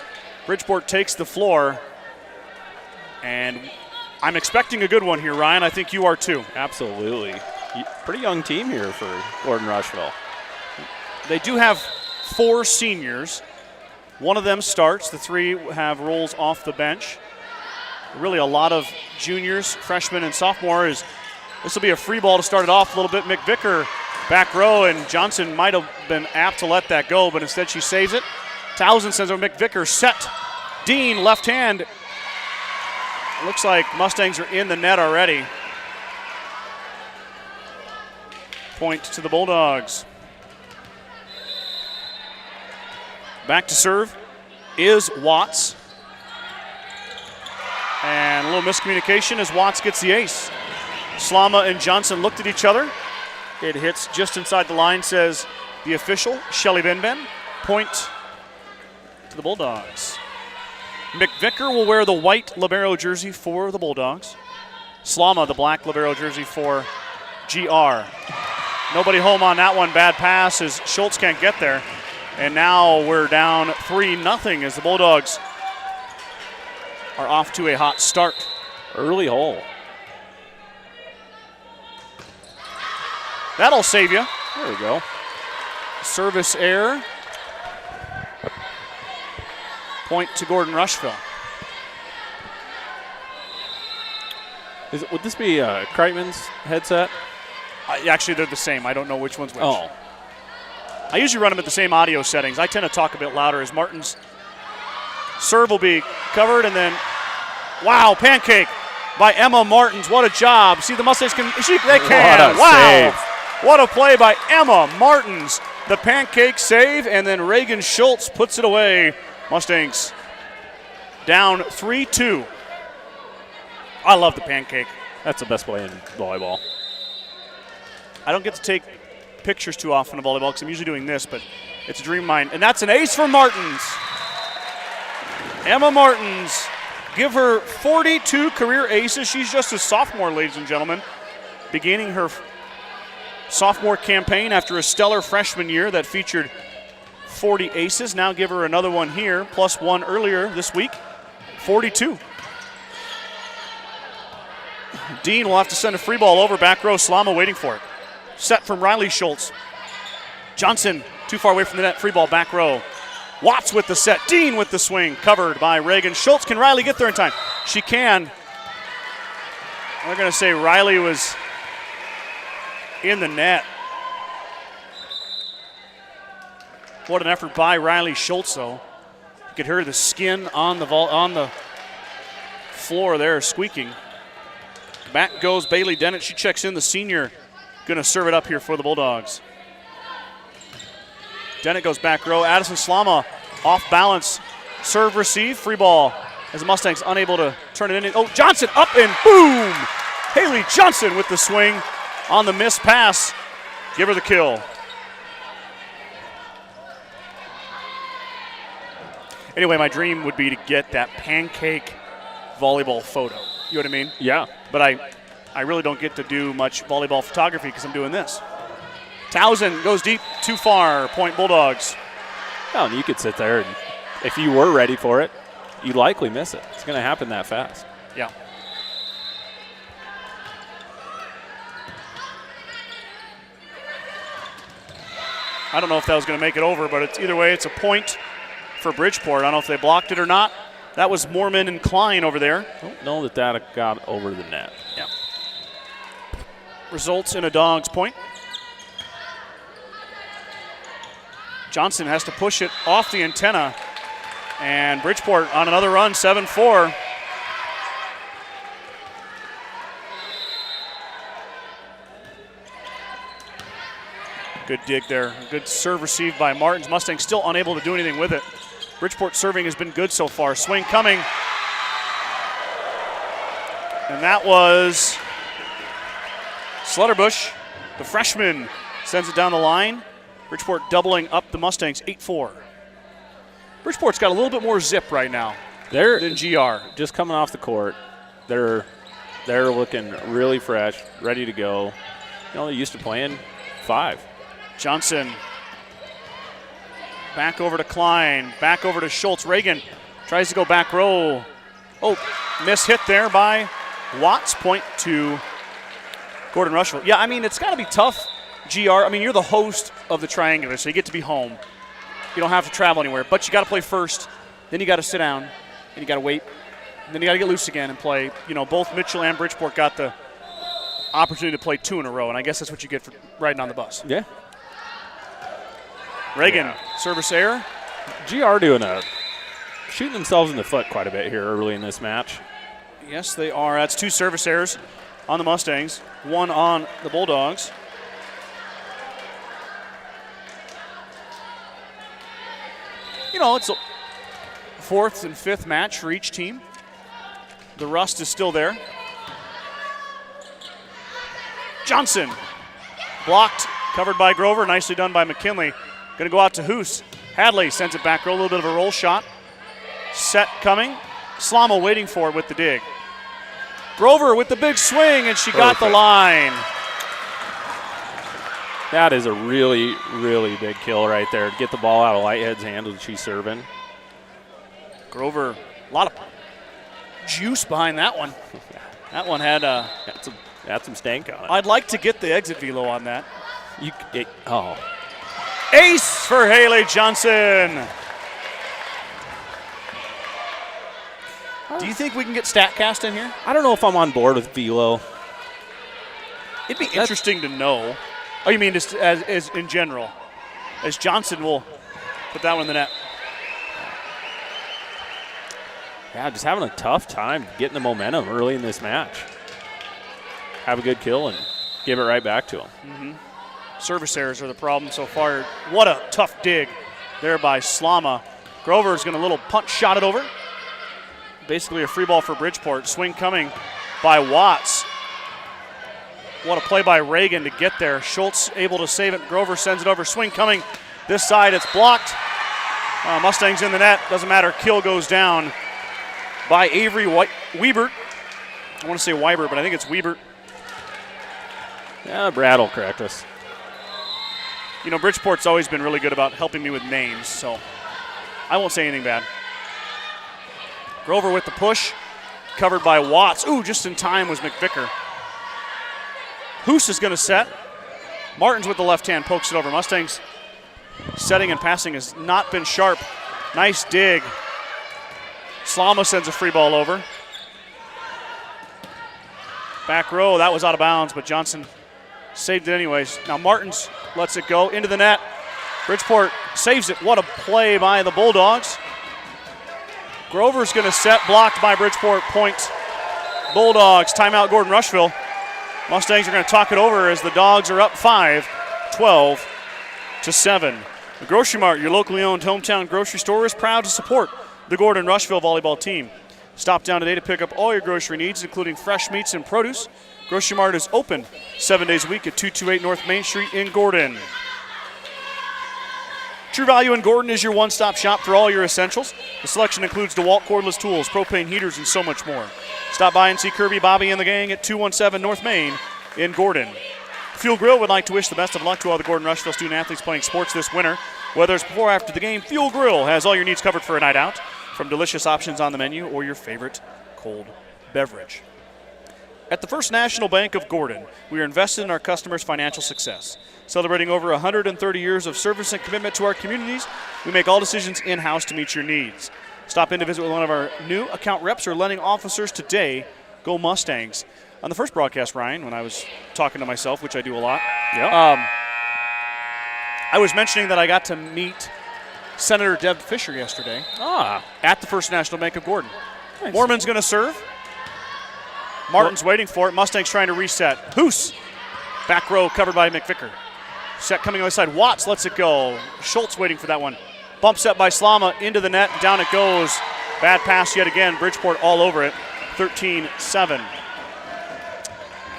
Bridgeport takes the floor. And I'm expecting a good one here, Ryan. I think you are too. Absolutely. Pretty young team here for Gordon-Rushville. They do have 4 seniors. One of them starts. The 3 have roles off the bench. Really a lot of juniors, freshmen, and sophomores. This will be a free ball to start it off a little bit. McVicker back row, and Johnson might have been apt to let that go, but instead she saves it. Townsend sends over McVicker, set. Dean, left hand. Looks like Mustangs are in the net already. Point to the Bulldogs. Back to serve is Watts. And a little miscommunication as Watts gets the ace. Slama and Johnson looked at each other. It hits just inside the line, says the official, Shelly Benben. Point to the Bulldogs. McVicker will wear the white libero jersey for the Bulldogs. Slama, the black libero jersey for GR. Nobody home on that one. Bad pass as Schultz can't get there. And now we're down 3-0 as the Bulldogs are off to a hot start. Early hole. That'll save you. There we go. Service error. Point to Gordon-Rushville. Would this be Kreitman's headset? Actually, they're the same. I don't know which one's which. Oh. I usually run them at the same audio settings. I tend to talk a bit louder as Martin's serve will be covered, and then, wow, pancake by Emma Martins. What a job. See, the Mustangs they can. What a save. What a play by Emma Martins. The pancake save, and then Reagan Schultz puts it away. Mustangs down 3-2. I love the pancake. That's the best play in volleyball. I don't get to take pictures too often of volleyball because I'm usually doing this, but it's a dream of mine. And that's an ace for Martins. Emma Martins, give her 42 career aces. She's just a sophomore, ladies and gentlemen, beginning her sophomore campaign after a stellar freshman year that featured 40 aces. Now give her another one here, plus one earlier this week, 42. Dean will have to send a free ball over. Back row, Slama waiting for it. Set from Riley Schultz. Johnson too far away from the net. Free ball, back row. Watts with the set. Dean with the swing. Covered by Reagan Schultz. Can Riley get there in time? She can. They're going to say Riley was in the net. What an effort by Riley Schultz, though. You could hear the skin on the floor there squeaking. Back goes Bailey Dennett. She checks in, the senior. Going to serve it up here for the Bulldogs. Dennett goes back row. Addison Slama off balance. Serve, receive, free ball. As the Mustangs unable to turn it in. Oh, Johnson up and boom! Haley Johnson with the swing on the missed pass. Give her the kill. Anyway, my dream would be to get that pancake volleyball photo. You know what I mean? Yeah. But I really don't get to do much volleyball photography because I'm doing this. Towson goes deep, too far. Point Bulldogs. Oh, and you could sit there, and if you were ready for it, you'd likely miss it. It's going to happen that fast. Yeah. I don't know if that was going to make it over, but it's either way, it's a point for Bridgeport. I don't know if they blocked it or not. That was Mormon and Klein over there. I don't know that got over the net. Yeah. Results in a Dogs point. Johnson has to push it off the antenna. And Bridgeport on another run, 7-4. Good dig there. Good serve received by Martins. Mustangs still unable to do anything with it. Bridgeport serving has been good so far. Swing coming. And that was Slutterbush, the freshman, sends it down the line. Bridgeport doubling up the Mustangs, 8-4. Bridgeport's got a little bit more zip right now than GR. Just coming off the court. They're looking really fresh, ready to go. You know, they're used to playing 5. Johnson back over to Klein, back over to Schultz. Reagan tries to go back row. Oh, miss hit there by Watts. Point to Gordon-Rushville. Yeah, I mean, it's got to be tough, GR. I mean, you're the host of the Triangular, so you get to be home. You don't have to travel anywhere, but you got to play first. Then you got to sit down, and you got to wait. And then you got to get loose again and play. You know, both Mitchell and Bridgeport got the opportunity to play 2 in a row, and I guess that's what you get for riding on the bus. Yeah. Reagan, service error. GR shooting themselves in the foot quite a bit here early in this match. Yes, they are. That's 2 service errors on the Mustangs, 1 on the Bulldogs. You know, it's a 4th and 5th match for each team. The rust is still there. Johnson, blocked, covered by Grover, nicely done by McKinley. Going to go out to Hoos. Hadley sends it back row, a little bit of a roll shot. Set coming. Slama waiting for it with the dig. Grover with the big swing, and she got the line. That is a really, really big kill right there. Get the ball out of Lighthead's hand when she's serving. Grover, a lot of juice behind that one. That one had some stank on it. I'd like to get the exit velo on that. Ace for Haley Johnson. Do you think we can get StatCast in here? I don't know if I'm on board with velo. It'd be interesting to know. Oh, you mean just as in general? As Johnson will put that one in the net. Yeah, just having a tough time getting the momentum early in this match. Have a good kill and give it right back to him. Service errors are the problem so far. What a tough dig there by Slama. Grover's going to little punch shot it over. Basically a free ball for Bridgeport. Swing coming by Watts. What a play by Reagan to get there. Schultz able to save it. Grover sends it over. Swing coming this side. It's blocked. Mustangs in the net. Doesn't matter. Kill goes down by Avery Wiebert. I want to say Wiebert, but I think it's Wiebert. Yeah, Brad will correct us. You know, Bridgeport's always been really good about helping me with names, so I won't say anything bad. Grover with the push, covered by Watts. Ooh, just in time was McVicker. Hoos is going to set. Martins with the left hand pokes it over. Mustangs setting and passing has not been sharp. Nice dig. Slama sends a free ball over. Back row, that was out of bounds, but Johnson saved it anyways. Now Martins lets it go into the net. Bridgeport saves it. What a play by the Bulldogs. Grover's going to set, blocked by Bridgeport. Point Bulldogs. Timeout Gordon-Rushville. Mustangs are going to talk it over as the Dogs are up 5-12 to 7. The Grocery Mart, your locally owned hometown grocery store, is proud to support the Gordon-Rushville volleyball team. Stop down today to pick up all your grocery needs, including fresh meats and produce. Grocery Mart is open 7 days a week at 228 North Main Street in Gordon. True Value in Gordon is your one-stop shop for all your essentials. The selection includes DeWalt cordless tools, propane heaters, and so much more. Stop by and see Kirby, Bobby, and the gang at 217 North Main in Gordon. Fuel Grill would like to wish the best of luck to all the Gordon-Rushville student-athletes playing sports this winter. Whether it's before or after the game, Fuel Grill has all your needs covered for a night out, from delicious options on the menu or your favorite cold beverage. At the First National Bank of Gordon, we are invested in our customers' financial success. Celebrating over 130 years of service and commitment to our communities, we make all decisions in-house to meet your needs. Stop in to visit with one of our new account reps or lending officers today. Go Mustangs. On the first broadcast, Ryan, when I was talking to myself, which I do a lot, I was mentioning that I got to meet Senator Deb Fisher yesterday at the First National Bank of Gordon. Nice. Mormon's going to serve. Martin's waiting for it. Mustangs trying to reset. Hoos, back row covered by McVicker. Set coming on the side. Watts lets it go. Schultz waiting for that one. Bump set by Slama into the net. Down it goes. Bad pass yet again. Bridgeport all over it. 13-7.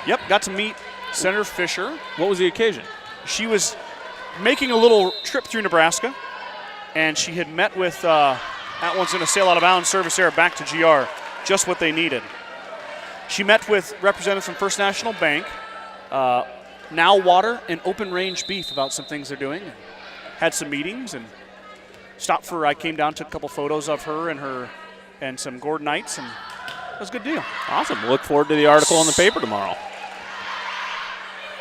Yep, got to meet Senator Fisher. What was the occasion? She was making a little trip through Nebraska, and she had met with, that one's going to sail out of bounds, service error back to GR. Just what they needed. She met with representatives from First National Bank, Now Water, and Open Range Beef about some things they're doing. Had some meetings and stopped for, I came down, took a couple photos of her and some Gordonites, and it was a good deal. Awesome. Look forward to the article in the paper tomorrow.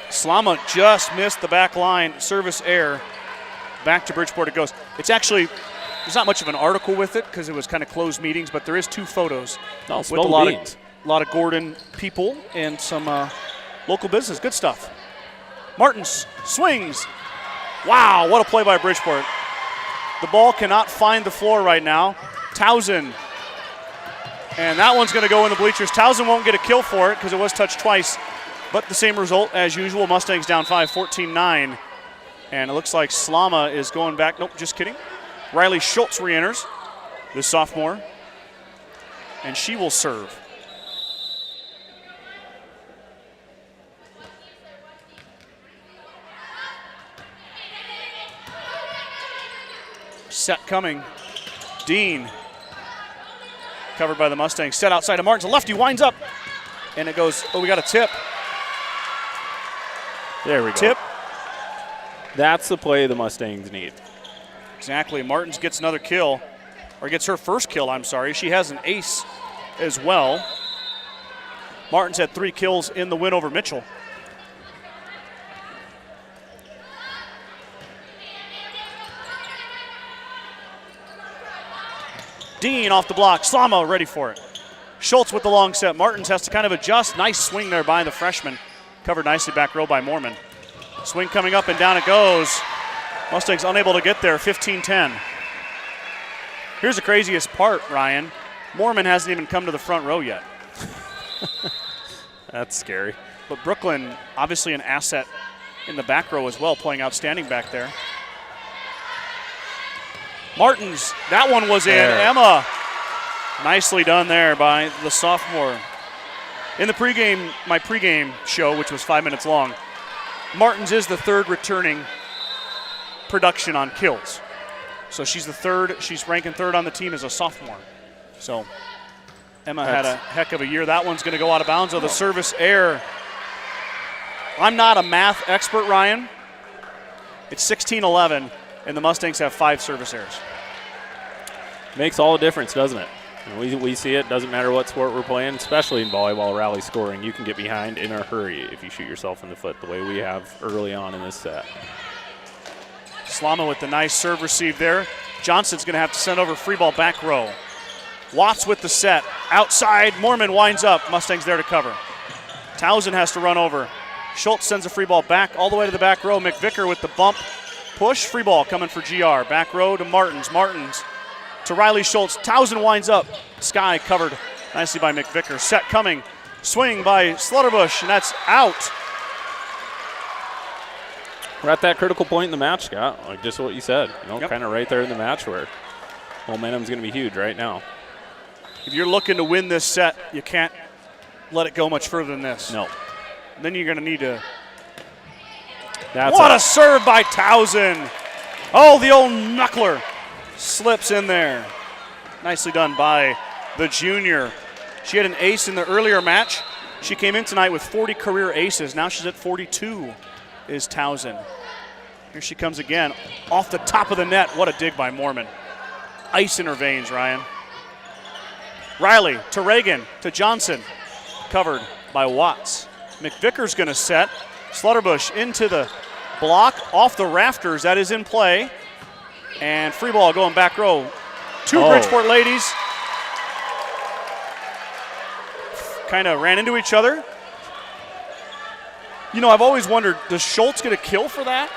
Slama just missed the back line. Service error. Back to Bridgeport it goes. It's actually, there's not much of an article with it because it was kind of closed meetings, but there is 2 photos with a lot of Gordon people and some local business. Good stuff. Martins swings. Wow, what a play by Bridgeport. The ball cannot find the floor right now. Towson. And that one's going to go in the bleachers. Towson won't get a kill for it because it was touched twice. But the same result as usual. Mustangs down 5, 14-9. And it looks like Slama is going back. Nope, just kidding. Riley Schultz re-enters, the sophomore. And she will serve. Set coming. Dean. Covered by the Mustangs. Set outside of Martins. A lefty winds up. And it goes, oh, we got a tip. There we go. Tip. That's the play the Mustangs need. Exactly. Martins gets another kill. Or gets her first kill, I'm sorry. She has an ace as well. Martins had 3 kills in the win over Mitchell. Dean off the block. Slama ready for it. Schultz with the long set. Martins has to kind of adjust. Nice swing there by the freshman. Covered nicely back row by Mormon. Swing coming up and down it goes. Mustangs unable to get there, 15-10. Here's the craziest part, Ryan. Mormon hasn't even come to the front row yet. That's scary. But Brooklyn, obviously an asset in the back row as well, playing outstanding back there. Martins, that one was in. Emma, nicely done there by the sophomore. In the pregame, my pregame show, which was 5 minutes long, Martins is the third returning production on kills. So she's the third. She's ranking third on the team as a sophomore. So Emma had a heck of a year. That one's going to go out of bounds of the service error. I'm not a math expert, Ryan. It's 16-11, and the Mustangs have 5 service errors. Makes all the difference, doesn't it? We see it. Doesn't matter what sport we're playing, especially in volleyball rally scoring. You can get behind in a hurry if you shoot yourself in the foot the way we have early on in this set. Slama with the nice serve receive there. Johnson's going to have to send over free ball back row. Watts with the set. Outside, Mormon winds up. Mustangs there to cover. Towson has to run over. Schultz sends a free ball back all the way to the back row. McVicker with the bump. Push, free ball coming for GR. Back row to Martins. Martins to Riley Schultz. Towson winds up. Sky covered nicely by McVicker. Set coming. Swing by Slutterbush, and that's out. We're at that critical point in the match, Scott, like just what you said. Kind of right there in the match where momentum's going to be huge right now. If you're looking to win this set, you can't let it go much further than this. No. Then you're going to need to. What a serve by Towson. Oh, the old knuckler slips in there. Nicely done by the junior. She had an ace in the earlier match. She came in tonight with 40 career aces. Now she's at 42 is Towson. Here she comes again. Off the top of the net. What a dig by Mormon. Ice in her veins, Ryan. Riley to Reagan to Johnson. Covered by Watts. McVicker's going to set. Slutterbush into the block. Off the rafters. That is in play. And free ball going back row. Two Bridgeport ladies. Kind of ran into each other. You know, I've always wondered, does Schultz get a kill for that?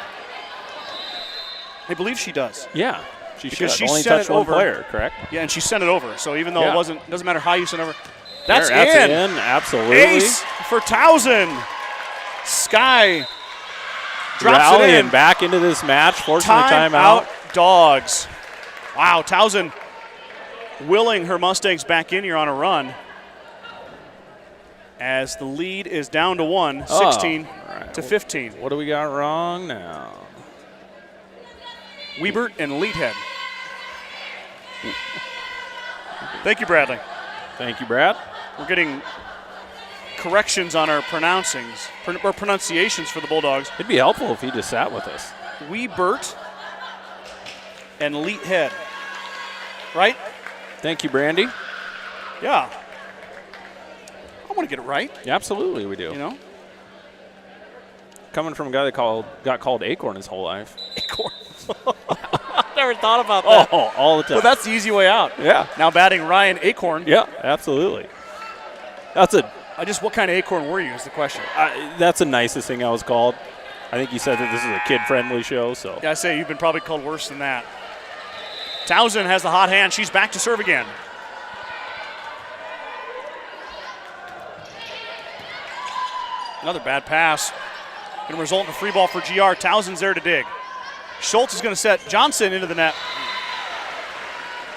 I believe she does. Yeah, she because should. She only sent touched it one over. Player, correct? Yeah, and she sent it over. So even though it doesn't matter how you send it over. That's in, in. absolutely. Ace for Towson. Sky drops Rallying it in. Back into this match, forcing the timeout. Dogs. Wow, Towson willing her Mustangs back in here on a run. As the lead is down to 1, 16 to 15. What do we got wrong now? Wiebert and Leadhead. Thank you, Bradley. Thank you, Brad. We're getting corrections on our pronunciations for the Bulldogs. It'd be helpful if he just sat with us. Wiebert and Leadhead. Right? Thank you, Brandy. Yeah. I want to get it right. Yeah, absolutely, we do. You know? Coming from a guy that got called Acorn his whole life. Acorn. Never thought about that. Oh, all the time. Well, that's the easy way out. Yeah. Now batting Ryan Acorn. Yeah, absolutely. What kind of acorn were you is the question. That's the nicest thing I was called. I think you said that this is a kid-friendly show, so. Yeah, I say you've been probably called worse than that. Towson has the hot hand. She's back to serve again. Another bad pass. Going to result in a free ball for GR. Towson's there to dig. Schultz is going to set Johnson into the net.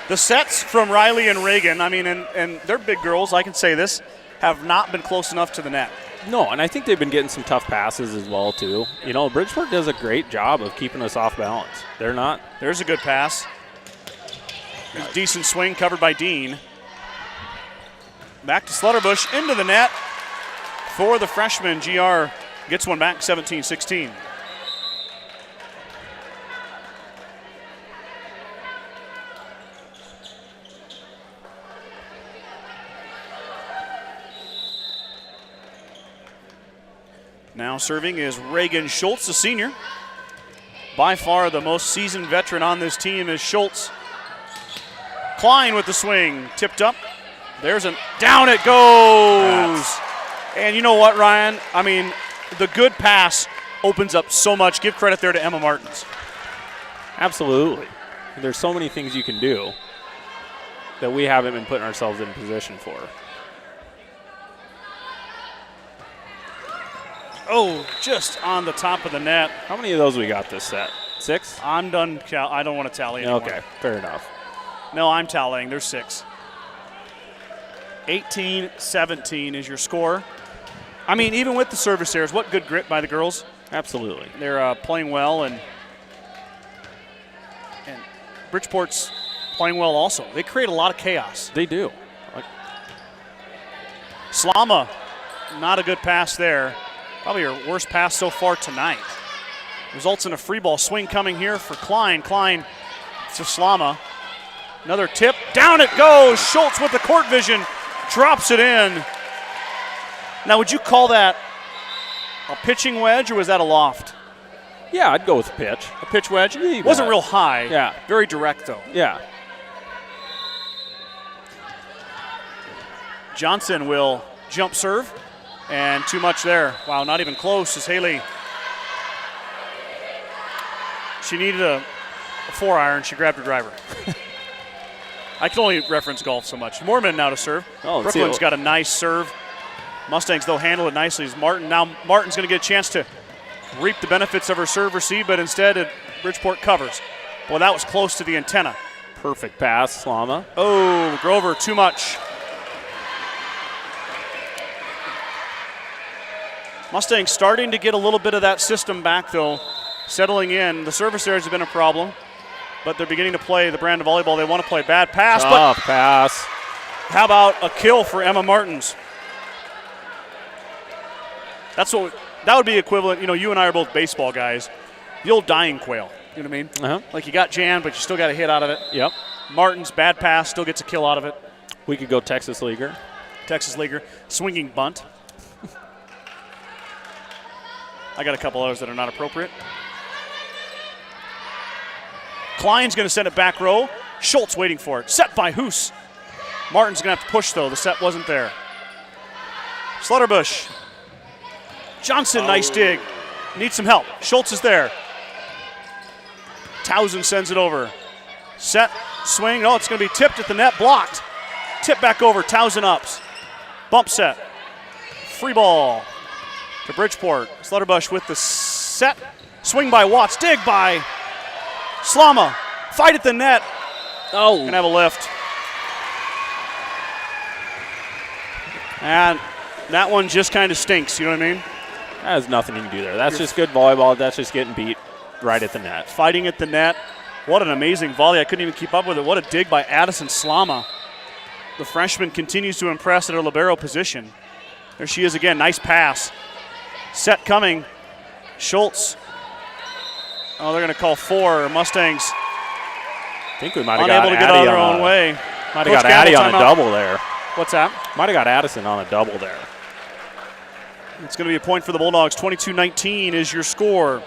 The sets from Riley and Reagan, I mean, and they're big girls, I can say this, have not been close enough to the net. No, and I think they've been getting some tough passes as well, too. You know, Bridgeport does a great job of keeping us off balance. They're not. There's a good pass. There's a decent swing covered by Dean. Back to Slutterbush into the net for the freshman. GR gets one back, 17-16. Now serving is Reagan Schultz, the senior. By far the most seasoned veteran on this team is Schultz. Klein with the swing, tipped up. Down it goes. And you know what, Ryan? I mean, the good pass opens up so much. Give credit there to Emma Martins. Absolutely. There's so many things you can do that we haven't been putting ourselves in position for. Oh, just on the top of the net. How many of those we got this set? 6? I'm done. I don't want to tally anymore. Okay, fair enough. No, I'm tallying. There's 6. 18-17 is your score. I mean, even with the service errors, what good grit by the girls. Absolutely. They're playing well, and Bridgeport's playing well also. They create a lot of chaos. They do. Slama, not a good pass there. Probably her worst pass so far tonight. Results in a free ball swing coming here for Klein. Klein to Slama. Another tip. Down it goes. Schultz with the court vision. Drops it in. Now, would you call that a pitching wedge, or was that a loft? Yeah, I'd go with pitch. A pitch wedge? Yeah, wasn't real high. Yeah. Very direct, though. Yeah. Johnson will jump serve, and too much there. Wow, not even close as Haley. She needed a 4-iron. She grabbed her driver. I can only reference golf so much. Moorman now to serve. Oh, Brooklyn's got a nice serve. Mustangs, though, handle it nicely as Martin. Now Martin's going to get a chance to reap the benefits of her serve receive, but instead Bridgeport covers. Well, that was close to the antenna. Perfect pass, Slama. Oh, Grover, too much. Mustangs starting to get a little bit of that system back, though, settling in. The service errors have been a problem, but they're beginning to play the brand of volleyball they want to play. Bad pass. Tough pass. How about a kill for Emma Martins? That would be equivalent. You know, you and I are both baseball guys. The old dying quail. You know what I mean? Uh-huh. Like you got jammed, but you still got a hit out of it. Yep. Martins, bad pass, still gets a kill out of it. We could go Texas Leaguer. Texas Leaguer, swinging bunt. I got a couple others that are not appropriate. Klein's going to send it back row. Schultz waiting for it. Set by Hoos. Martin's going to have to push, though. The set wasn't there. Slutterbush. Johnson, nice dig. Needs some help. Schultz is there. Towson sends it over. Set, swing. Oh, it's going to be tipped at the net. Blocked. Tip back over. Towson ups. Bump set. Free ball to Bridgeport. Slutterbush with the set. Swing by Watts. Dig by Slama. Fight at the net. Oh. Gonna have a lift. And that one just kind of stinks, you know what I mean? That has nothing you can do there. That's just good volleyball. That's just getting beat right at the net. Fighting at the net. What an amazing volley. I couldn't even keep up with it. What a dig by Addison Slama. The freshman continues to impress at her libero position. There she is again. Nice pass. Set coming. Schultz. Oh, they're going to call 4. Mustangs I think we might have got unable to get out of their own way. Might have got Addie on a double there. What's that? Might have got Addison on a double there. It's going to be a point for the Bulldogs. 22-19 is your score.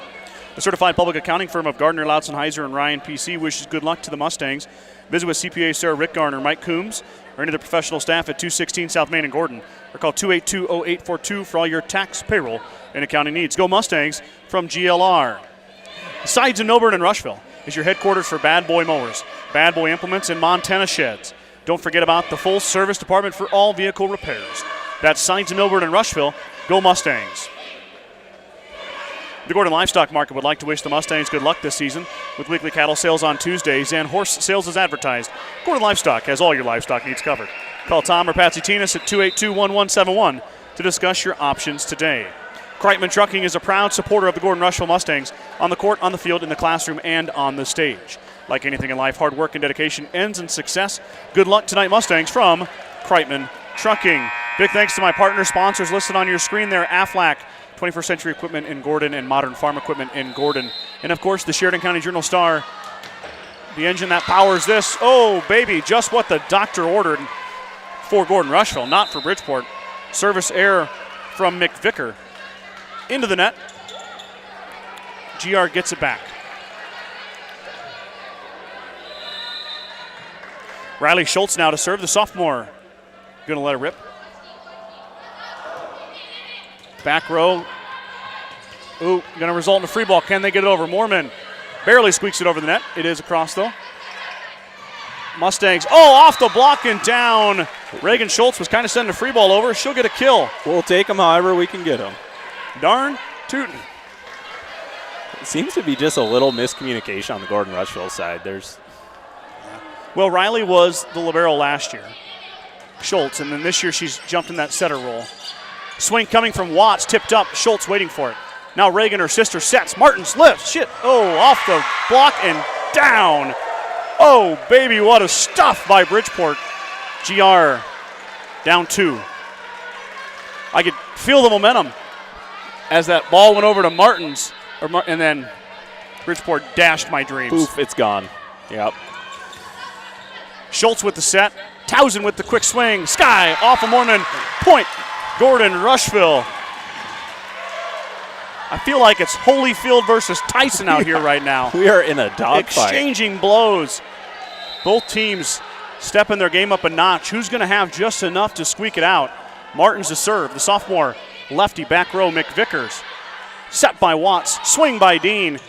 The certified public accounting firm of Gardner, Lautzenheiser, and Ryan PC wishes good luck to the Mustangs. Visit with CPA Sarah Rick Garner, Mike Coombs, or any of the professional staff at 216 South Main in Gordon. Or call 282-0842 for all your tax, payroll, and accounting needs. Go Mustangs from GLR. Sides in Milburn and Rushville is your headquarters for Bad Boy Mowers, Bad Boy Implements, and Montana Sheds. Don't forget about the full service department for all vehicle repairs. That's Sides in Milburn and Rushville. Go Mustangs. The Gordon Livestock Market would like to wish the Mustangs good luck this season with weekly cattle sales on Tuesdays and horse sales as advertised. Gordon Livestock has all your livestock needs covered. Call Tom or Patsy Tinas at 282-1171 to discuss your options today. Kreitman Trucking is a proud supporter of the Gordon-Rushville Mustangs on the court, on the field, in the classroom, and on the stage. Like anything in life, hard work and dedication ends in success. Good luck tonight, Mustangs, from Kreitman Trucking. Big thanks to my partner sponsors listed on your screen there, Aflac, 21st Century Equipment in Gordon, and Modern Farm Equipment in Gordon. And, of course, the Sheridan County Journal-Star, the engine that powers this. Oh, baby, just what the doctor ordered for Gordon-Rushville, not for Bridgeport. Service error from McVicker. Into the net. GR gets it back. Riley Schultz now to serve, the sophomore. Going to let it rip. Back row. Ooh, going to result in a free ball. Can they get it over? Mormon barely squeaks it over the net. It is across, though. Mustangs, off the block and down. Reagan Schultz was kind of sending a free ball over. She'll get a kill. We'll take them however we can get them. Darn tootin'. It seems to be just a little miscommunication on the Gordon-Rushville side. Well, Riley was the libero last year, Schultz, and then this year she's jumped in that setter role. Swing coming from Watts, tipped up, Schultz waiting for it. Now Reagan, her sister, sets. Martins lifts, off the block and down. Oh, baby, what a stuff by Bridgeport. GR down 2. I could feel the momentum as that ball went over to Martins, and then Bridgeport dashed my dreams. Poof, it's gone. Yep. Schultz with the set. Towson with the quick swing. Sky off of Mormon. Point. Gordon-Rushville. I feel like it's Holyfield versus Tyson out here right now. We are in a dogfight. Exchanging blows. Both teams stepping their game up a notch. Who's going to have just enough to squeak it out? Martins to serve. The sophomore lefty back row, McVickers. Set by Watts. Swing by Dean.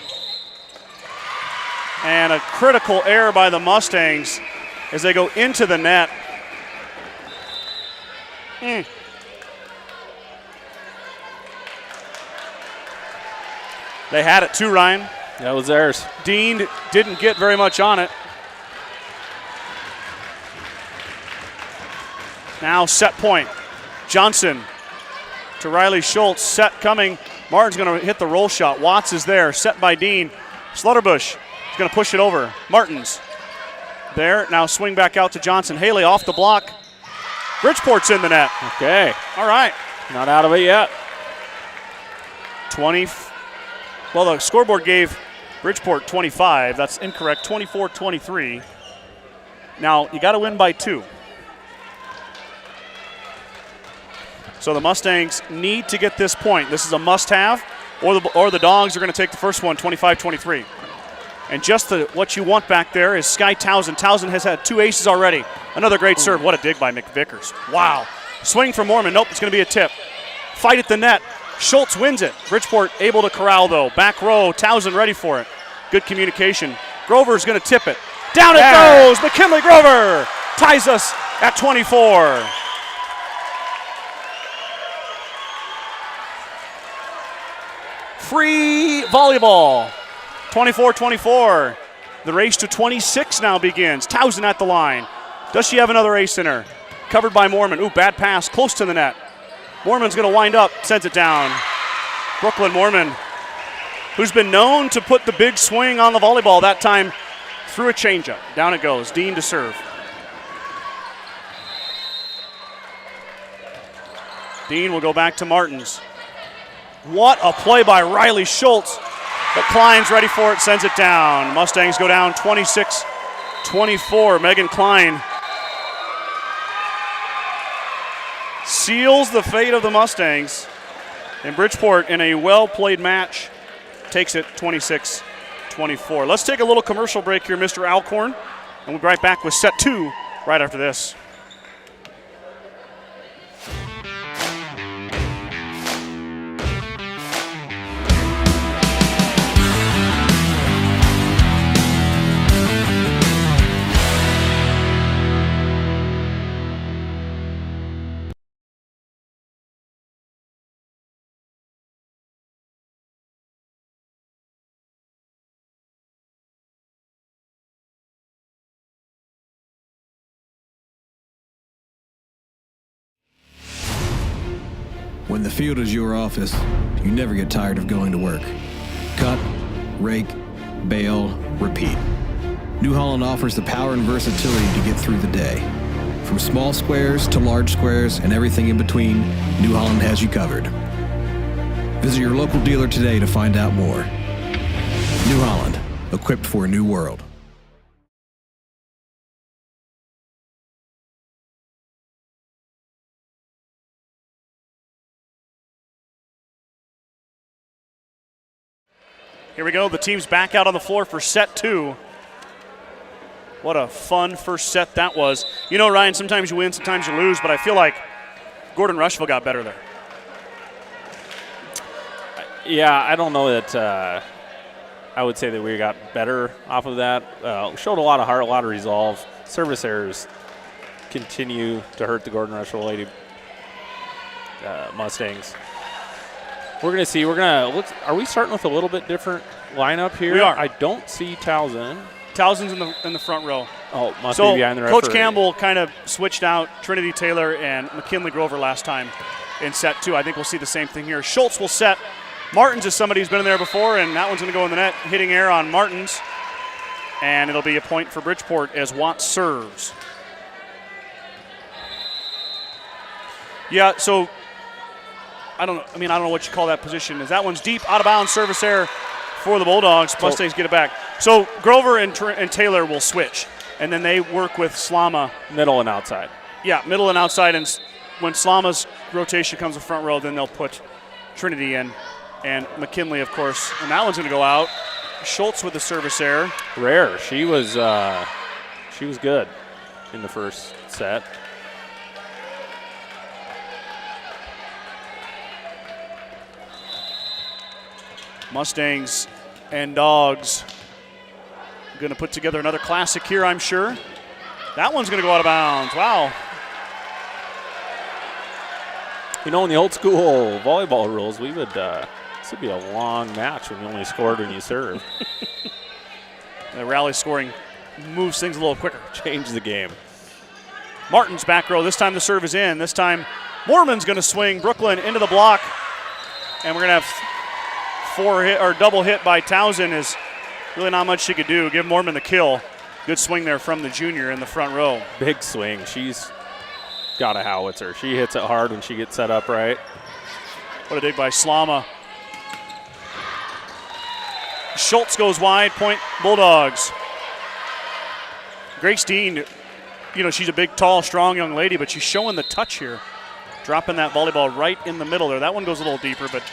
And a critical error by the Mustangs as they go into the net. They had it too, Ryan. That was theirs. Dean didn't get very much on it. Now set point. Johnson to Riley Schultz. Set coming. Martin's going to hit the roll shot. Watts is there. Set by Dean. Slutterbush is going to push it over. Martins there. Now swing back out to Johnson. Haley off the block. Bridgeport's in the net. Okay. All right. Not out of it yet. 20. Well, the scoreboard gave Bridgeport 25. That's incorrect. 24-23. Now, you got to win by 2. So the Mustangs need to get this point. This is a must-have, or the Dogs are going to take the first one, 25-23. And just what you want back there is Sky Towson. Towson has had 2 aces already. Another great serve. What a dig by McVickers. Wow. Swing from Mormon. Nope, it's going to be a tip. Fight at the net. Schultz wins it. Bridgeport able to corral, though. Back row, Towson ready for it. Good communication. Grover's going to tip it. Down it goes. McKinley Grover ties us at 24. Free volleyball. 24-24. The race to 26 now begins. Towson at the line. Does she have another ace in her? Covered by Mormon. Ooh, bad pass. Close to the net. Mormon's going to wind up. Sends it down. Brooklyn Mormon, who's been known to put the big swing on the volleyball, that time through a changeup. Down it goes. Dean to serve. Dean will go back to Martins. What a play by Riley Schultz. But Klein's ready for it, sends it down. Mustangs go down 26-24. Megan Klein seals the fate of the Mustangs. And Bridgeport, in a well-played match, takes it 26-24. Let's take a little commercial break here, Mr. Alcorn, and we'll be right back with set 2 right after this. When the field is your office, you never get tired of going to work. Cut, rake, bale, repeat. New Holland offers the power and versatility to get through the day. From small squares to large squares and everything in between, New Holland has you covered. Visit your local dealer today to find out more. New Holland, equipped for a new world. Here we go. The team's back out on the floor for set 2. What a fun first set that was. You know, Ryan, sometimes you win, sometimes you lose, but I feel like Gordon-Rushville got better there. Yeah, I don't know that I would say that we got better off of that. Showed a lot of heart, a lot of resolve. Service errors continue to hurt the Gordon-Rushville Lady Mustangs. We're going to see. Are we starting with a little bit different lineup here? We are. I don't see Towson. Towson's in the front row. Oh, must be behind the referee. Coach Campbell kind of switched out Trinity Taylor and McKinley Grover last time in set 2. I think we'll see the same thing here. Schultz will set. Martins is somebody who's been in there before, and that one's going to go in the net, hitting air on Martins. And it'll be a point for Bridgeport as Watts serves. Yeah, so I don't know what you call that position. Is that one's deep, out of bounds, service error for the Bulldogs. Mustangs get it back. So Grover and Taylor will switch, and then they work with Slama. Middle and outside. Yeah, middle and outside, and when Slama's rotation comes to front row, then they'll put Trinity in, and McKinley, of course. And that one's going to go out. Schultz with the service error. Rare. She was good in the first set. Mustangs and Dogs going to put together another classic here, I'm sure. That one's going to go out of bounds. Wow. You know, in the old school volleyball rules, we would this would be a long match when you only scored when you serve. The rally scoring moves things a little quicker. Change the game. Martin's back row. This time the serve is in. This time Moorman's going to swing Brooklyn into the block, and we're going to have double hit by Towson. Is really not much she could do. Give Moorman the kill. Good swing there from the junior in the front row. Big swing. She's got a howitzer. She hits it hard when she gets set up right. What a dig by Slama. Schultz goes wide. Point Bulldogs. Grace Dean, she's a big, tall, strong young lady, but she's showing the touch here. Dropping that volleyball right in the middle there. That one goes a little deeper, but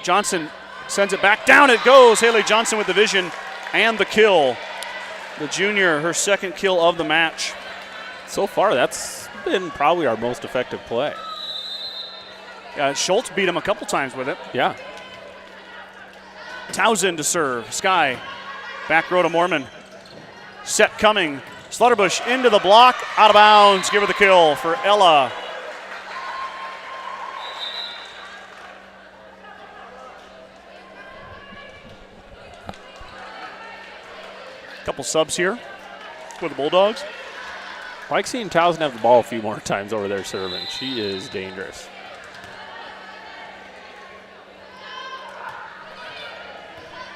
Johnson sends it back. Down it goes. Haley Johnson with the vision and the kill. The junior, her second kill of the match. So far, that's been probably our most effective play. Schultz beat him a couple times with it. Yeah. Towson to serve. Sky. Back row to Moorman. Set coming. Slaughterbush into the block. Out of bounds. Give her the kill for Ella. Couple subs here for the Bulldogs. I like seeing Towson have the ball a few more times over there serving. She is dangerous.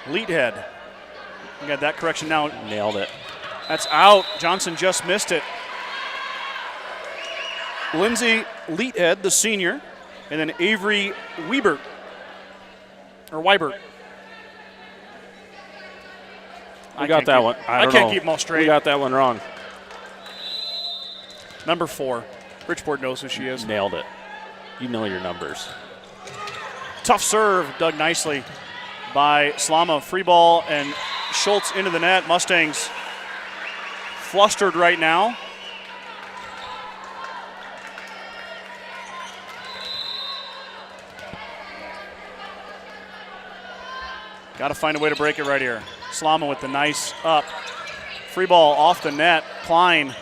Leadhead. We got that correction now. Nailed it. That's out. Johnson just missed it. Lindsay Leathead, the senior, and then Avery Wiebert. We got that one. I can't keep them all straight. We got that one wrong. Number 4. Bridgeport knows who she is. Nailed it. You know your numbers. Tough serve, dug nicely by Slama. Free ball and Schultz into the net. Mustangs flustered right now. Got to find a way to break it right here. Slama with the nice up. Free ball off the net. Klein's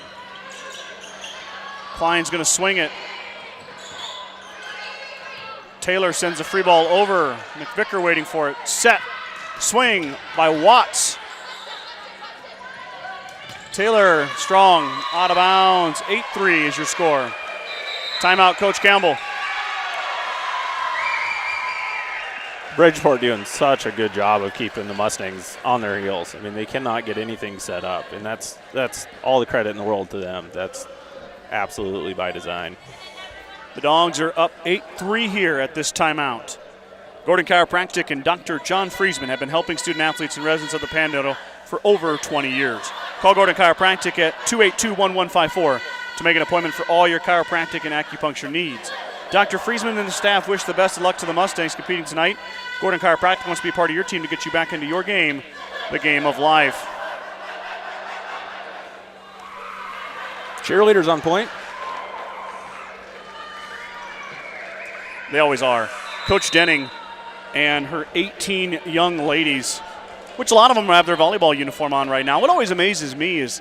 going to swing it. Taylor sends the free ball over. McVicker waiting for it. Set. Swing by Watts. Taylor strong. Out of bounds. 8-3 is your score. Timeout, Coach Campbell. Bridgeport doing such a good job of keeping the Mustangs on their heels. I mean, they cannot get anything set up, and that's all the credit in the world to them. That's absolutely by design. The Dogs are up 8-3 here at this timeout. Gordon Chiropractic and Dr. John Friesman have been helping student-athletes and residents of the Panhandle for over 20 years. Call Gordon Chiropractic at 282-1154 to make an appointment for all your chiropractic and acupuncture needs. Dr. Friesman and the staff wish the best of luck to the Mustangs competing tonight. Gordon Chiropractic wants to be part of your team to get you back into your game, the game of life. Cheerleaders on point. They always are. Coach Denning and her 18 young ladies, which a lot of them have their volleyball uniform on right now. What always amazes me is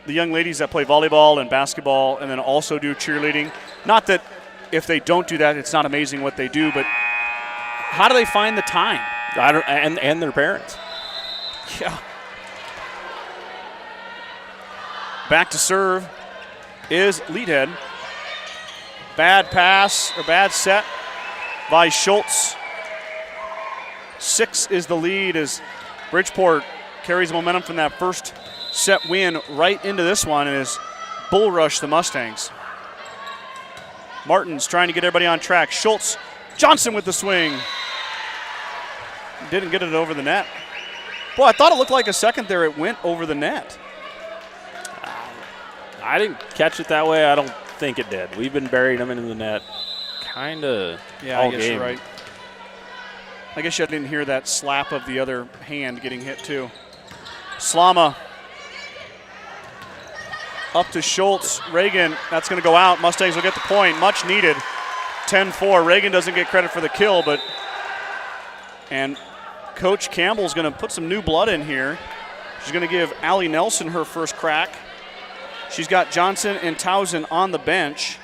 the young ladies that play volleyball and basketball and then also do cheerleading. Not that if they don't do that, it's not amazing what they do, but how do they find the time? And their parents. Yeah. Back to serve is Leadhead. Bad pass or bad set by Schultz. 6 is the lead as Bridgeport carries momentum from that first set win right into this one and is bull rush the Mustangs. Martin's trying to get everybody on track. Schultz, Johnson with the swing. Didn't get it over the net. Boy, I thought it looked like a second there. It went over the net. I didn't catch it that way. I don't think it did. We've been burying them into the net kind of all I guess game. you're right. I guess you didn't hear that slap of the other hand getting hit too. Slama up to Schultz. Reagan, that's going to go out. Mustangs will get the point. Much needed. 10-4. Reagan doesn't get credit for the kill, and Coach Campbell's going to put some new blood in here. She's going to give Allie Nelson her first crack. She's got Johnson and Towson on the bench.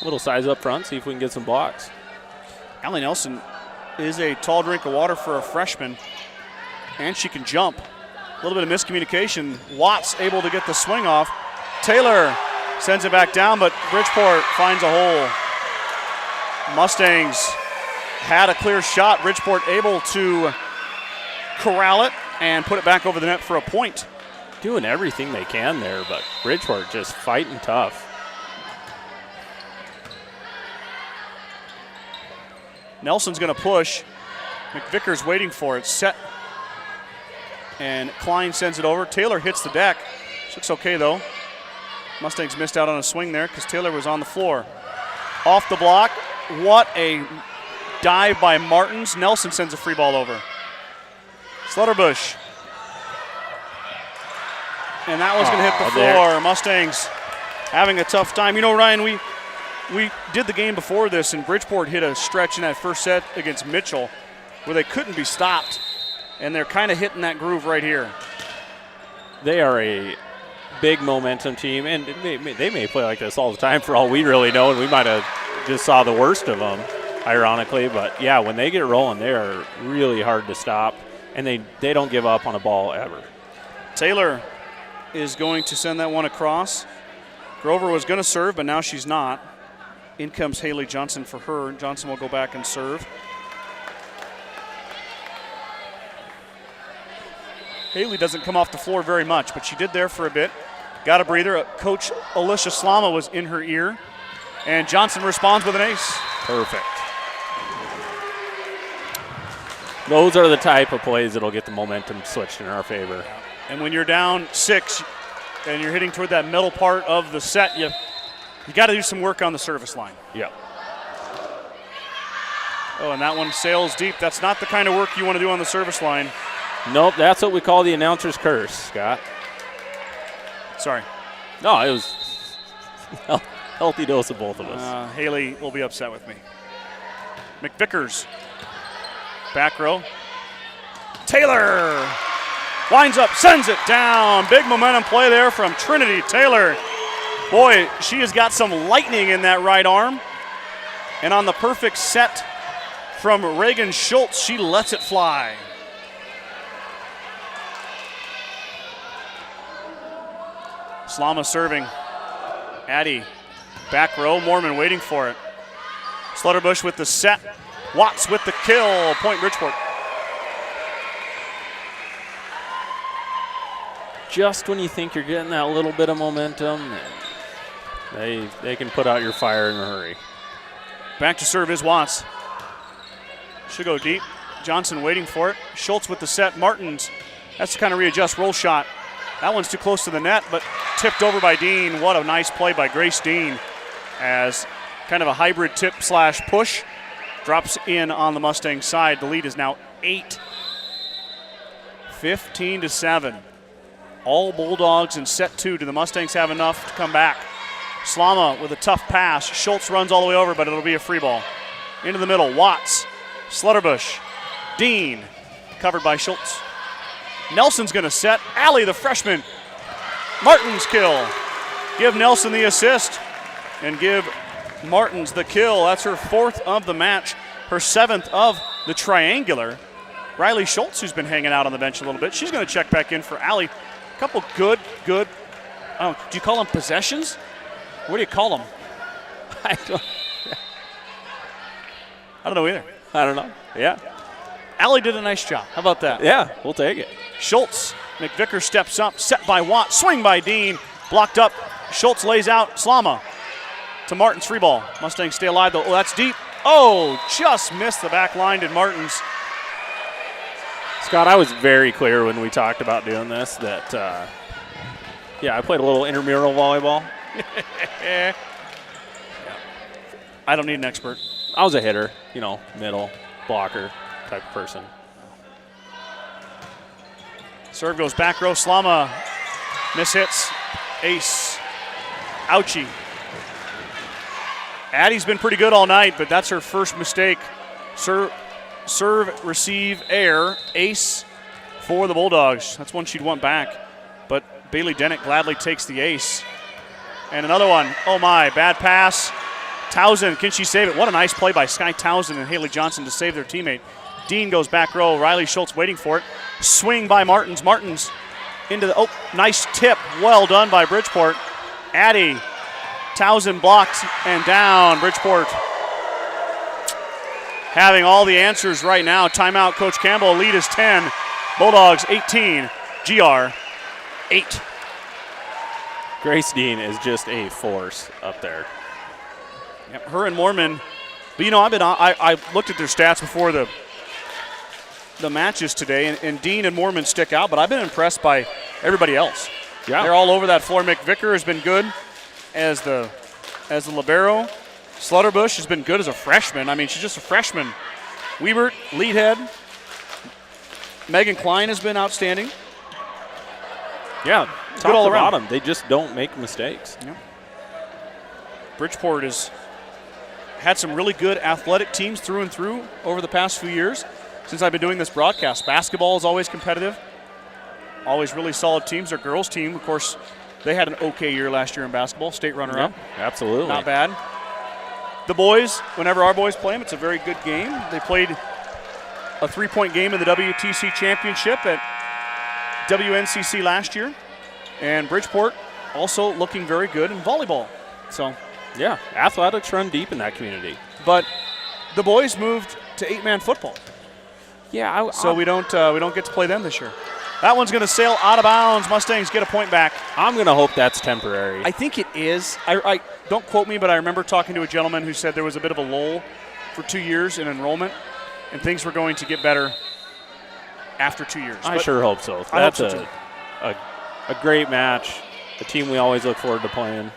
A little size up front, see if we can get some blocks. Allie Nelson is a tall drink of water for a freshman, and she can jump. A little bit of miscommunication. Watts able to get the swing off. Taylor sends it back down, but Bridgeport finds a hole. Mustangs had a clear shot. Bridgeport able to corral it and put it back over the net for a point. Doing everything they can there, but Bridgeport just fighting tough. Nelson's going to push. McVicker's waiting for it. Set. And Klein sends it over. Taylor hits the deck. Looks okay, though. Mustangs missed out on a swing there because Taylor was on the floor. Off the block. What a dive by Martins. Nelson sends a free ball over. Slutterbush. And that one's going to hit the floor. There. Mustangs having a tough time. You know, Ryan, we did the game before this, and Bridgeport hit a stretch in that first set against Mitchell where they couldn't be stopped, and they're kind of hitting that groove right here. They are a big momentum team, and they may play like this all the time for all we really know, and we might have just saw the worst of them, ironically. But, yeah, when they get rolling, they are really hard to stop, and they don't give up on a ball ever. Taylor is going to send that one across. Grover was going to serve, but now she's not. In comes Haley Johnson for her. Johnson will go back and serve. Haley doesn't come off the floor very much, but she did there for a bit. Got a breather. Coach Alicia Slama was in her ear, and Johnson responds with an ace. Perfect. Those are the type of plays that'll get the momentum switched in our favor. And when you're down 6 and you're hitting toward that middle part of the set, you got to do some work on the service line. Yeah. Oh, and that one sails deep. That's not the kind of work you want to do on the service line. Nope, that's what we call the announcer's curse, Scott. Sorry. No, it was a healthy dose of both of us. Haley will be upset with me. McVickers. Back row. Taylor winds up, sends it down. Big momentum play there from Trinity Taylor. Boy, she has got some lightning in that right arm. And on the perfect set from Reagan Schultz, she lets it fly. Slama serving. Addy, back row. Moorman waiting for it. Slutterbush with the set. Watts with the kill. Point Bridgeport. Just when you think you're getting that little bit of momentum, they can put out your fire in a hurry. Back to serve is Watts. Should go deep. Johnson waiting for it. Schultz with the set. Martins has to kind of readjust. Roll shot. That one's too close to the net, but tipped over by Dean. What a nice play by Grace Dean as kind of a hybrid tip / push. Drops in on the Mustang side. The lead is now 8. 15-7. All Bulldogs in set 2. Do the Mustangs have enough to come back? Slama with a tough pass. Schultz runs all the way over, but it'll be a free ball. into the middle. Watts, Slutterbush, Dean, covered by Schultz. Nelson's going to set. Allie, the freshman. Martin's kill. Give Nelson the assist and give Martins the kill. That's her 4th of the match, her 7th of the triangular. Riley Schultz, who's been hanging out on the bench a little bit, she's going to check back in for Allie. A couple good, do you call them possessions? What do you call them? I don't know either. I don't know. Yeah. Allie did a nice job. How about that? Yeah, we'll take it. Schultz, McVicker steps up, set by Watt, swing by Dean, blocked up. Schultz lays out, Slama to Martins, free ball. Mustangs stay alive though. Oh, that's deep. Oh, just missed the back line, did Martins. Scott, I was very clear when we talked about doing this that, I played a little intramural volleyball. I don't need an expert. I was a hitter, middle, blocker type of person. Serve goes back row, Slama mishits, ace, ouchie. Addie's been pretty good all night, but that's her first mistake. Serve, receive, air, ace for the Bulldogs. That's one she'd want back, but Bailey Dennett gladly takes the ace. And another one, oh my, bad pass. Townsend, can she save it? What a nice play by Sky Townsend and Haley Johnson to save their teammate. Dean goes back row, Riley Schultz waiting for it. Swing by Martins. Martins into the, nice tip. Well done by Bridgeport. Addie, Townsend blocked and down. Bridgeport having all the answers right now. Timeout, Coach Campbell. Lead is 10. Bulldogs 18. GR 8. Grace Dean is just a force up there. Yep, her and Moorman. But I looked at their stats before the matches today, and Dean and Moorman stick out, but I've been impressed by everybody else. Yeah. They're all over that floor. McVicker has been good as the libero. Slutterbush has been good as a freshman. I mean, she's just a freshman. Wiebert, lead head. Megan Klein has been outstanding. Yeah, good all to around. Bottom. They just don't make mistakes. Yeah. Bridgeport has had some really good athletic teams through and through over the past few years since I've been doing this broadcast. Basketball is always competitive. Always really solid teams. Their girls team, of course, they had an okay year last year in basketball. State runner-up. Yeah, absolutely. Not bad. The boys, whenever our boys play them, it's a very good game. They played a 3-point game in the WTC Championship at WNCC last year. And Bridgeport also looking very good in volleyball. So, yeah, athletics run deep in that community. But the boys moved to 8-man football. Yeah, so we don't get to play them this year. That one's going to sail out of bounds. Mustangs get a point back. I'm going to hope that's temporary. I think it is. I don't quote me, but I remember talking to a gentleman who said there was a bit of a lull for 2 years in enrollment, and things were going to get better after 2 years. I sure hope so. That's a great match, a team we always look forward to playing.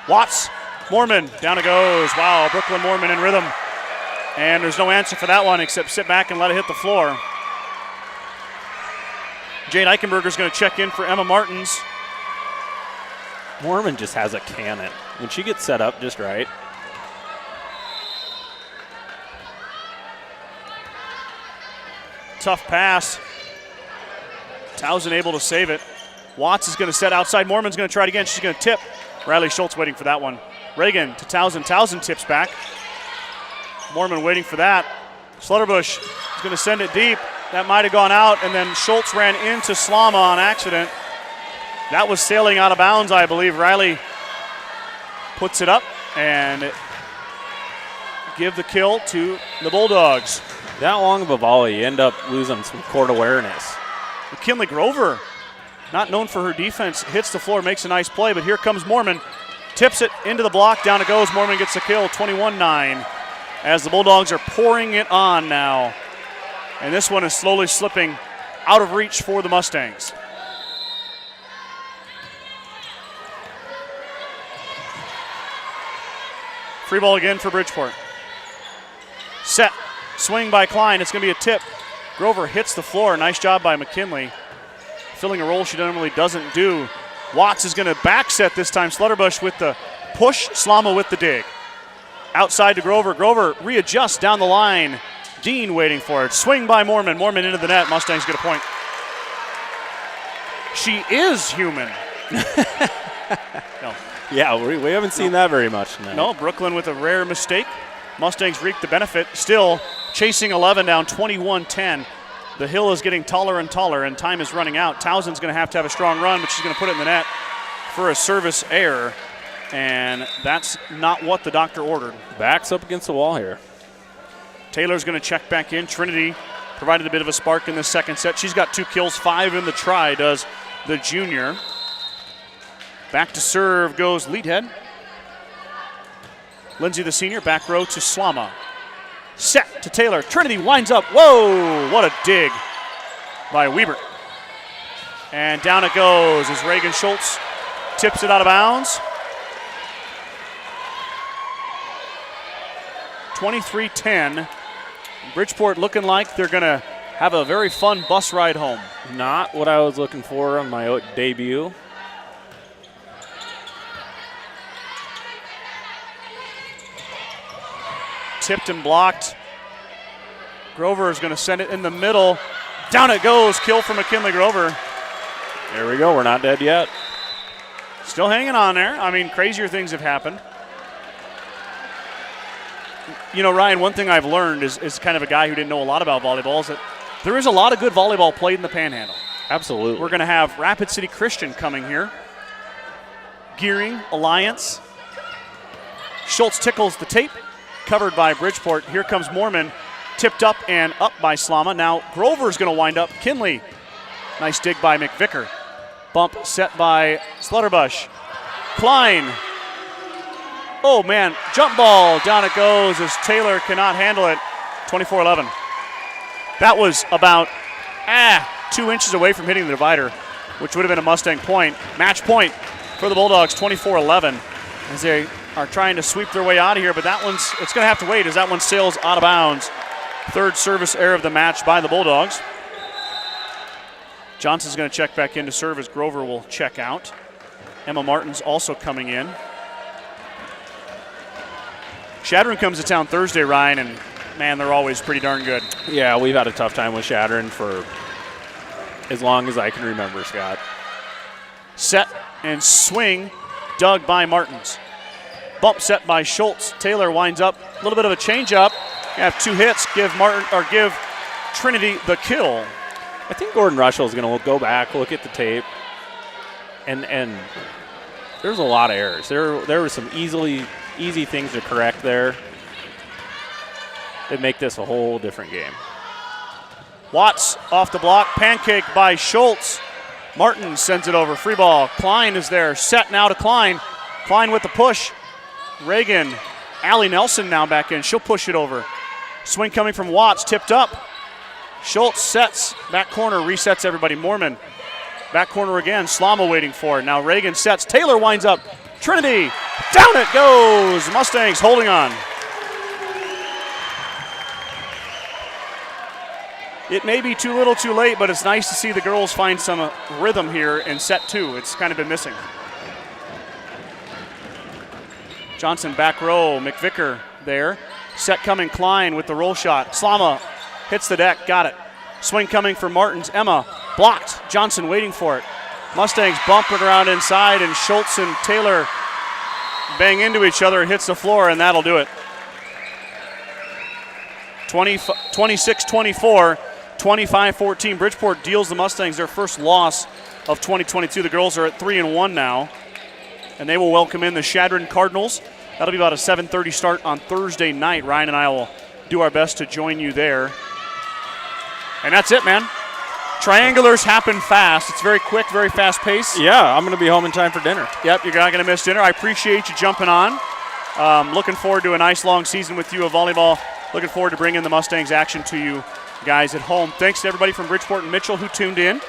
Watts, Moorman, down it goes. Wow, Brooklyn Moorman in rhythm. And there's no answer for that one except sit back and let it hit the floor. Jade Eichenberger's going to check in for Emma Martins. Moorman just has a cannon. When she gets set up just right. Tough pass. Townsend able to save it. Watts is going to set outside. Moorman's going to try it again. She's going to tip. Riley Schultz waiting for that one. Reagan to Townsend. Townsend tips back. Moorman waiting for that. Slutterbush is going to send it deep. That might have gone out, and then Schultz ran into Slama on accident. That was sailing out of bounds, I believe. Riley puts it up and give the kill to the Bulldogs. That long of a volley, you end up losing some court awareness. McKinley Grover, not known for her defense, hits the floor, makes a nice play, but here comes Moorman. Tips it into the block, down it goes. Moorman gets the kill, 21-9, as the Bulldogs are pouring it on now. And this one is slowly slipping out of reach for the Mustangs. Free ball again for Bridgeport. Set, swing by Klein, it's going to be a tip. Grover hits the floor, nice job by McKinley. Filling a role she normally doesn't do. Watts is going to back set this time. Slutterbush with the push, Slama with the dig. Outside to Grover. Grover readjusts down the line. Dean waiting for it. Swing by Mormon. Mormon into the net. Mustangs get a point. She is human. No. Yeah, we haven't seen that very much tonight. No, Brooklyn with a rare mistake. Mustangs reap the benefit. Still chasing 11 down 21-10. The hill is getting taller and taller, and time is running out. Townsend's going to have a strong run, but she's going to put it in the net for a service error, and that's not what the doctor ordered. Backs up against the wall here. Taylor's going to check back in. Trinity provided a bit of a spark in the second set. She's got 2 kills, 5 in the try, does the junior. Back to serve goes Leadhead. Lindsay, the senior, back row to Slama. Set to Taylor. Trinity winds up. Whoa, what a dig by Weber. And down it goes as Reagan Schultz tips it out of bounds. 23-10. Bridgeport looking like they're going to have a very fun bus ride home. Not what I was looking for on my debut. Tipped and blocked. Grover is going to send it in the middle. Down it goes. Kill for McKinley Grover. There we go. We're not dead yet. Still hanging on there. I mean, crazier things have happened. You know, Ryan, one thing I've learned is kind of a guy who didn't know a lot about volleyball is that there is a lot of good volleyball played in the Panhandle. Absolutely. We're going to have Rapid City Christian coming here. Gearing, Alliance. Schultz tickles the tape. Covered by Bridgeport. Here comes Mormon. Tipped up and up by Slama. Now Grover's going to wind up. Kinley. Nice dig by McVicker. Bump set by Slutterbush. Klein. Oh, man. Jump ball. Down it goes as Taylor cannot handle it. 24-11. That was about 2 inches away from hitting the divider, which would have been a Mustang point. Match point for the Bulldogs, 24-11, as they are trying to sweep their way out of here, but that one's, it's going to have to wait as that one sails out of bounds. Third service error of the match by the Bulldogs. Johnson's going to check back in to serve as Grover will check out. Emma Martin's also coming in. Shadron comes to town Thursday, Ryan, and man, they're always pretty darn good. Yeah, we've had a tough time with Shadron for as long as I can remember, Scott. Set and swing, dug by Martins. Bump set by Schultz. Taylor winds up. A little bit of a change-up. You have 2 hits. Give Trinity the kill. I think Gordon-Rushville is going to go back, look at the tape, and there's a lot of errors. There were some easy things to correct there that make this a whole different game. Watts off the block. Pancake by Schultz. Martin sends it over. Free ball. Klein is there. Set now to Klein. Klein with the push. Reagan. Allie Nelson now back in. She'll push it over. Swing coming from Watts. Tipped up. Schultz sets. Back corner. Resets everybody. Mormon. Back corner again. Slama waiting for it. Now Reagan sets. Taylor winds up. Trinity. Down it goes. Mustangs holding on. It may be too little too late, but it's nice to see the girls find some rhythm here in set 2. It's kind of been missing. Johnson back row, McVicker there. Set coming, Klein with the roll shot. Slama hits the deck, got it. Swing coming for Martins, Emma blocked. Johnson waiting for it. Mustangs bumping around inside, and Schultz and Taylor bang into each other. It hits the floor, and that'll do it. 26-24. 25-14. Bridgeport deals the Mustangs their first loss of 2022. The girls are at 3-1 now, and they will welcome in the Shadron Cardinals. That'll be about a 7:30 start on Thursday night. Ryan and I will do our best to join you there. And that's it, man. Triangulars happen fast. It's very quick, very fast paced. Yeah, I'm going to be home in time for dinner. Yep, you're not going to miss dinner. I appreciate you jumping on. Looking forward to a nice long season with you of volleyball. Looking forward to bringing the Mustangs action to you guys at home. Thanks to everybody from Bridgeport and Mitchell who tuned in.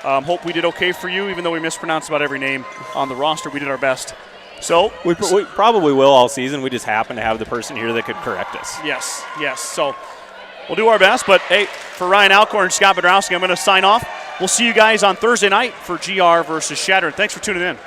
Hope we did okay for you, even though we mispronounced about every name on the roster. We did our best. So we probably will all season. We just happen to have the person here that could correct us. Yes. So we'll do our best. But, hey, for Ryan Alcorn and Scott Bedrowski, I'm going to sign off. We'll see you guys on Thursday night for GR versus Shadron. Thanks for tuning in.